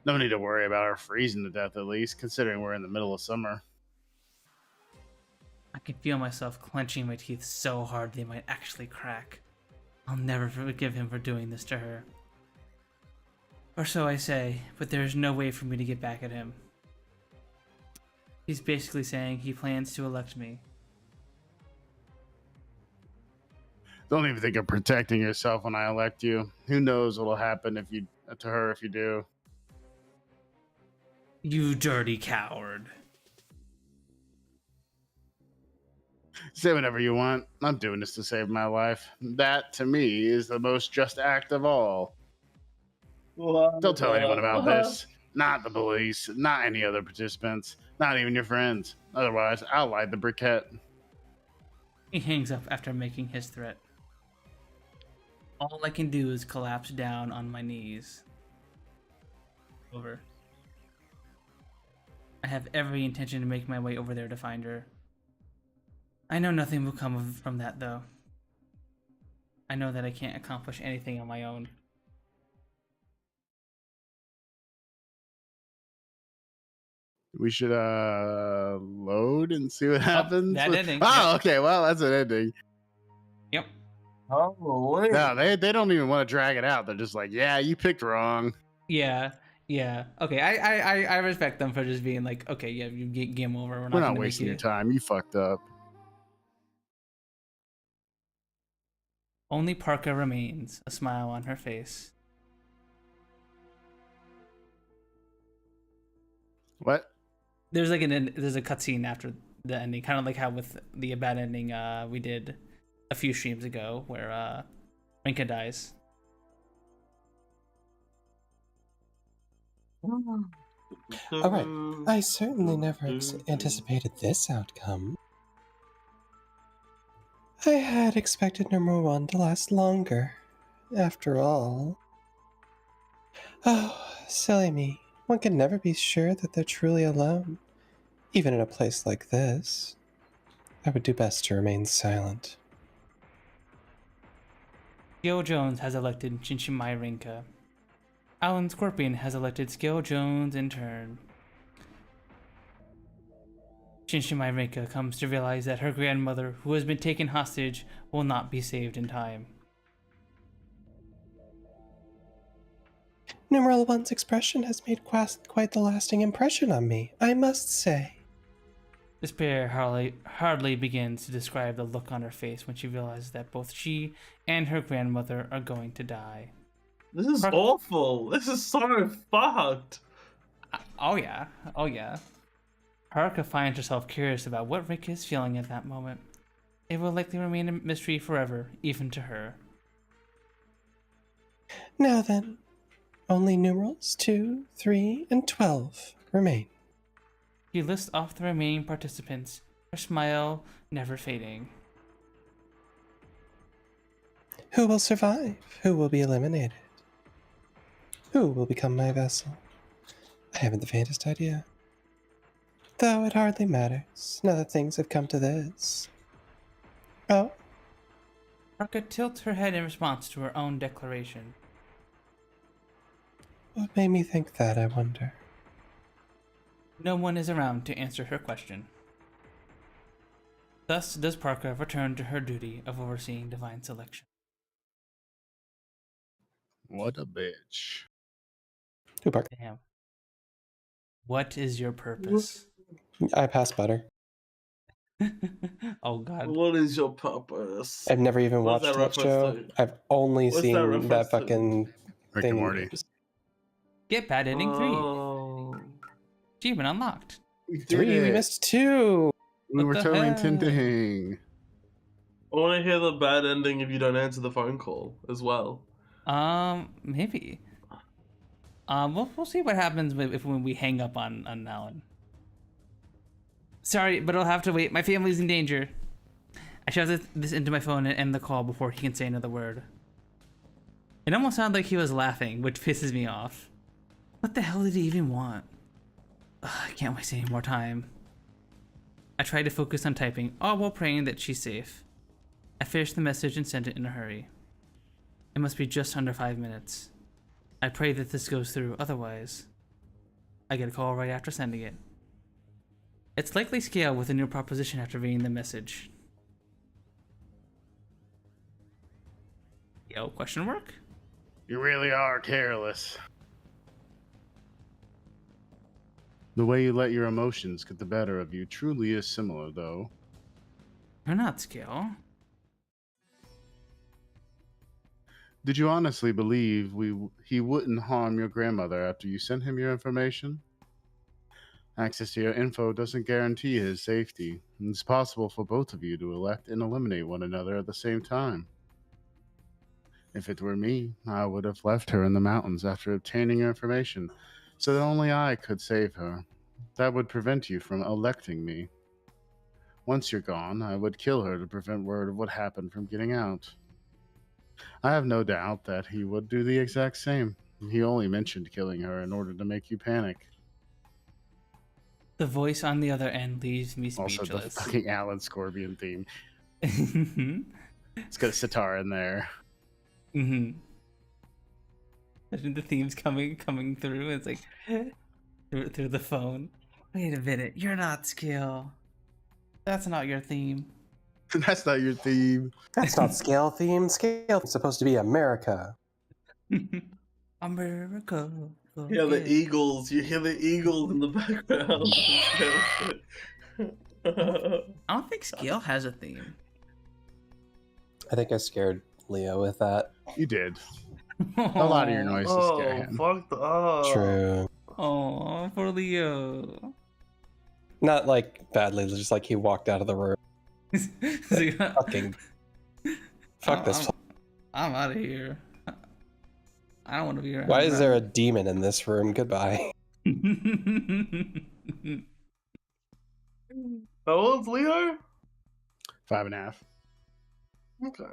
No need to worry about her freezing to death, at least, considering we're in the middle of summer. I can feel myself clenching my teeth so hard they might actually crack. I'll never forgive him for doing this to her. Or so I say, but there is no way for me to get back at him. He's basically saying he plans to elect me. Don't even think of protecting yourself when I elect you. Who knows what'll happen if you to her if you do. You dirty coward. Say whatever you want. I'm doing this to save my life. That, to me, is the most just act of all. Don't tell anyone about this. Not the police, not any other participants, not even your friends. Otherwise, I'll light the briquette. He hangs up after making his threat. All I can do is collapse down on my knees. Over. I have every intention to make my way over there to find her. I know nothing will come from that, though. I know that I can't accomplish anything on my own. We should load and see what happens. that ending, Oh, yep. okay. Well, that's an ending. Yep. Oh, No, they don't even want to drag it out. They're just like, yeah, you picked wrong. Yeah. Okay, I respect them for just being like, okay, yeah, you get game over. We're gonna not make wasting you- your time. You fucked up. Only Parka remains, a smile on her face. What? There's like there's a cutscene after the ending, kind of like how with the bad ending we did a few streams ago, where Rinka dies. Alright, I certainly never anticipated this outcome. I had expected number 1 to last longer, after all. Oh, silly me. One can never be sure that they're truly alone, even in a place like this. I would do best to remain silent. Scale Jones has elected Shinshimai Rinka. Alan Scorpion has elected Scale Jones in turn. Shinshimai Rinka comes to realize that her grandmother, who has been taken hostage, will not be saved in time. Numeral 1's expression has made quite the lasting impression on me, I must say. Despair hardly begins to describe the look on her face when she realizes that both she and her grandmother are going to die. This is awful. This is so fucked. Oh yeah. Haruka finds herself curious about what Rick is feeling at that moment. It will likely remain a mystery forever, even to her. Now then, only numerals 2, 3, and 12 remain. She lists off the remaining participants, her smile never fading. Who will survive? Who will be eliminated? Who will become my vessel? I haven't the faintest idea. Though it hardly matters, now that things have come to this. Oh? Haruka tilts her head in response to her own declaration. What made me think that, I wonder? No one is around to answer her question. Thus does Parka return to her duty of overseeing divine selection. What a bitch. Who Parker? Damn. What is your purpose? I pass butter. Oh God. What is your purpose? I've never even What is watched that that reference show. to? I've only What's that seen reference that to? fucking Rick and thing. Morty. Get Bad Ending 3. Oh. Achievement unlocked. We did 3, we it. missed 2. We What were the totally heck? intending. I want to hear the bad ending if you don't answer the phone call as well. Maybe. We'll see what happens when we hang up on Alan. Sorry, but I'll have to wait. My family's in danger. I shoved this into my phone and end the call before he can say another word. It almost sounded like he was laughing, which pisses me off. What the hell did he even want? Ugh, I can't waste any more time. I tried to focus on typing, all while praying that she's safe. I finished the message and sent it in a hurry. It must be just under 5 minutes. I pray that this goes through, otherwise I get a call right after sending it. It's likely Scale with a new proposition after reading the message. Yo, question mark? You really are careless. The way you let your emotions get the better of you truly is similar, though. You're not Scale. Did you honestly believe he wouldn't harm your grandmother after you sent him your information? Access to your info doesn't guarantee his safety, and it's possible for both of you to elect and eliminate one another at the same time. If it were me, I would have left her in the mountains after obtaining your information, so that only I could save her. That would prevent you from electing me. Once you're gone, I would kill her to prevent word of what happened from getting out. I have no doubt that he would do the exact same. He only mentioned killing her in order to make you panic. The voice on the other end leaves me Also, the speechless. fucking Alan Scorpion theme. Mm-hmm. It's got a sitar in there. Mm-hmm. Imagine the themes coming through. It's like through the phone. Wait a minute, you're not Skill. That's not your theme. That's not your theme. That's not Scale theme. Scale is supposed to be America. America. Yeah, the eagles. You hear the eagles in the background. I don't think Scale has a theme. I think I scared Leo with that. You did. A lot of your noises scare him. Fucked up. True. Oh, for Leo. Not like badly, just like he walked out of the room. Fucking. Fuck this. I'm out of here. I don't want to be around. Why is there a demon in this room? Goodbye. How old's Leo? 5.5. Okay.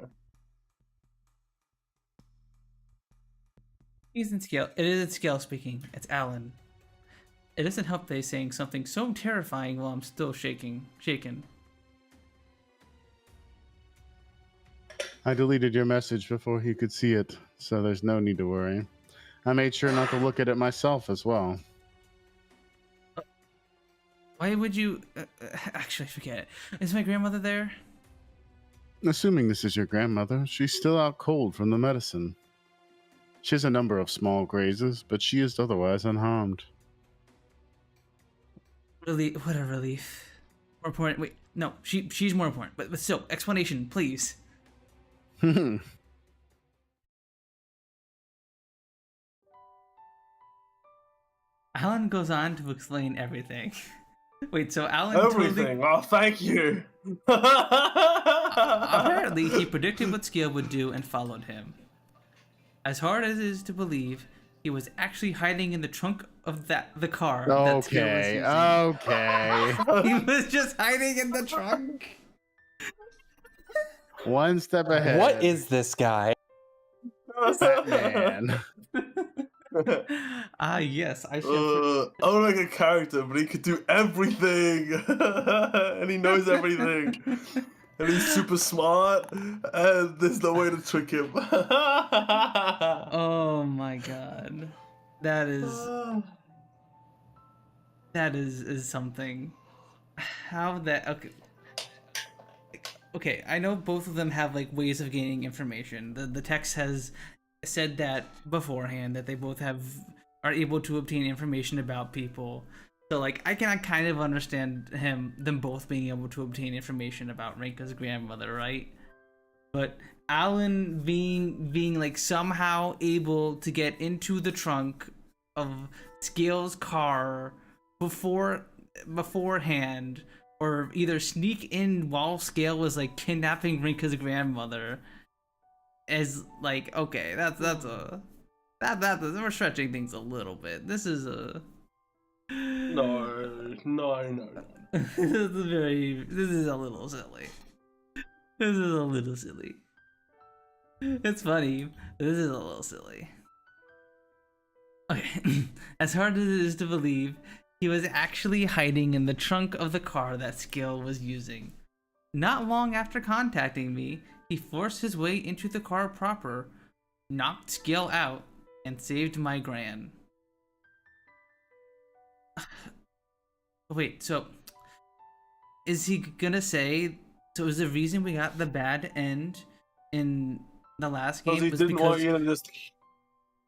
He's in Scale. It isn't Scale speaking. It's Alan. It doesn't help they saying something so terrifying while I'm still shaken. I deleted your message before he could see it, so there's no need to worry. I made sure not to look at it myself as well. Why would you... actually, forget it. Is my grandmother there? Assuming this is your grandmother, she's still out cold from the medicine. She has a number of small grazes, but she is otherwise unharmed. What a relief. More important... Wait, no, she's more important. But still, explanation, please. Alan goes on to explain everything. Wait, so Alan Everything. Oh, thank you. Apparently, he predicted what Scale would do and followed him. As hard as it is to believe, he was actually hiding in the trunk of the car that Scale was using. Okay. He was just hiding in the trunk. One step ahead. What is this guy? Batman? Yes, I should. I want to make a character, but he could do everything, and he knows everything, and he's super smart, and there's no way to trick him. Oh my god, that is something. How that? Okay. okay, I know both of them have like ways of gaining information. The text has said that beforehand that they both are able to obtain information about people. So like I can kind of understand them both being able to obtain information about Rinka's grandmother, right? But Alan being like somehow able to get into the trunk of Scale's car beforehand, or either sneak in while Scale was like kidnapping Rinka's grandmother, is like, okay, we're stretching things a little bit. This is a No. this is a little silly. This is a little silly. It's funny, but this is a little silly. Okay, as hard as it is to believe, he was actually hiding in the trunk of the car that Scale was using. Not long after contacting me, he forced his way into the car proper, knocked Scale out, and saved my gran. Wait, so is he gonna say? So is the reason we got the bad end in the last game He was didn't want because you to just.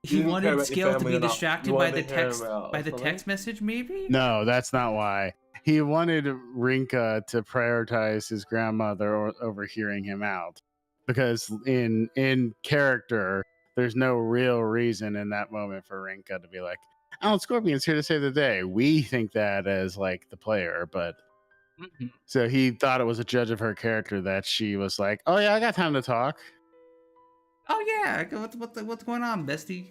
he didn't care wanted about your Scale to family be enough. distracted You by wanted the to hear text him out, by the wasn't text message, maybe? No, that's not why. He wanted Rinka to prioritize his grandmother over hearing him out, because in character, there's no real reason in that moment for Rinka to be like, "Alan Scorpion's here to save the day." We think that as like the player, but so he thought it was a judge of her character that she was like, "Oh yeah, I got time to talk." Oh yeah, what's going on, bestie?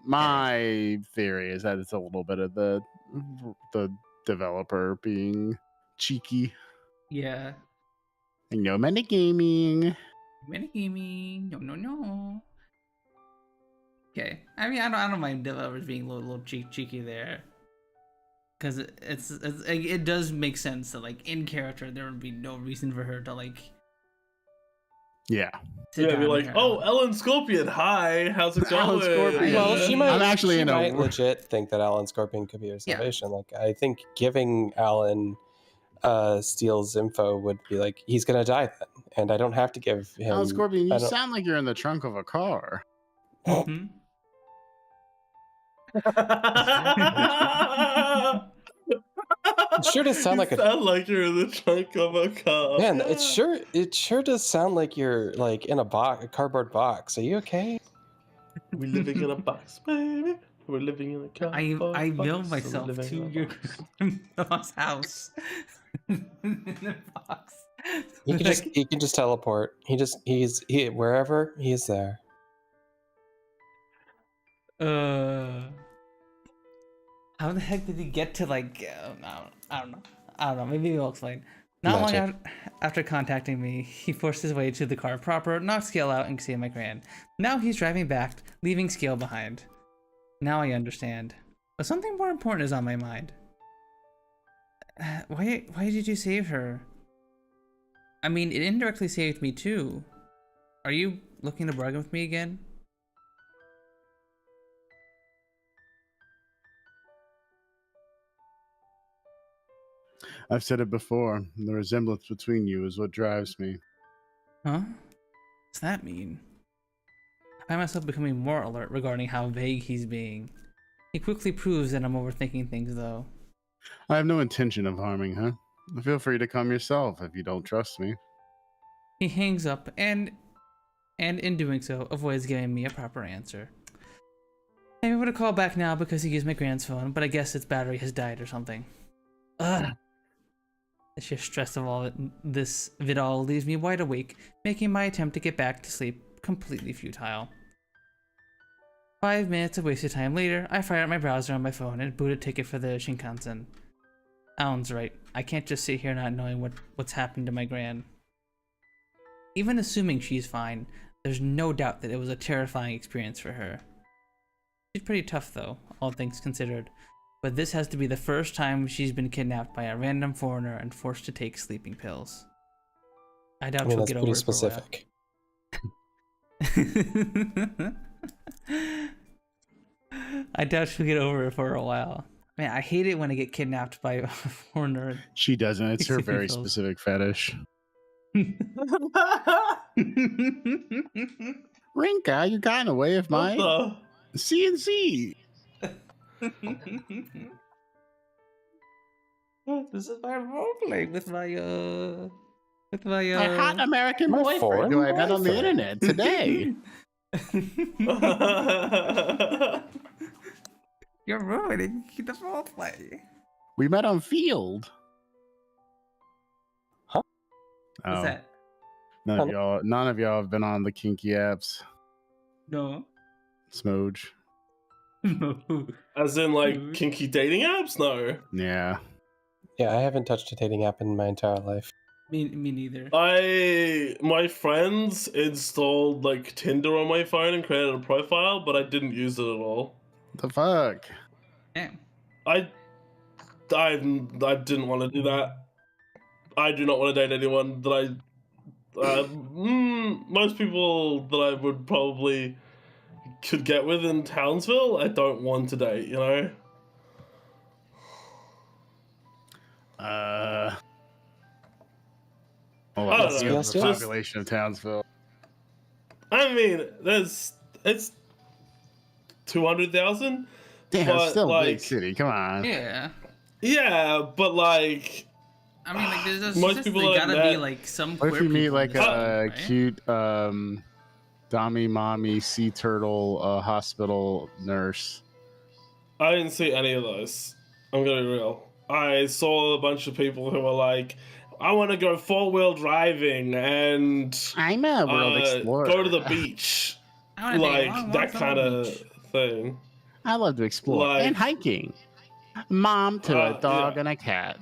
My theory is that it's a little bit of the developer being cheeky. Yeah. And no metagaming. Metagaming. No. Okay. I mean, I don't mind developers being a little cheeky there, because it does make sense that like in character there would be no reason for her to like. Yeah. Yeah, be like, "Oh, Ellen Scorpion, hi, how's it going?" Alan Scorpion. Well, she might. I'm actually she in a- might legit think that Alan Scorpion could be her salvation. Like, I think giving Alan Steele's info would be like, he's gonna die then, and I don't have to give him. Alan Scorpion, I you don't- sound like you're in the trunk of a car. Mhm. It sure does sound like sound like you're in the trunk of a car. Man, it sure does sound like you're like in a cardboard box. Are you okay? We're living in a box, baby. We're living in a car. I box. mailed We're myself living to in a your box. grandma's house in a box. He can just teleport. He's wherever he's there. How the heck did he get to like? I don't know. Maybe he'll explain. Not long after contacting me, he forced his way to the car proper, knocked Scale out, and saved my gran. Now he's driving back, leaving Scale behind. Now I understand. But something more important is on my mind. Why did you save her? I mean, it indirectly saved me too. Are you looking to bargain with me again? I've said it before. The resemblance between you is what drives me. Huh? What's that mean? I find myself becoming more alert regarding how vague he's being. He quickly proves that I'm overthinking things, though. I have no intention of harming her. Feel free to come yourself if you don't trust me. He hangs up and in doing so, avoids giving me a proper answer. Maybe I would have called back now because he used my grand's phone, but I guess its battery has died or something. Ugh. The sheer stress of all of it all leaves me wide awake, making my attempt to get back to sleep completely futile. 5 minutes of wasted time later, I fired up my browser on my phone and boot a ticket for the Shinkansen. Alan's right. I can't just sit here not knowing what's happened to my gran. Even assuming she's fine, there's no doubt that it was a terrifying experience for her. She's pretty tough though, all things considered, but this has to be the first time she's been kidnapped by a random foreigner and forced to take sleeping pills. I doubt she'll get over it for a while. I doubt she'll get over it for a while. Man, I hate it when I get kidnapped by a foreigner. She doesn't. It's her Makes me very feel- specific fetish. Rinka, you got in the way of my What CNC. This is my roleplay with my My hot American My boyfriend foreign who I met on the boyfriend. internet today. the? You're ruining the roleplay. We met on Field. Huh? What's Oh, that? none of y'all have been on the kinky apps. No. Smooge. As in, like, kinky dating apps? No. Yeah. Yeah, I haven't touched a dating app in my entire life. Me neither. My friends installed, like, Tinder on my phone and created a profile, but I didn't use it at all. The fuck? Damn. I didn't want to do that. I do not want to date anyone that I... most people that I would probably could get with in Townsville, I don't want to date, you know? Hold I on, don't let's see know. the population of Townsville. I mean, it's 200,000. Damn, but, it's still a like, big city. Come on. Yeah. Yeah, but like, I mean, like, there's most just, people they like gotta that. be like some. What if queer you meet people like in this a world, right? cute Dommy Mommy Sea Turtle hospital nurse? I didn't see any of those. I'm gonna be real. I saw a bunch of people who were like, I want to go 4-wheel driving and I'm a world explorer. go to the beach, I wanna take long like that walks on kind the of beach. thing. I love to explore Like- and hiking. Mom to a dog yeah. and a cat.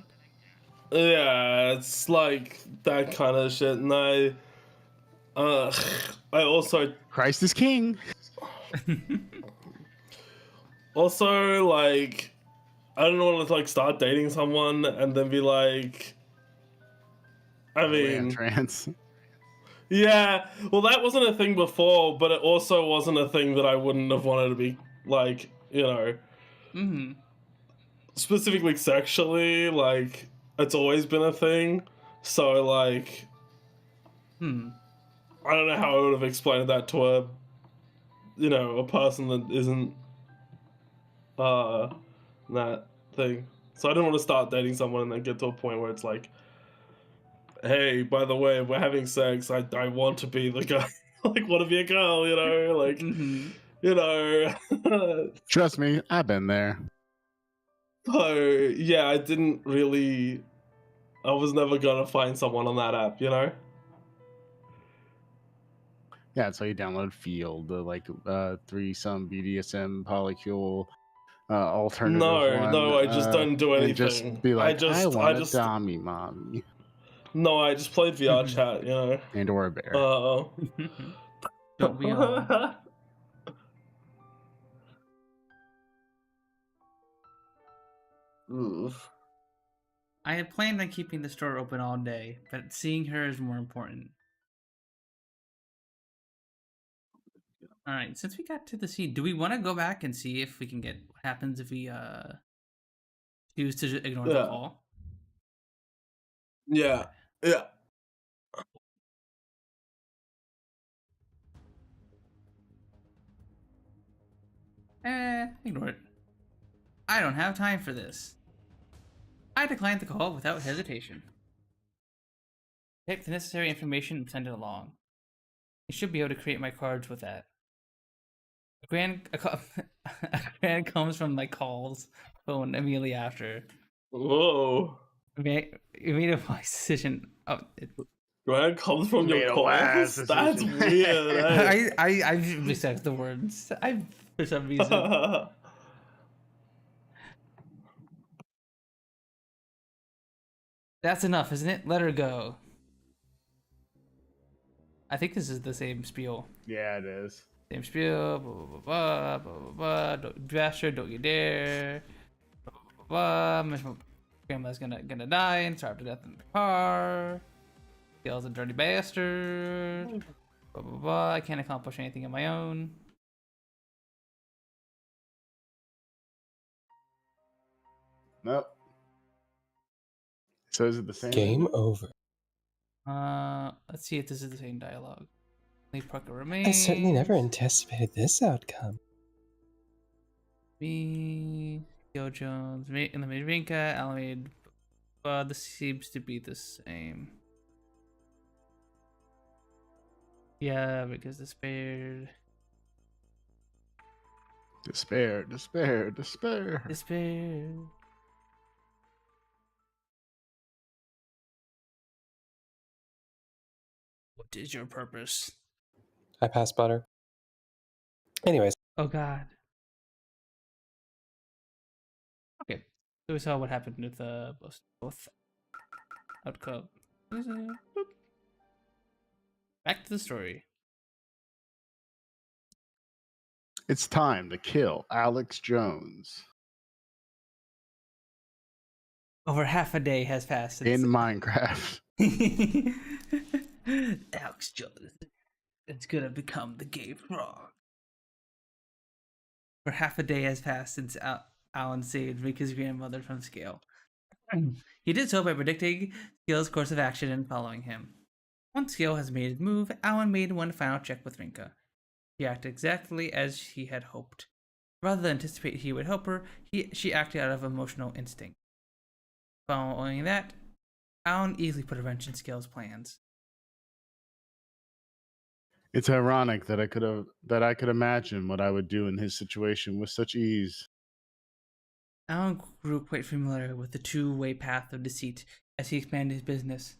Yeah, it's like that kind of shit, and I also Christ is king. like, I don't want to like start dating someone and then be like, I mean, Trans. yeah, well, that wasn't a thing before, but it also wasn't a thing that I wouldn't have wanted to be like, you know, Mm-hmm. specifically sexually. Like, it's always been a thing. So like, Hmm. I don't know how I would have explained that to a, you know, a person that isn't that thing. So I didn't want to start dating someone and then get to a point where it's like, hey, by the way, we're having sex. I want to be the guy. Like, want to be a girl, you know? Like, Mm-hmm. you know. Trust me, I've been there. So, yeah, I didn't really... I was never gonna find someone on that app, you know? Yeah, that's how you download Field, the like threesome BDSM polycule alternative one. No, I just don't do and anything. just be like, I I want just, a Dommy Mommy. No, I just played VR chat, you know? And or a bear. Don't we all? Oof. I had planned on keeping the store open all day, but seeing her is more important. Alright, since we got to the sea, do we want to go back and see if we can get what happens if we choose to just ignore the Yeah. call? Yeah. Yeah. Ignore it. I don't have time for this. I declined the call without hesitation. Take the necessary information and send it along. You should be able to create my cards with that. A grand comes from my calls phone immediately after. Whoa. You made a wise decision. Oh, Grand comes from Made your a wise calls? That's decision. weird, eh? I missaid the words. For some reason. That's enough, isn't it? Let her go. I think this is the same spiel. Yeah, it is. Same spiel. Blah blah blah blah blah blah. Blah. Don't you bastard! Don't you dare! Blah blah blah. blah. Grandma's gonna die and starve to death in the car. Yells a dirty bastard. Blah blah blah. I can't accomplish anything on my own. Nope. So is it the same? Game over. Let's see if this is the same dialogue. Leaf Parker I remains. certainly never anticipated this outcome. Me, Gil Jones, and the Rinka, Alameda. This seems to be the same. Yeah, because despaired. Despair. Despair. What is your purpose? I pass butter. Anyways. Oh God. Okay, so we saw what happened with both outcome. Back to the story. It's time to kill Alex Jones. Over half a day has passed since In Minecraft. Alex Jones is gonna become the gay frog. For half a day has passed since Alan saved Rika's grandmother from Scale. He did so by predicting Scale's course of action and following him. Once Scale has made his move, Alan made one final check with Rinka. She acted exactly as he had hoped. Rather than anticipate he would help her, she acted out of emotional instinct. Following that, Alan easily put a wrench in Scale's plans. It's ironic that I could imagine what I would do in his situation with such ease. Alan grew quite familiar with the two-way path of deceit as he expanded his business.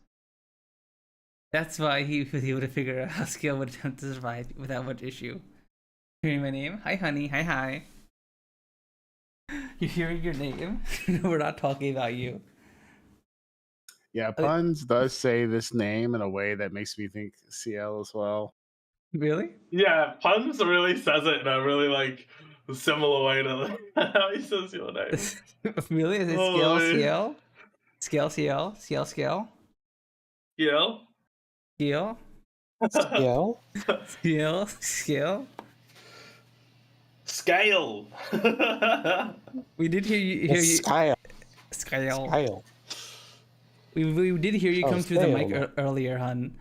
That's why he was able to figure out how Scale would attempt to survive without much issue. Hearing my name? Hi, honey. Hi. You're hearing your name? We're not talking about you. Yeah, Punz does say this name in a way that makes me think CL as well. Really? Yeah, Punz really says it in a really similar way to how he says your name. Really? Is it Scale? Scale? Scale? Scale? Scale? Scale? Scale? Scale? Scale? Scale? Scale. We did hear you. Scale. Scale. Scale. We did hear you come through the mic earlier, hun.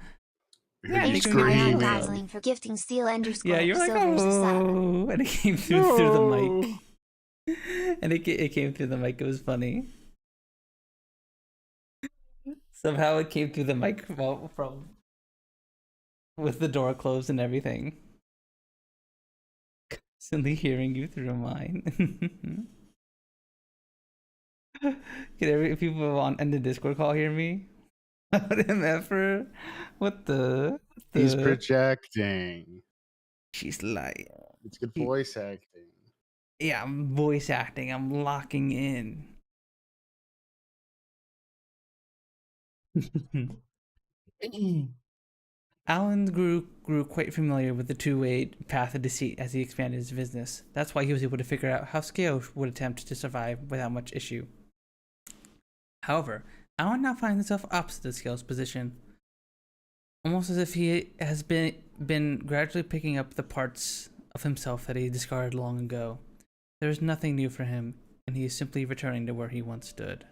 Yeah, Thanks to Ryan Gosling for gifting Steel Enderscore Yeah, you're like, Silver's oh, and it came through the mic. And it came through the mic. It was funny. Somehow it came through the mic from with the door closed and everything. Constantly hearing you through mine. Can people in the Discord call hear me? MFer? What the? He's projecting. She's lying. It's good voice acting. Yeah, I'm voice acting. I'm locking in. Alan grew quite familiar with the two-way path of deceit as he expanded his business. That's why he was able to figure out how Scale would attempt to survive without much issue. However, Alan now finds himself opposite of Scale's position, almost as if he has been gradually picking up the parts of himself that he discarded long ago. There is nothing new for him, and he is simply returning to where he once stood.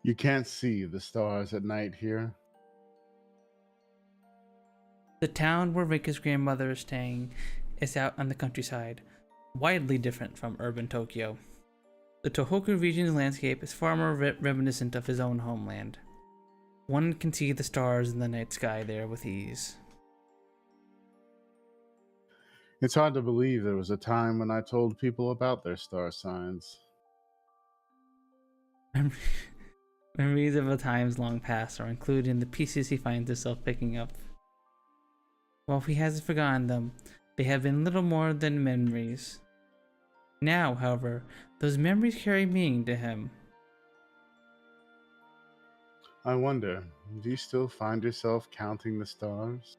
You can't see the stars at night here. The town where Rika's grandmother is staying is out on the countryside, widely different from urban Tokyo. The Tohoku region's landscape is far more reminiscent of his own homeland. One can see the stars in the night sky there with ease. It's hard to believe there was a time when I told people about their star signs. Memories of the times long past are included in the pieces he finds himself picking up. While he hasn't forgotten them, they have been little more than memories. Now, however, those memories carry meaning to him. I wonder, do you still find yourself counting the stars?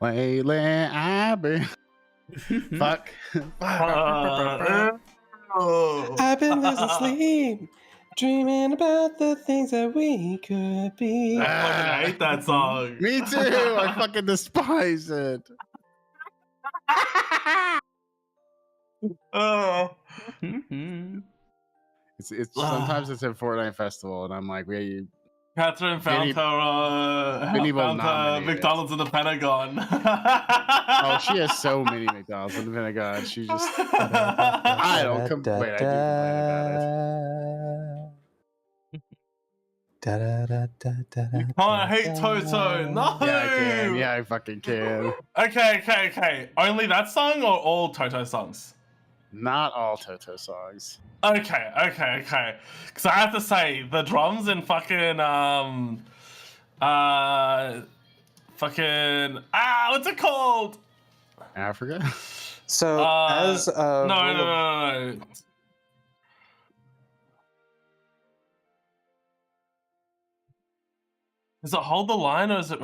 Lately, I've been... Fuck. I've been losing sleep, dreaming about the things that we could be. I fucking hate that song. Me too. I fucking despise it. Oh. It's sometimes it's at Fortnite Festival, and I'm like, we Catherine found Vinny will found nominate it. McDonald's in the Pentagon. Oh, she has so many McDonald's in the Pentagon. She just I don't complain. I do complain about it. You can't hate Toto. No. Yeah, I can. Yeah, I fucking can. Okay. Only that song or all Toto songs? Not all Toto songs. Okay. Because I have to say, the drums in fucking what's it called? Africa. So as no. Is it Hold the Line or is it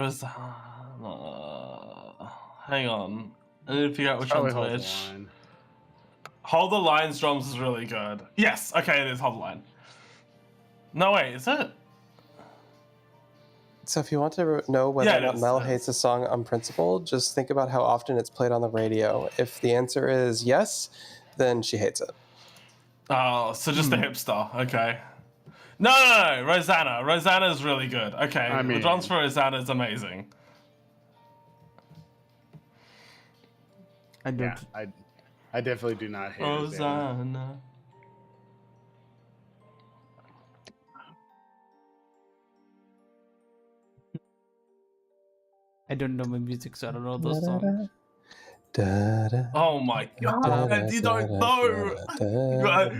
hang on. I need to figure out which one's which. Hold the Line's drums is really good. Yes, okay, it is Hold the Line. No, wait, is it? So if you want to know whether or not Mel hates a song on principle, just think about how often it's played on the radio. If the answer is yes, then she hates it. Oh, so just the hipster. Okay. No, Rosanna. Rosanna is really good. Okay, the drums for Rosanna is amazing. I definitely do not hate Rosanna. I don't know my music, so I don't know those songs. Oh my god, you don't know.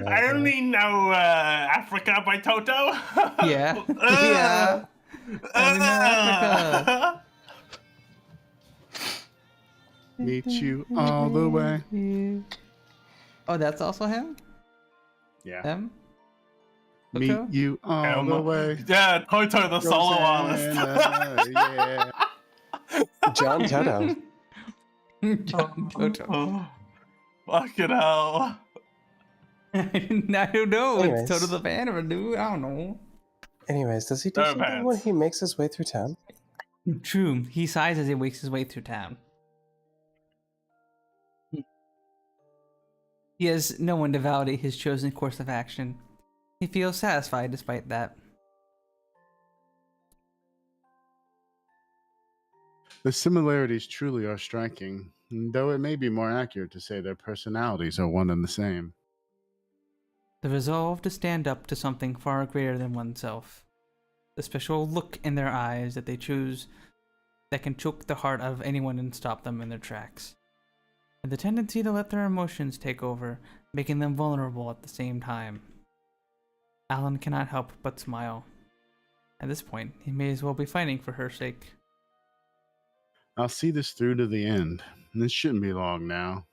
I only know Africa by Toto. Yeah. Yeah. I know Africa. Meet you all the way. Oh, that's also him? Yeah. Him? Meet you all the way. Yeah, Toto the solo artist. Yeah. John Toto. John Toto. Fucking hell. I don't know. Anyways. It's Toto the band or a dude? I don't know. Anyways, does he do something when he makes his way through town? True. He sighs as he makes his way through town. He has no one to validate his chosen course of action. He feels satisfied despite that. The similarities truly are striking, though it may be more accurate to say their personalities are one and the same. The resolve to stand up to something far greater than oneself. The special look in their eyes that they choose that can choke the heart out of anyone and stop them in their tracks. And the tendency to let their emotions take over, making them vulnerable at the same time. Alan cannot help but smile. At this point, he may as well be fighting for her sake. I'll see this through to the end. This shouldn't be long now.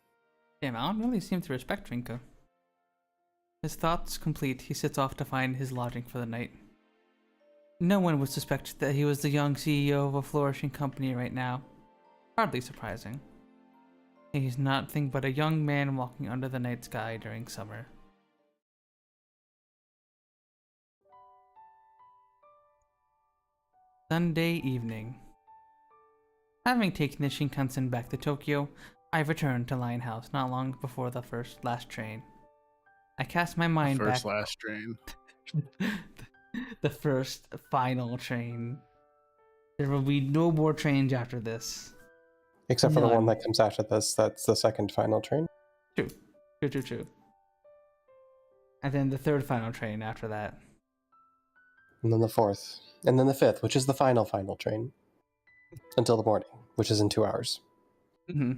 Damn, Alan really seemed to respect Trinka. His thoughts complete, he sets off to find his lodging for the night. No one would suspect that he was the young CEO of a flourishing company right now. Hardly surprising. He's nothing but a young man walking under the night sky during summer. Sunday evening. Having taken the Shinkansen back to Tokyo, I returned to Lionhouse not long before the last train. I cast my mind back. Last train. The first final train. There will be no more trains after this. Except for the one that comes after this, that's the second final train. True. And then the third final train after that. And then the fourth. And then the fifth, which is the final train. Until the morning, which is in 2 hours. Mm-hmm.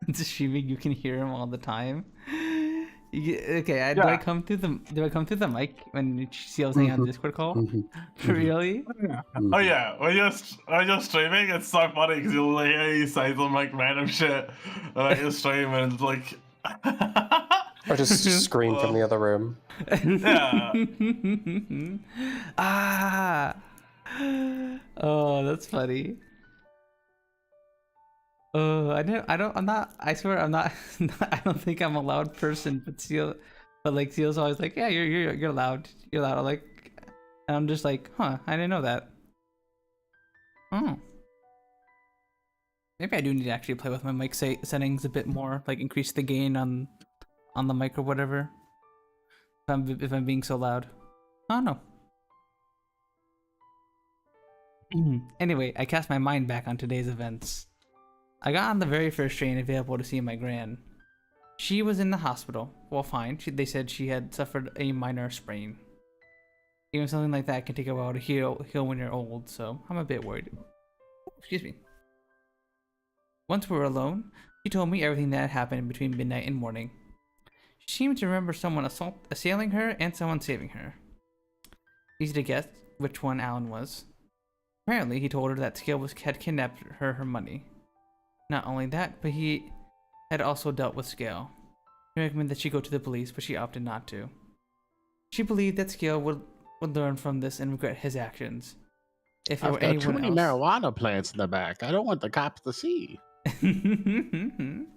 It's assuming you can hear him all the time. Okay, do I come through the mic when Seal's saying on the Discord call? Really? Oh yeah, when you're streaming, it's so funny because you'll hear you say some like random shit about your stream, and it's like, or just scream from the other room. Yeah. Oh, that's funny. I swear I'm not, I don't think I'm a loud person, but Seal's always like, yeah, you're loud. You're loud. I'm like, and I'm just like, huh, I didn't know that. Oh. Maybe I do need to actually play with my mic settings a bit more, like increase the gain on the mic or whatever. If I'm being so loud. I don't know. Anyway, I cast my mind back on today's events. I got on the very first train available to see my gran. She was in the hospital. Well, fine. They said she had suffered a minor sprain. Even something like that can take a while to heal when you're old, so I'm a bit worried. Excuse me. Once we were alone, she told me everything that had happened between midnight and morning. She seemed to remember someone assailing her and someone saving her. Easy to guess which one Alan was. Apparently, he told her that Scale had kidnapped her money. Not only that, but he had also dealt with Scale. He recommended that she go to the police, but she opted not to. She believed that Scale would learn from this and regret his actions. If I've got too many marijuana plants in the back. I don't want the cops to see. I'm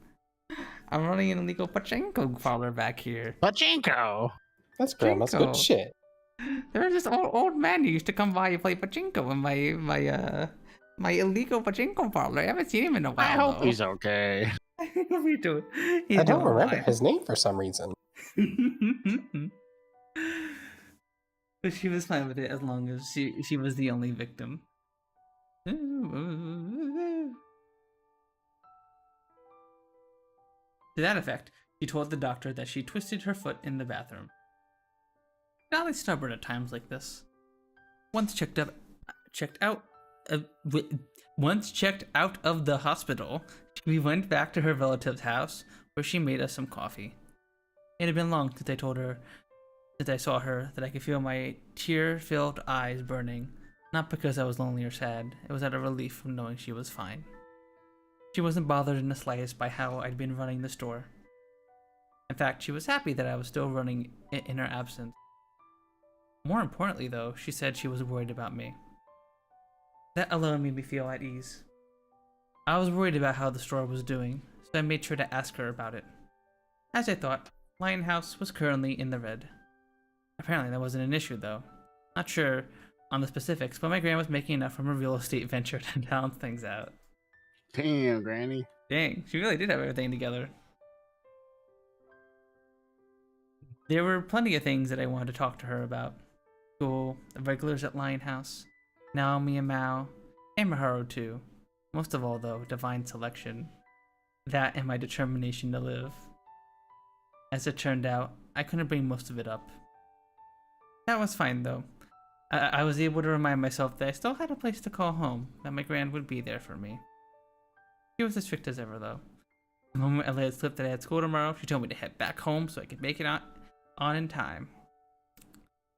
running an illegal pachinko parlor back here. Pachinko? That's grandma's good shit. There was this old man who used to come by and play pachinko in my illegal pachinko parlor. I haven't seen him in a while. I hope he's okay. Me too. I don't remember his name for some reason. But she was fine with it as long as she was the only victim. To that effect, she told the doctor that she twisted her foot in the bathroom. Golly stubborn at times like this. Once checked out of the hospital, we went back to her relative's house where she made us some coffee. It had been long since I saw her that I could feel my tear-filled eyes burning, not because I was lonely or sad. It was out of relief from knowing she was fine. She wasn't bothered in the slightest by how I'd been running the store. In fact, she was happy that I was still running it in her absence. More importantly, though, she said she was worried about me. That alone made me feel at ease. I was worried about how the store was doing, so I made sure to ask her about it. As I thought, Lionhouse was currently in the red. Apparently that wasn't an issue, though. Not sure on the specifics, but my gran was making enough from her real estate venture to balance things out. Damn, Granny. Dang, she really did have everything together. There were plenty of things that I wanted to talk to her about. School, the regulars at Lionhouse, Naomi and Mao, and Maharu too. Most of all, though, divine selection. That and my determination to live. As it turned out, I couldn't bring most of it up. That was fine, though. I was able to remind myself that I still had a place to call home, that my gran would be there for me. She was as strict as ever, though. The moment I let it slip that I had school tomorrow, she told me to head back home so I could make it on in time.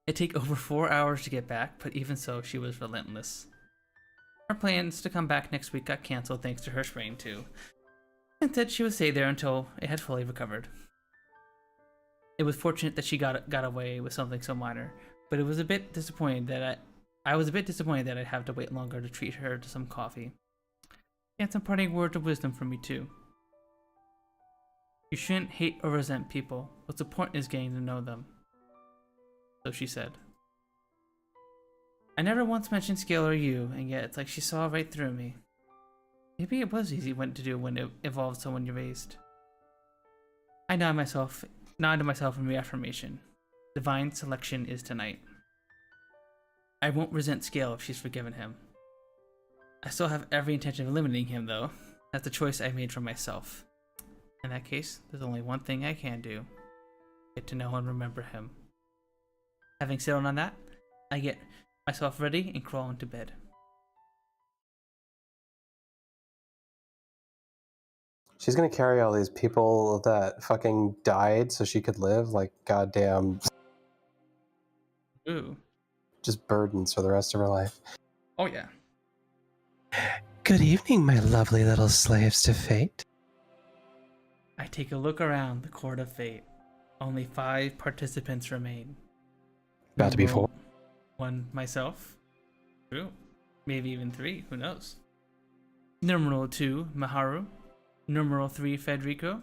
It'd take over 4 hours to get back, but even so, she was relentless. Our plans to come back next week got cancelled thanks to her sprain, too. Instead, she would stay there until it had fully recovered. It was fortunate that she got away with something so minor, but it was a bit disappointed that I was a bit disappointed that I'd have to wait longer to treat her to some coffee. She had some parting words of wisdom for me too. You shouldn't hate or resent people. What's important is getting to know them. So she said. I never once mentioned Scale or you, and yet it's like she saw right through me. Maybe it was easy to do when it involved someone you raised. I nodded myself in reaffirmation. Divine selection is tonight. I won't resent Scale if she's forgiven him. I still have every intention of eliminating him, though. That's the choice I made for myself. In that case, there's only one thing I can do. Get to know and remember him. Having settled on that, I get myself ready and crawl into bed. She's gonna carry all these people that fucking died so she could live, like goddamn. Ooh. Just burdens for the rest of her life. Oh yeah. Good evening, my lovely little slaves to fate. I take a look around the court of fate. Only 5 participants remain. About to be 4. 1 myself. True. Maybe even 3. Who knows? Numeral 2, Maharu. Numeral 3, Federico.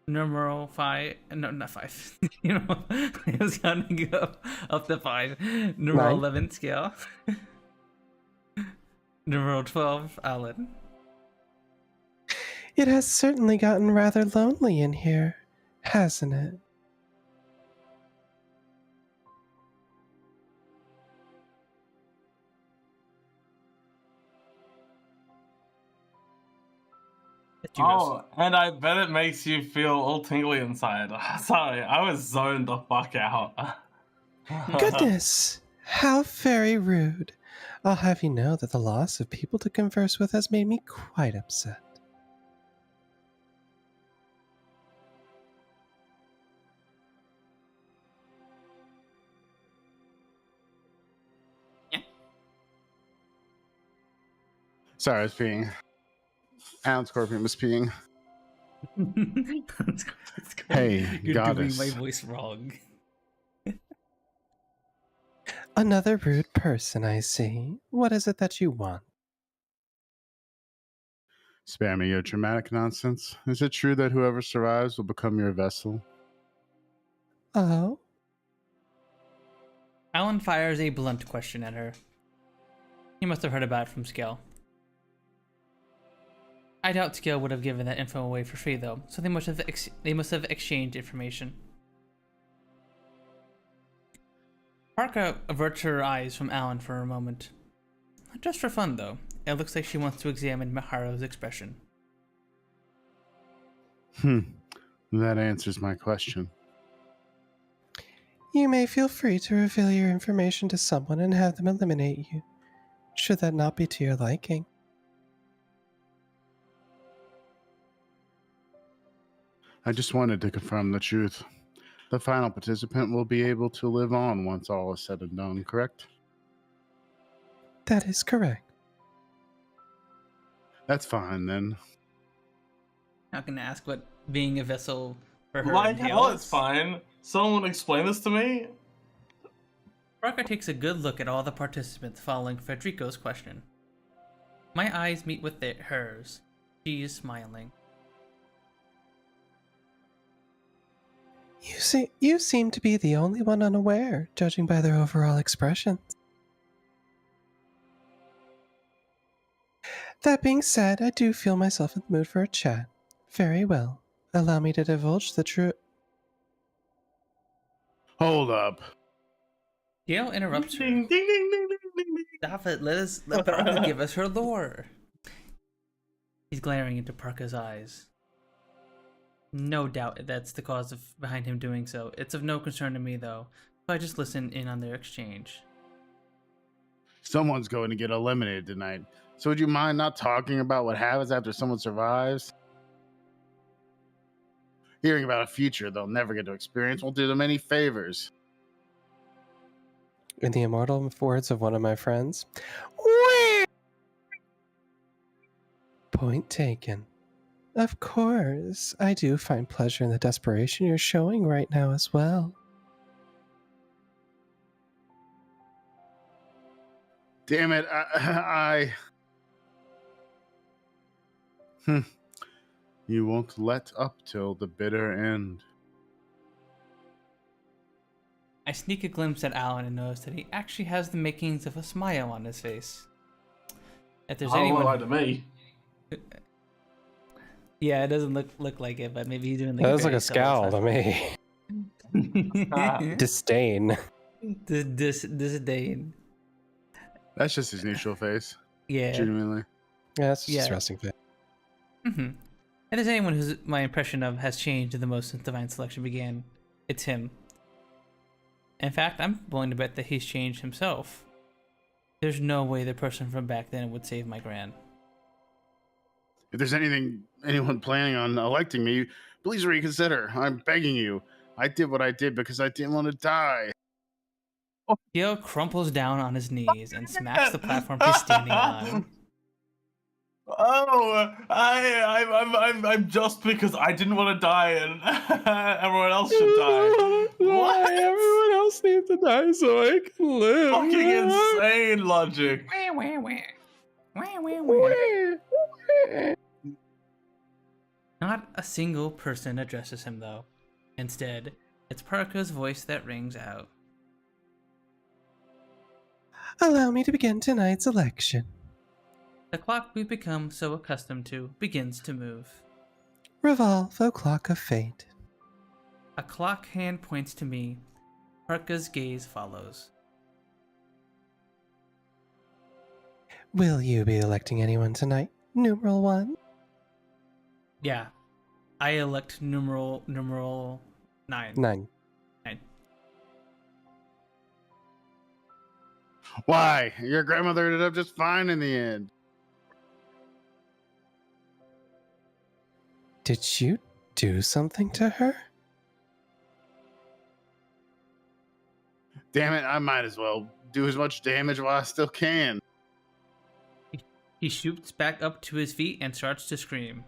Numeral 5. No, not 5. You know, I was counting up to 5. Numeral 9. 11, Scale. Numeral 12, Alan. It has certainly gotten rather lonely in here, hasn't it? Oh, and I bet it makes you feel all tingly inside. Sorry, I was zoned the fuck out. Goodness, how very rude. I'll have you know that the loss of people to converse with has made me quite upset. Sorry, I was peeing. Pound Scorpion was peeing. Hey, You're goddess. doing my voice wrong. Another rude person, I see. What is it that you want? Spare me your dramatic nonsense. Is it true that whoever survives will become your vessel? Oh? Alan fires a blunt question at her. He must have heard about it from Scale. I doubt Scale would have given that info away for free, though, so they must have exchanged information. Parka averts her eyes from Alan for a moment. Just for fun, though. It looks like she wants to examine Miharu's expression. That answers my question. You may feel free to reveal your information to someone and have them eliminate you, should that not be to your liking. I just wanted to confirm the truth. The final participant will be able to live on once all is said and done, correct? That is correct. That's fine, then. Not gonna ask what being a vessel for her Like hell, entails. it's fine. Someone explain this to me? Parker takes a good look at all the participants following Federico's question. My eyes meet with hers. She is smiling. You seem to be the only one unaware, judging by their overall expressions. That being said, I do feel myself in the mood for a chat. Very well. Allow me to divulge the truth. Hold up. Gail interrupts her. Ding, ding, ding, ding, ding, ding, ding. Stop it. Let Parker give us her lore. He's glaring into Parker's eyes. No doubt that's the cause behind him doing so. It's of no concern to me, though, so I just listen in on their exchange. Someone's going to get eliminated tonight. So would you mind not talking about what happens after someone survives? Hearing about a future they'll never get to experience won't do them any favors. In the immortal words of one of my friends, point taken. Of course, I do find pleasure in the desperation you're showing right now as well. Damn it, You won't let up till the bitter end. I sneak a glimpse at Alan and notice that he actually has the makings of a smile on his face. If there's anyone lie to me. Yeah, it doesn't look like it, but maybe he's doing like That looks like a scowl to me. Disdain. Disdain. That's just his neutral face. Yeah. Genuinely. Yeah, that's just Yeah. resting face. Mm-hmm. If there's anyone whose my impression of has changed the most since Divine Selection began, it's him. In fact, I'm willing to bet that he's changed himself. There's no way the person from back then would save my gran. If there's anyone planning on electing me, please reconsider. I'm begging you. I did what I did because I didn't want to die. Gil crumples down on his knees and smacks the platform he's standing on. Oh, I'm just because I didn't want to die and everyone else should die. What? Everyone else needs to die so I can live. Fucking insane logic. Not a single person addresses him, though. Instead, it's Parker's voice that rings out. Allow me to begin tonight's election. The clock we've become so accustomed to begins to move. Revolve, O clock of fate. A clock hand points to me. Parka's gaze follows. Will you be electing anyone tonight? Numeral 1? Yeah. I elect numeral 9. 9. 9. Why? Your grandmother ended up just fine in the end. Did you do something to her? Damn it, I might as well do as much damage while I still can. He shoots back up to his feet and starts to scream.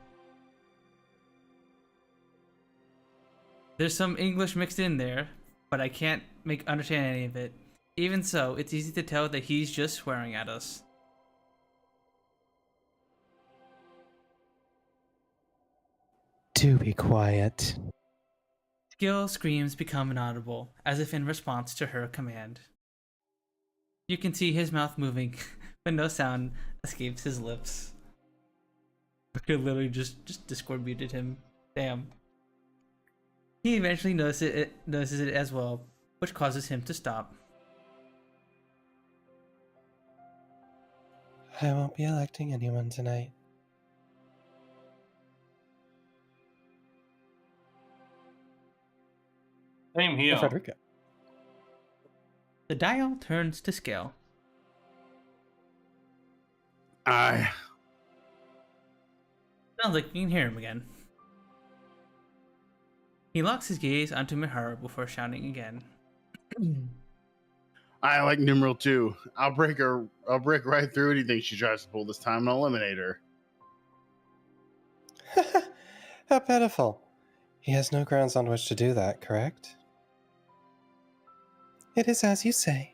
There's some English mixed in there, but I can't understand any of it. Even so, it's easy to tell that he's just swearing at us. Do be quiet. Gil screams become inaudible, as if in response to her command. You can see his mouth moving, but no sound escapes his lips. I could literally just Discord muted him. Damn. He eventually notices it as well, which causes him to stop. I won't be electing anyone tonight. Same here. Frederica. The dial turns to scale. I Sounds like you can hear him again. He locks his gaze onto Mihara before shouting again. like numeral 2. I'll break right through anything she tries to pull this time and eliminate her. How pitiful. He has no grounds on which to do that, correct? It is as you say.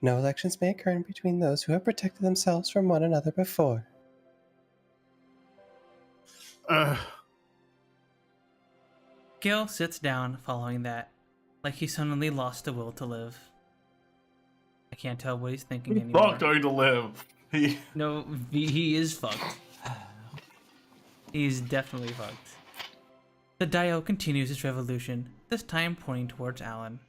No elections may occur in between those who have protected themselves from one another before. Gil sits down following that, like he suddenly lost the will to live. I can't tell what he's thinking He's anymore. not going to live. No, he is fucked. He's definitely fucked. The dial continues its revolution, this time pointing towards Alan.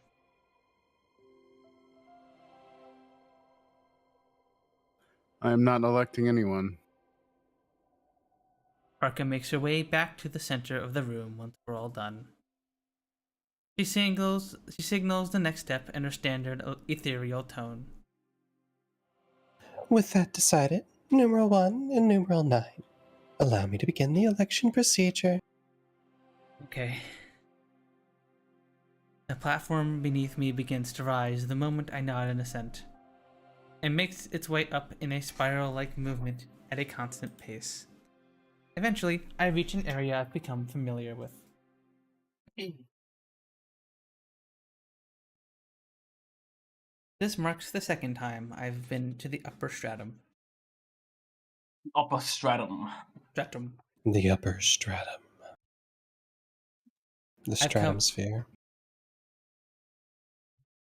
I am not electing anyone. Parka makes her way back to the center of the room once we're all done. She signals the next step in her standard ethereal tone. With that decided, numeral 1 and numeral 9. Allow me to begin the election procedure. Okay. The platform beneath me begins to rise the moment I nod in assent. It makes its way up in a spiral-like movement at a constant pace. Eventually, I reach an area I've become familiar with. This marks the second time I've been to the upper stratum. Upper stratum. Stratum. The upper stratum. The stratosphere.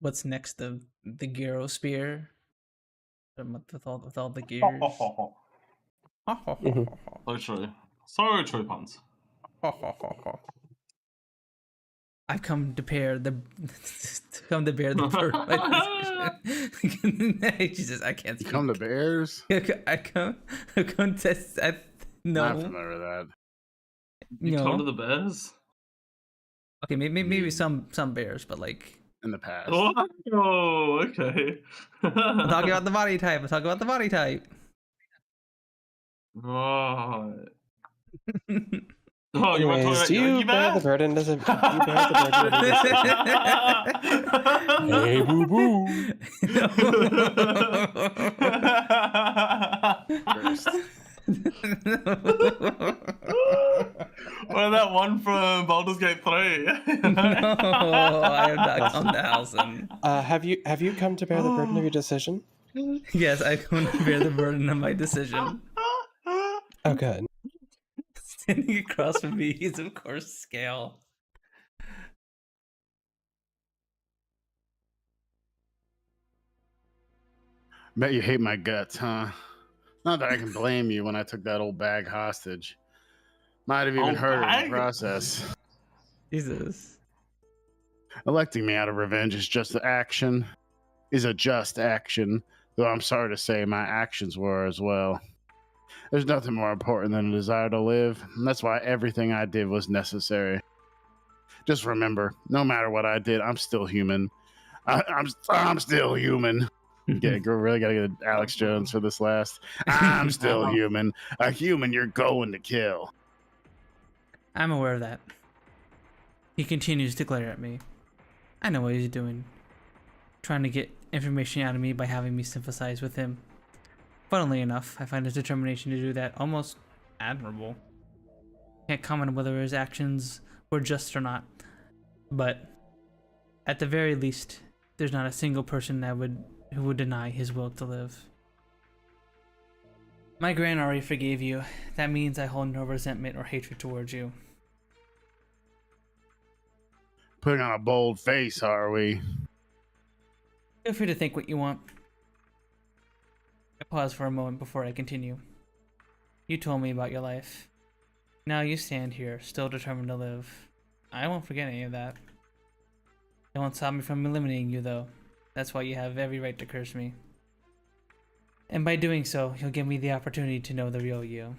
What's next? The gyrosphere? With all the gears. So true. So true, Punz. I've come to bear the burden. Jesus, I can't speak. You come to bears? I've come to no. Not familiar with that. You No. come to the bears? Okay, maybe some bears, but like in the past. Oh, okay. I'm talking about the body type. Right. Oh, you want to Anyways, talk do about you Yogi bear Bear? the burden? Does it? Do you bear the burden? Hey, boo boo. Or that one from Baldur's Gate 3. No, I have not come to Halcyon. Have you come to bear the burden of your decision? Yes, I come to bear the burden of my decision. Oh, good. Standing across from me is, of course, Scale. Bet you hate my guts, huh? Not that I can blame you when I took that old bag hostage. Might have even Oh, hurt her in bag? the process. Jesus. Electing me out of revenge is a just action, though I'm sorry to say my actions were as well. There's nothing more important than a desire to live, and that's why everything I did was necessary. Just remember, no matter what I did, I'm still human. I'm still human. Really gotta get Alex Jones for this last. I'm still human. A human you're going to kill. I'm aware of that. He continues to glare at me. I know what he's doing. Trying to get information out of me by having me sympathize with him. Funnily enough, I find his determination to do that almost admirable. Can't comment on whether his actions were just or not, but at the very least, there's not a single person who would deny his will to live. My gran already forgave you. That means I hold no resentment or hatred towards you. Putting on a bold face, are we? Feel free to think what you want. I pause for a moment before I continue. You told me about your life. Now you stand here, still determined to live. I won't forget any of that. It won't stop me from eliminating you, though. That's why you have every right to curse me. And by doing so, you'll give me the opportunity to know the real you.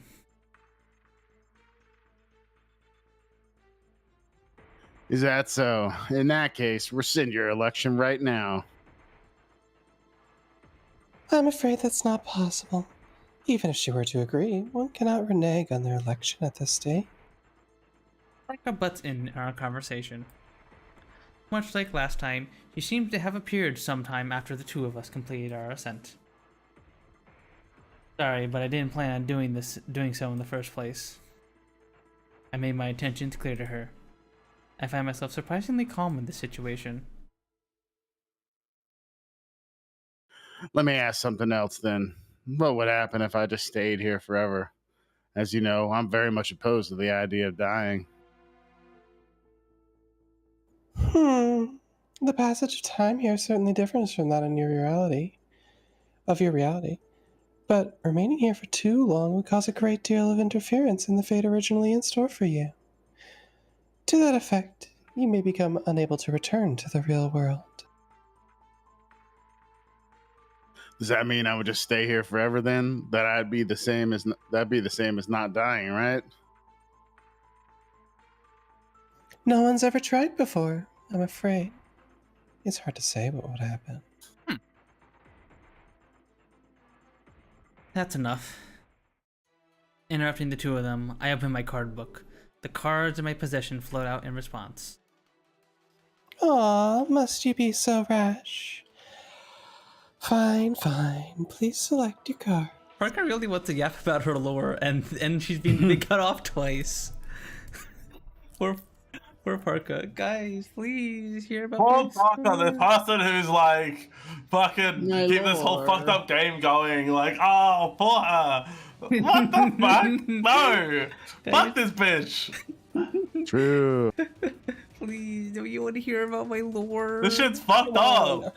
Is that so? In that case, rescind your election right now. I'm afraid that's not possible. Even if she were to agree, one cannot renege on their election at this stage. Parka butts in our conversation. Much like last time, she seems to have appeared sometime after the two of us completed our ascent. Sorry, but I didn't plan on doing so in the first place. I made my intentions clear to her. I find myself surprisingly calm in this situation. Let me ask something else then. What would happen if I just stayed here forever? As you know, I'm very much opposed to the idea of dying. The passage of time here certainly differs from that in your reality. But remaining here for too long would cause a great deal of interference in the fate originally in store for you. To that effect, you may become unable to return to the real world. Does that mean I would just stay here forever then? That'd be the same as not dying, right? No one's ever tried before, I'm afraid. It's hard to say what would happen. That's enough. Interrupting the two of them, I open my card book. The cards in my possession float out in response. Aw, must you be so rash? Fine. Please select your card. Parker really wants to yap about her lore, and she's been cut off twice. Poor Parker. Guys, please hear about Poor my Parker, the person who's like fucking My keep this whole lord. fucked up game going. Like, oh, poor her. What the fuck? No. Fuck this bitch. True. Please, do you want to hear about my lore? This shit's fucked up.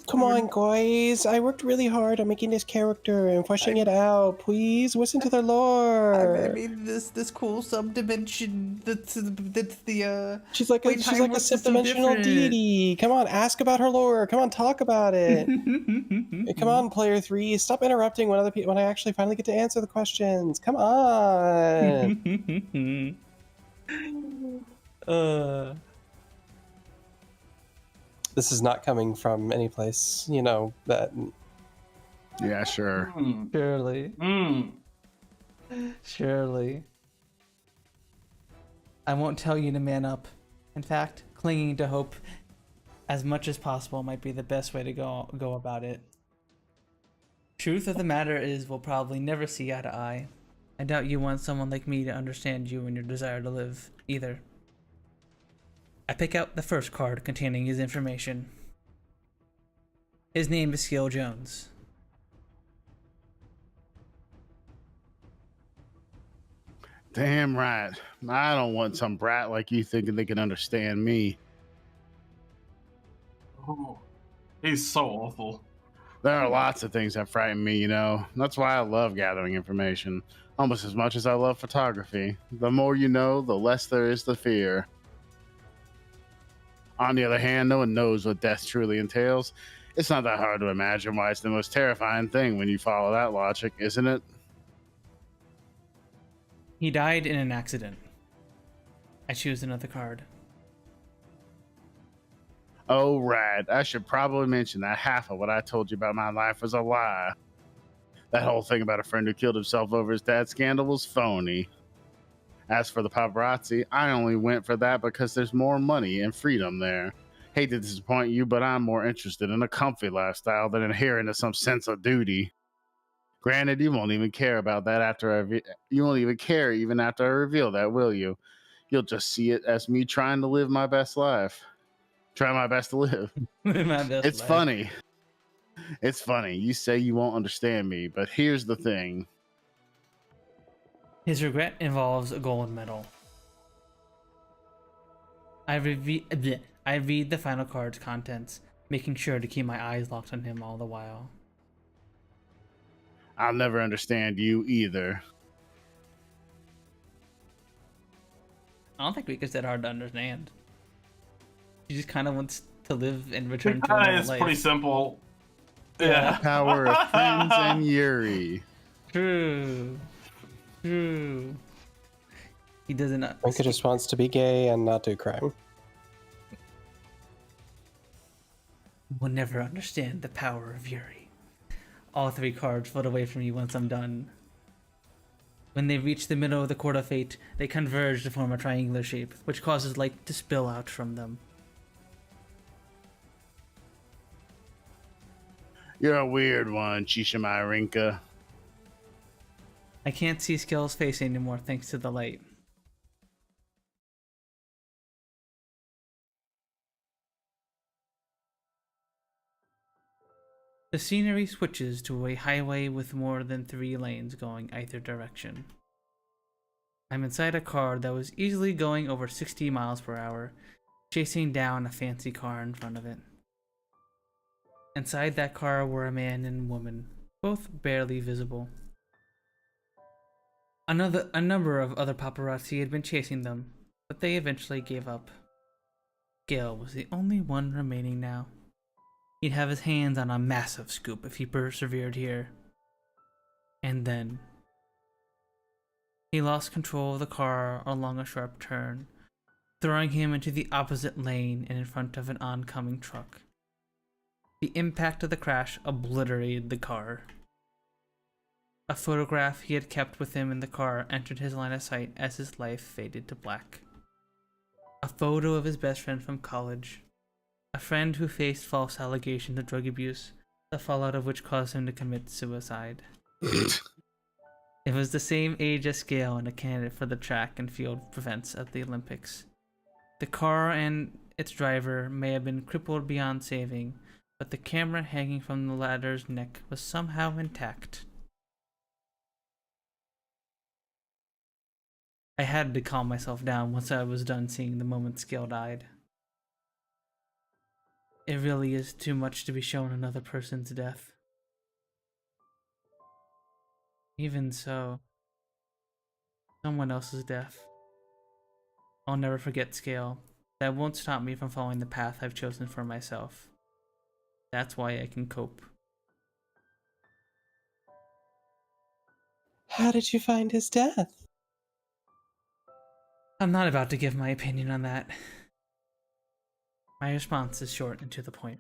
Come on, guys. I worked really hard on making this character and fleshing it out. Please listen to the lore. I made this cool sub-dimension that's the She's like a sub-dimensional deity. Come on, ask about her lore. Come on, talk about it. Hey, come on, player 3. Stop interrupting when I actually finally get to answer the questions. Come on. This is not coming from any place, you know, that... Yeah, sure. Surely. Surely. I won't tell you to man up. In fact, clinging to hope as much as possible might be the best way to go about it. Truth of the matter is, we'll probably never see eye to eye. I doubt you want someone like me to understand you and your desire to live, either. I pick out the first card containing his information. His name is Scale Jones. Damn right. I don't want some brat like you thinking they can understand me. Oh, he's so awful. There are lots of things that frighten me, you know. That's why I love gathering information, almost as much as I love photography. The more you know, the less there is to fear. On the other hand, no one knows what death truly entails. It's not that hard to imagine why it's the most terrifying thing when you follow that logic, isn't it? He died in an accident. I choose another card. Oh, right. I should probably mention that half of what I told you about my life was a lie. That whole thing about a friend who killed himself over his dad's scandal was phony. As for the paparazzi, I only went for that because there's more money and freedom there. Hate to disappoint you, but I'm more interested in a comfy lifestyle than adhering to some sense of duty. Granted, you won't even care about that you won't even care even after I reveal that, will you? You'll just see it as me trying to live my best life. Try my best to live. My best It's life. funny. It's funny. You say you won't understand me, but here's the thing. His regret involves a gold medal. I read the final card's contents, making sure to keep my eyes locked on him all the while. I'll never understand you either. I don't think Rika's that hard to understand. She just kind of wants to live and return to a Kinda, normal it's life. pretty simple. Yeah. Yeah. Power of friends and Yuri. True. True. He doesn't. Rinka just wants to be gay and not do crime. Will never understand the power of Yuri. All three cards float away from you once I'm done. When they reach the middle of the Court of Fate, they converge to form a triangular shape, which causes light to spill out from them. You're a weird one, Chishimai Rinka. I can't see Skill's face anymore thanks to the light. The scenery switches to a highway with more than 3 lanes going either direction. I'm inside a car that was easily going over 60 miles per hour, chasing down a fancy car in front of it. Inside that car were a man and woman, both barely visible. A number of other paparazzi had been chasing them, but they eventually gave up. Gale was the only one remaining now. He'd have his hands on a massive scoop if he persevered here. And then he lost control of the car along a sharp turn, throwing him into the opposite lane and in front of an oncoming truck. The impact of the crash obliterated the car. A photograph he had kept with him in the car entered his line of sight as his life faded to black. A photo of his best friend from college. A friend who faced false allegations of drug abuse, the fallout of which caused him to commit suicide. It was the same age as Gale and a candidate for the track and field events at the Olympics. The car and its driver may have been crippled beyond saving, but the camera hanging from the ladder's neck was somehow intact. I had to calm myself down once I was done seeing the moment Scale died. It really is too much to be shown another person's death. Even so, someone else's death. I'll never forget Scale. That won't stop me from following the path I've chosen for myself. That's why I can cope. How did you find his death? I'm not about to give my opinion on that. My response is short and to the point.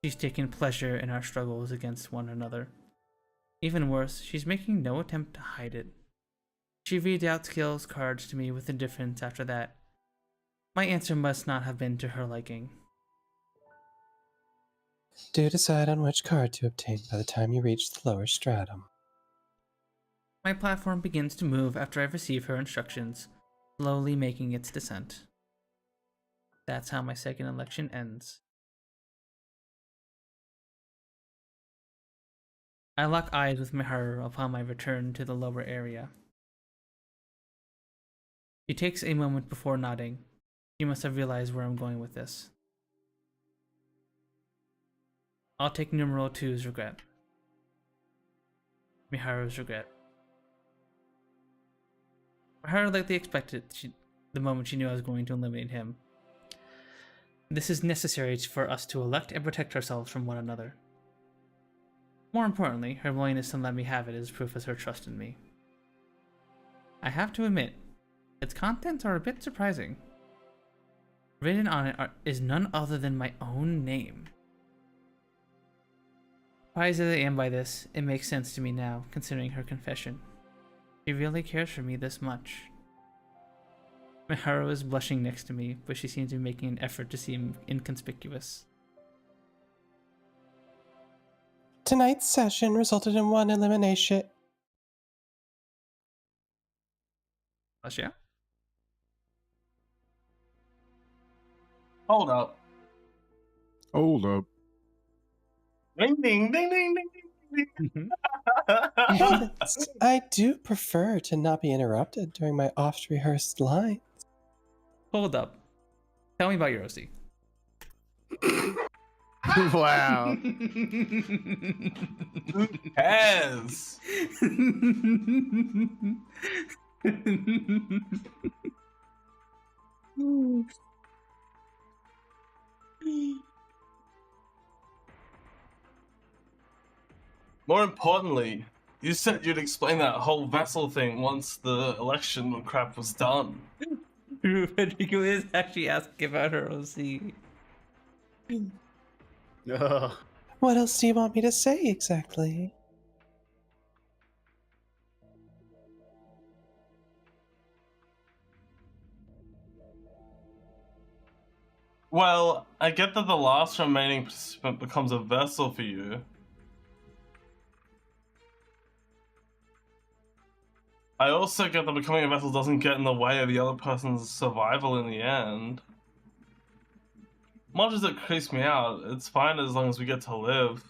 She's taking pleasure in our struggles against one another. Even worse, she's making no attempt to hide it. She reads out Skill's cards to me with indifference after that. My answer must not have been to her liking. Do decide on which card to obtain by the time you reach the lower stratum. My platform begins to move after I receive her instructions, slowly making its descent. That's how my second election ends. I lock eyes with her upon my return to the lower area. She takes a moment before nodding. She must have realized where I'm going with this. I'll take numeral 2's regret. Miharu's regret. Miharu likely expected the moment she knew I was going to eliminate him. This is necessary for us to elect and protect ourselves from one another. More importantly, her willingness to let me have it is proof of her trust in me. I have to admit, its contents are a bit surprising. Written on it is none other than my own name. Surprised as I am by this, it makes sense to me now, considering her confession. She really cares for me this much. Miharu is blushing next to me, but she seems to be making an effort to seem inconspicuous. Tonight's session resulted in 1 elimination. Asha? Hold up. Hold up. Ding ding ding ding ding ding. Yes, I do prefer to not be interrupted during my oft-rehearsed line. Hold up. Tell me about your OC. Wow. Who cares? More importantly, you said you'd explain that whole vessel thing once the election crap was done. Federico is actually asking about her OC. Ugh. What else do you want me to say exactly? Well, I get that the last remaining participant becomes a vessel for you. I also get that becoming a vessel doesn't get in the way of the other person's survival in the end. Much as it creeps me out, it's fine as long as we get to live.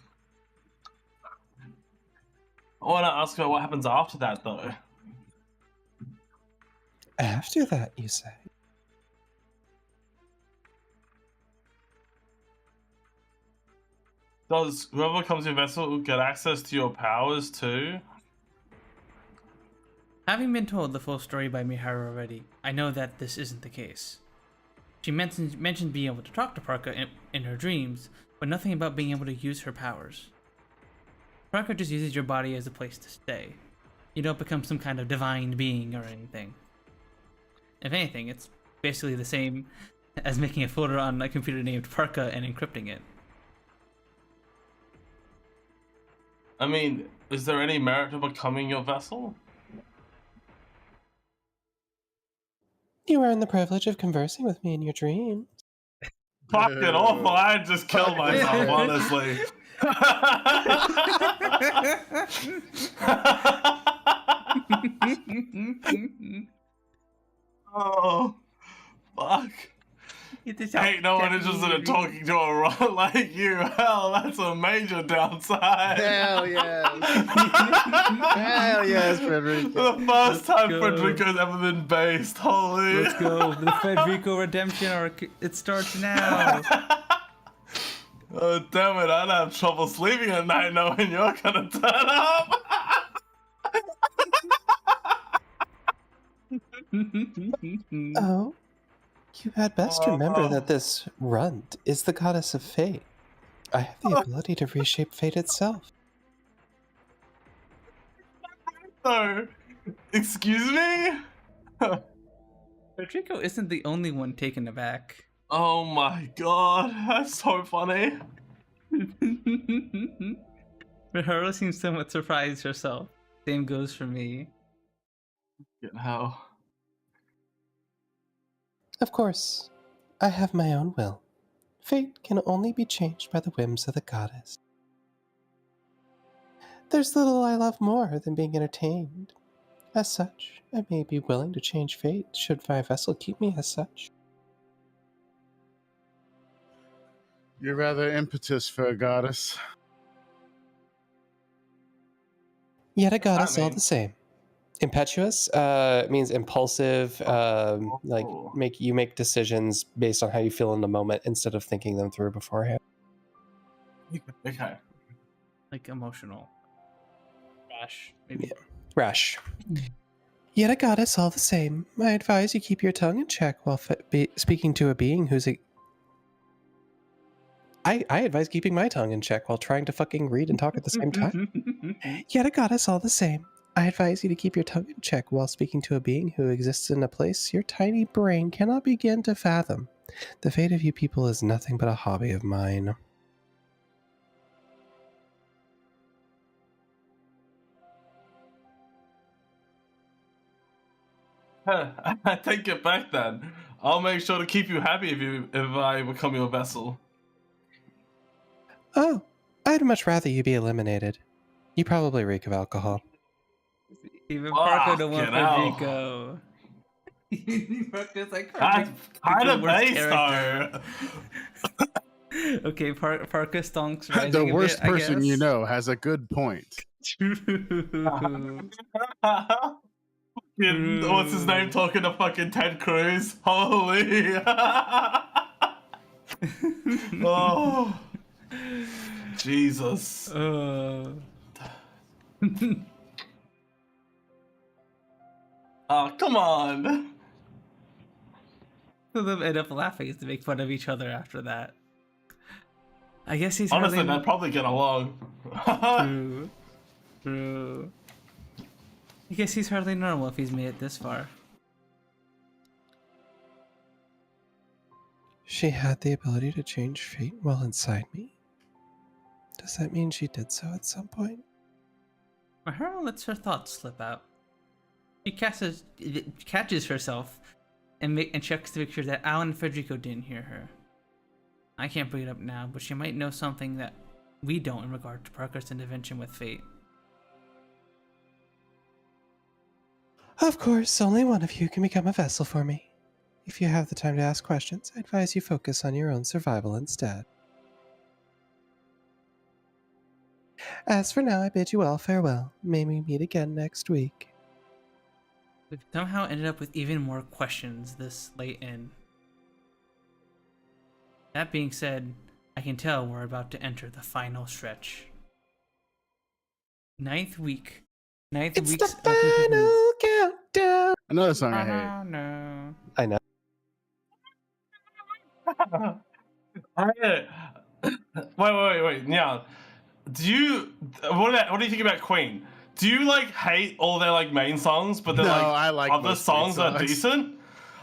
I want to ask about what happens after that, though. After that, you say? Does whoever becomes your vessel get access to your powers too? Having been told the full story by Miharu already, I know that this isn't the case. She mentioned being able to talk to Parka in her dreams, but nothing about being able to use her powers. Parka just uses your body as a place to stay. You don't become some kind of divine being or anything. If anything, it's basically the same as making a folder on a computer named Parka and encrypting it. I mean, is there any merit to becoming your vessel? You earn the privilege of conversing with me in your dreams. Fuck it off, I'd just kill myself, honestly. Oh, fuck. Ain't no one interested in talking to a rot like you. Hell, that's a major downside. Hell yes. Hell yes, Federico. The first time Federico's ever been based. Holy. Let's go. The Federico redemption arc. It starts now. Oh, damn it. I'd have trouble sleeping at night knowing you're gonna turn up. Oh, you had best remember that this runt is the goddess of fate. I have the ability to reshape fate itself. So, excuse me? Federico isn't the only one taken aback. Oh my god, that's so funny. Miharu seems somewhat surprised herself. Same goes for me. How? Of course, I have my own will. Fate can only be changed by the whims of the goddess. There's little I love more than being entertained. As such, I may be willing to change fate should my vessel keep me as such. You're rather impetus for a goddess. Yet a goddess all the same. Impetuous means impulsive, like make decisions based on how you feel in the moment instead of thinking them through beforehand. Okay. Like emotional. Rash, maybe. Yeah. Rash. Yet a goddess all the same. I advise you keep your tongue in check while speaking to a being who's a... I advise keeping my tongue in check while trying to fucking read and talk at the same time. Yet a goddess all the same. I advise you to keep your tongue in check while speaking to a being who exists in a place your tiny brain cannot begin to fathom. The fate of you people is nothing but a hobby of mine. I take it back then. I'll make sure to keep you happy if I become your vessel. Oh, I'd much rather you be eliminated. You probably reek of alcohol. Even Parker the one Fucking for hell. Rico. Parker's like That's kind of base though. Okay, Parker stonks rising The a worst bit, I person you guess. know has a good point. What's his name talking to fucking Ted Cruz? Holy. Oh. Jesus. Oh, come on. So them end up laughing to make fun of each other after that. I guess he's Honestly, hardly... they'd probably get along. True. True. I guess he's hardly normal if he's made it this far. She had the ability to change fate while inside me? Does that mean she did so at some point? Mahara lets her thoughts slip out. She catches herself and checks to make sure that Alan and Federico didn't hear her. I can't bring it up now, but she might know something that we don't in regard to Parker's intervention with fate. Of course, only one of you can become a vessel for me. If you have the time to ask questions, I advise you focus on your own survival instead. As for now, I bid you all farewell. May we meet again next week. We've somehow ended up with even more questions this late in. That being said, I can tell we're about to enter the final stretch. Ninth week. It's the final countdown. Another song I hate. No. I know. Wait. Yeah. What do you think about Queen? Do you like hate all their like main songs, but they're No, like I like other most songs main are songs. decent?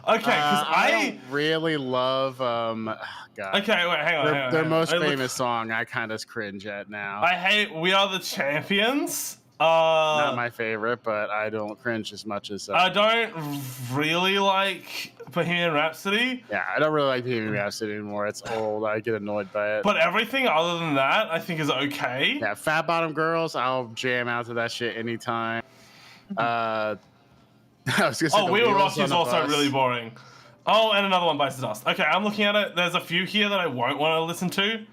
Okay, because I don't really love God. Okay, wait, hang on. Their most I look- famous song I kind of cringe at now. I hate "We Are the Champions." Not my favorite, but I don't cringe as much as. I don't really like Bohemian Rhapsody. Yeah, I don't really like Bohemian Rhapsody anymore. It's old. I get annoyed by it. But everything other than that, I think is okay. Yeah, Fat Bottom Girls, I'll jam out to that shit anytime. I was gonna say Oh, the We Will Wheels Rock You on is the also Bus. really boring. Oh, and another one bites the dust. Okay, I'm looking at it. There's a few here that I won't want to listen to,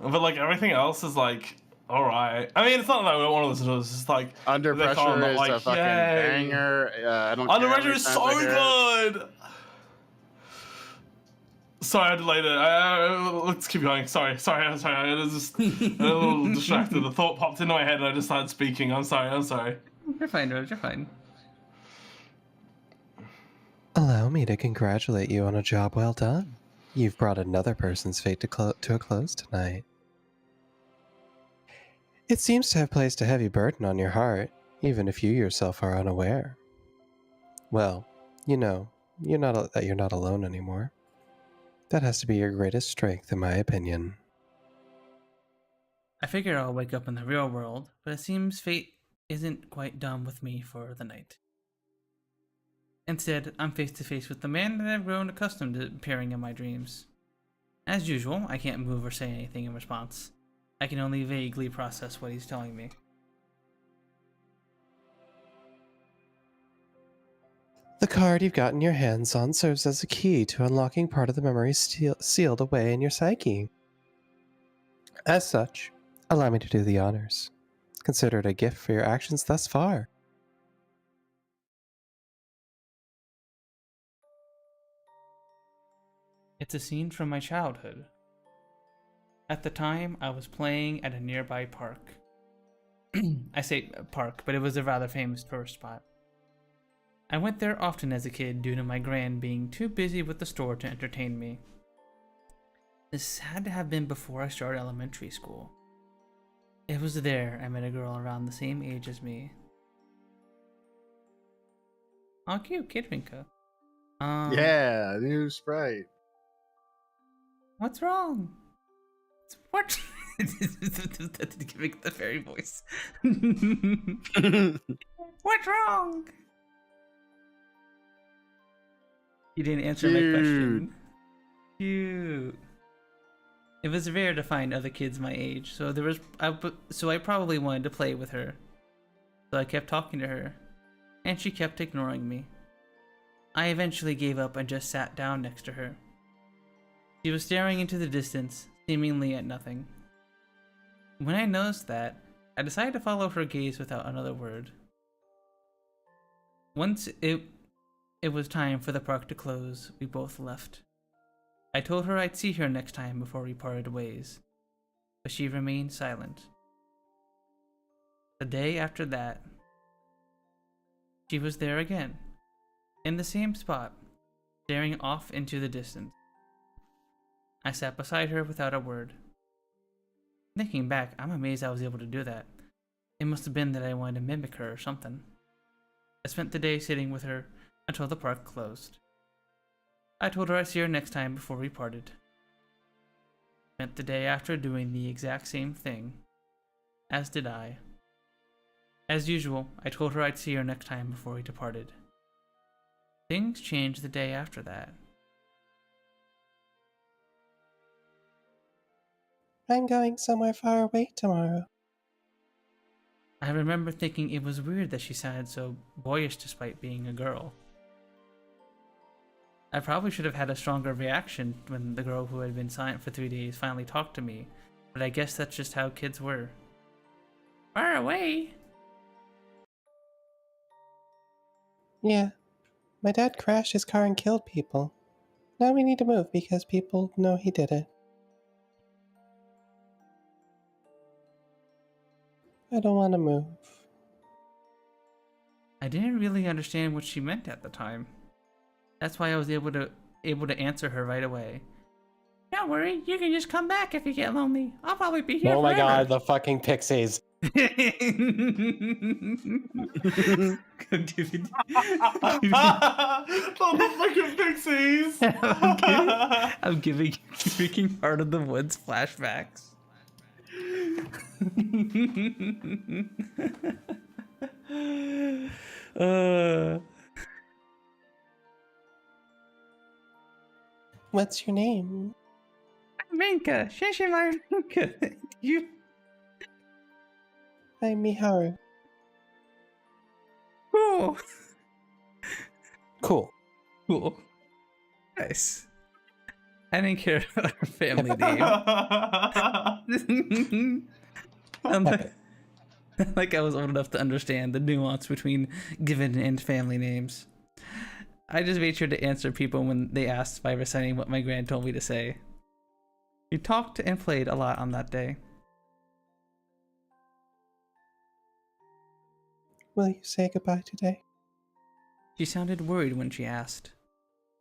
but like everything else is like all right. I mean, it's not that I don't want to listen to it. It's just like Under they're Pressure not is like, a fucking yay. banger. I don't. Under care how Pressure many is times so I hear it. good. Sorry, I delayed it. Let's keep going. Sorry. I was just a little distracted. The thought popped into my head and I just started speaking. I'm sorry. You're fine, Rose. You're fine. Allow me to congratulate you on a job well done. You've brought another person's fate to a close tonight. It seems to have placed a heavy burden on your heart, even if you yourself are unaware. Well, you know, you're not alone anymore. That has to be your greatest strength, in my opinion. I figure I'll wake up in the real world, but it seems fate isn't quite done with me for the night. Instead, I'm face to face with the man that I've grown accustomed to appearing in my dreams. As usual, I can't move or say anything in response. I can only vaguely process what he's telling me. The card you've gotten your hands on serves as a key to unlocking part of the memory sealed away in your psyche. As such, allow me to do the honors. Consider it a gift for your actions thus far. It's a scene from my childhood. At the time, I was playing at a nearby park. I say park, but it was a rather famous tourist spot. I went there often as a kid due to my gran being too busy with the store to entertain me. This had to have been before I started elementary school. It was there I met a girl around the same age as me. Oh, cute, Kid Vinka. Yeah, new sprite. What's wrong? What? Giving the fairy voice. What's wrong? You didn't answer my question. Cute. It was rare to find other kids my age, so I probably wanted to play with her. So I kept talking to her, and she kept ignoring me. I eventually gave up and just sat down next to her. She was staring into the distance, seemingly at nothing. When I noticed that, I decided to follow her gaze without another word. Once it was time for the park to close, we both left. I told her I'd see her next time before we parted ways, but she remained silent. The day after that, she was there again, in the same spot, staring off into the distance. I sat beside her without a word. Thinking back, I'm amazed I was able to do that. It must have been that I wanted to mimic her or something. I spent the day sitting with her until the park closed. I told her I'd see her next time before we parted. Spent the day after doing the exact same thing, as did I. As usual, I told her I'd see her next time before we departed. Things changed the day after that. I'm going somewhere far away tomorrow. I remember thinking it was weird that she sounded so boyish despite being a girl. I probably should have had a stronger reaction when the girl who had been silent for 3 days finally talked to me, but I guess that's just how kids were. Far away? Yeah. My dad crashed his car and killed people. Now we need to move because people know he did it. I don't want to move. I didn't really understand what she meant at the time. That's why I was able to answer her right away. Don't worry, you can just come back if you get lonely. I'll probably be here Oh my forever. god, the fucking pixies. The fucking pixies! I'm giving freaking Heart of the Woods flashbacks. What's your name? Minka, Shishima Minka. You. I'm Miharu. Cool. Cool. Cool. Nice. I didn't care about our family name. Like I was old enough to understand the nuance between given and family names. I just made sure to answer people when they asked by reciting what my gran told me to say. We talked and played a lot on that day. Will you say goodbye today? She sounded worried when she asked.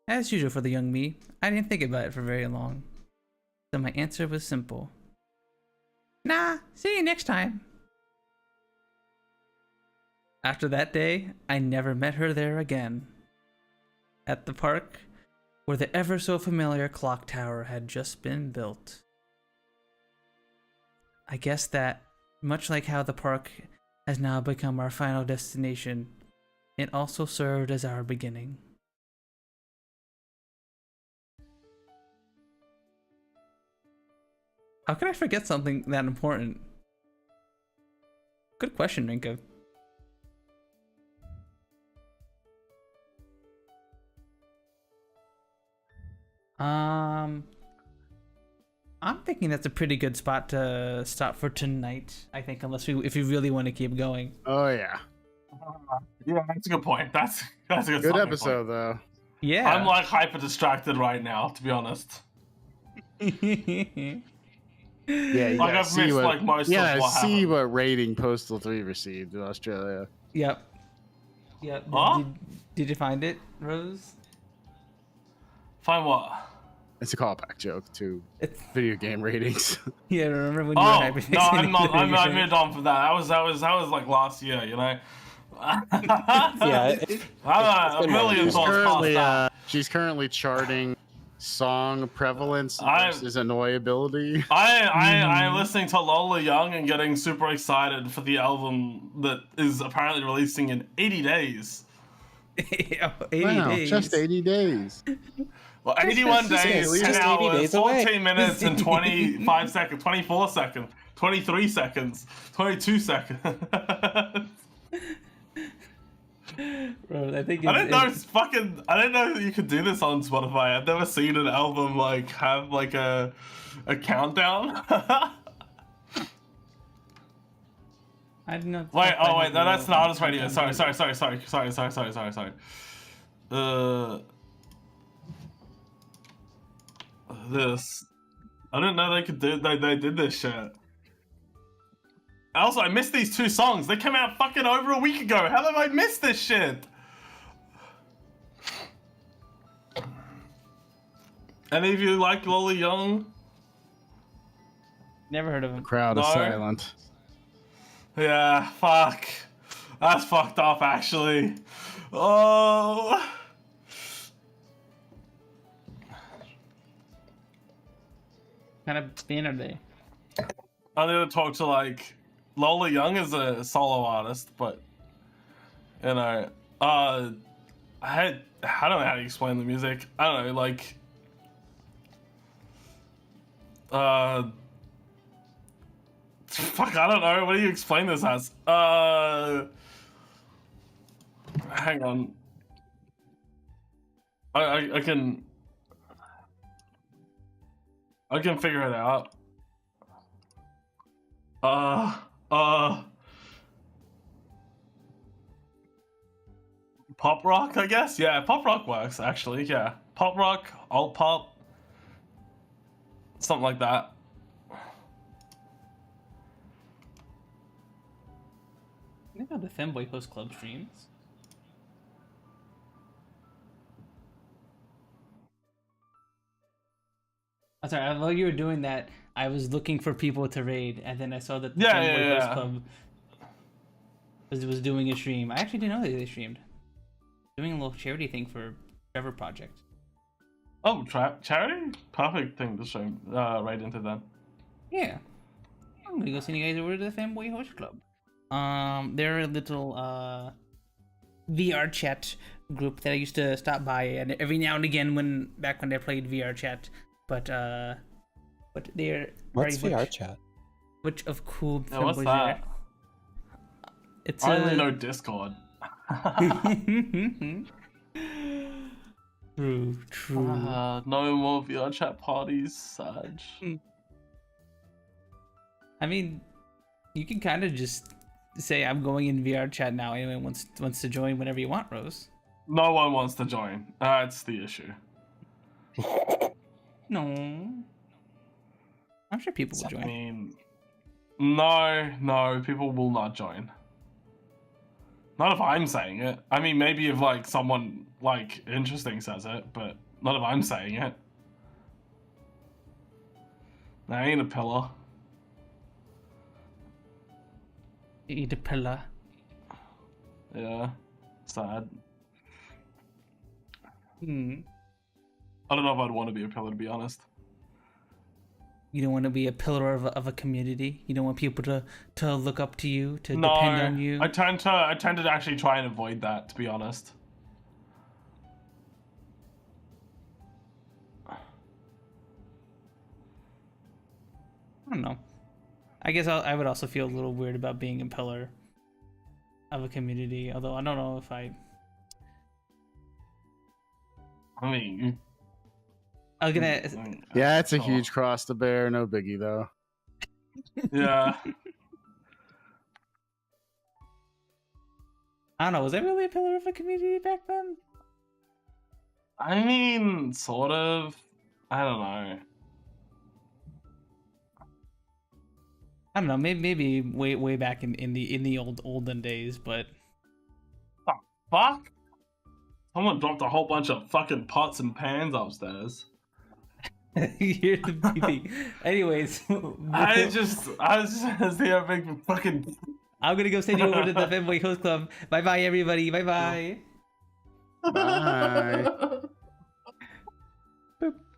As usual for the young me, I didn't think about it for very long. So my answer was simple. Nah, see you next time. After that day, I never met her there again. At the park, where the ever so familiar clock tower had just been built. I guess that, much like how the park has now become our final destination, it also served as our beginning. How can I forget something that important? Good question, Rinko. I'm thinking that's a pretty good spot to stop for tonight. I think, if we really want to keep going. Oh yeah. Yeah, that's a good point. That's a good Good stopping episode point. though. Yeah. I'm like hyper distracted right now, to be honest. Yeah, you Like gotta I've see missed what, like most yeah, of what see happened. what rating Postal 3 received in Australia. Yep. Yep. Huh? Did you find it, Rose? Find what? It's a callback joke to It's video game ratings. yeah. Remember when you were Oh no, hyperfixating I'm not. the I video moved on from that. That was like last year, you know. Yeah, I'm a million she's thoughts past currently that. she's currently charting song prevalence I'm- versus annoyability. I'm listening to Lola Young and getting super excited for the album that is apparently releasing in 80 days. 80 Wow, days. just 80 days. Well, 81 Just days, 10 80 hours, days away. 14 minutes, and 25 seconds, 24 seconds, 23 seconds, 22 seconds. Bro, I think I didn't know I didn't know you could do this on Spotify. I've never seen an album like have like a countdown. I didn't know. Wait, oh wait, no, that's an artist radio. Sorry. This. I didn't know they could do. They did this shit. Also, I missed these two songs. They came out fucking over a week ago. How have I missed this shit? Any of you like Lola Young? Never heard of him. Crowd is silent. Yeah, fuck. That's fucked up, actually. Oh. What kind of band are they? I'm gonna talk to like Lola Young is a solo artist, but you know, I don't know how to explain the music. I don't know, like, fuck, I don't know. What do you explain this as? Hang on. I can figure it out. Pop rock, I guess? Yeah, pop rock works, actually, yeah. Pop rock, alt pop, something like that. I think how the Femboy host club streams. I'm sorry, while you were doing that, I was looking for people to raid, and then I saw that the Femboy host club was doing a stream. I actually didn't know that they streamed. Doing a little charity thing for Trevor Project. Oh, charity? Perfect thing to stream right into then. Yeah. I'm gonna go send you guys over to the Femboy host club. They're a little VR chat group that I used to stop by and every now and again back when they played VR chat. But they're What's very VR chat? Which of cool Yeah, what's Femboys that? It's I only know Discord. True. No more VR chat parties, Saj. I mean, you can kind of just say I'm going in VR chat now. Anyone wants to join whenever you want, Rose. No one wants to join. That's the issue. No. I'm sure people will join. I mean, no, people will not join. Not if I'm saying it. I mean, maybe if like someone like interesting says it, but not if I'm saying it. I ain't a pillar. Eat a pillar. Yeah, sad. I don't know if I'd want to be a pillar, to be honest. You don't want to be a pillar of a community. You don't want people to look up to you, to depend on you. I tend to actually try and avoid that, to be honest. I don't know. I guess I would also feel a little weird about being a pillar of a community, although I don't know if I mean, I was gonna. Yeah, it's a huge cross to bear. No biggie though. Yeah. I don't know. Was I really a pillar of a community back then? I mean, sort of. I don't know. I don't know, maybe way back in the olden days, but The fuck? Someone dropped a whole bunch of fucking pots and pans upstairs. you're the PP. Anyways, I was just there big fucking. I'm gonna go send you over to the Femboy Host Club. Bye bye everybody. Bye bye. Bye.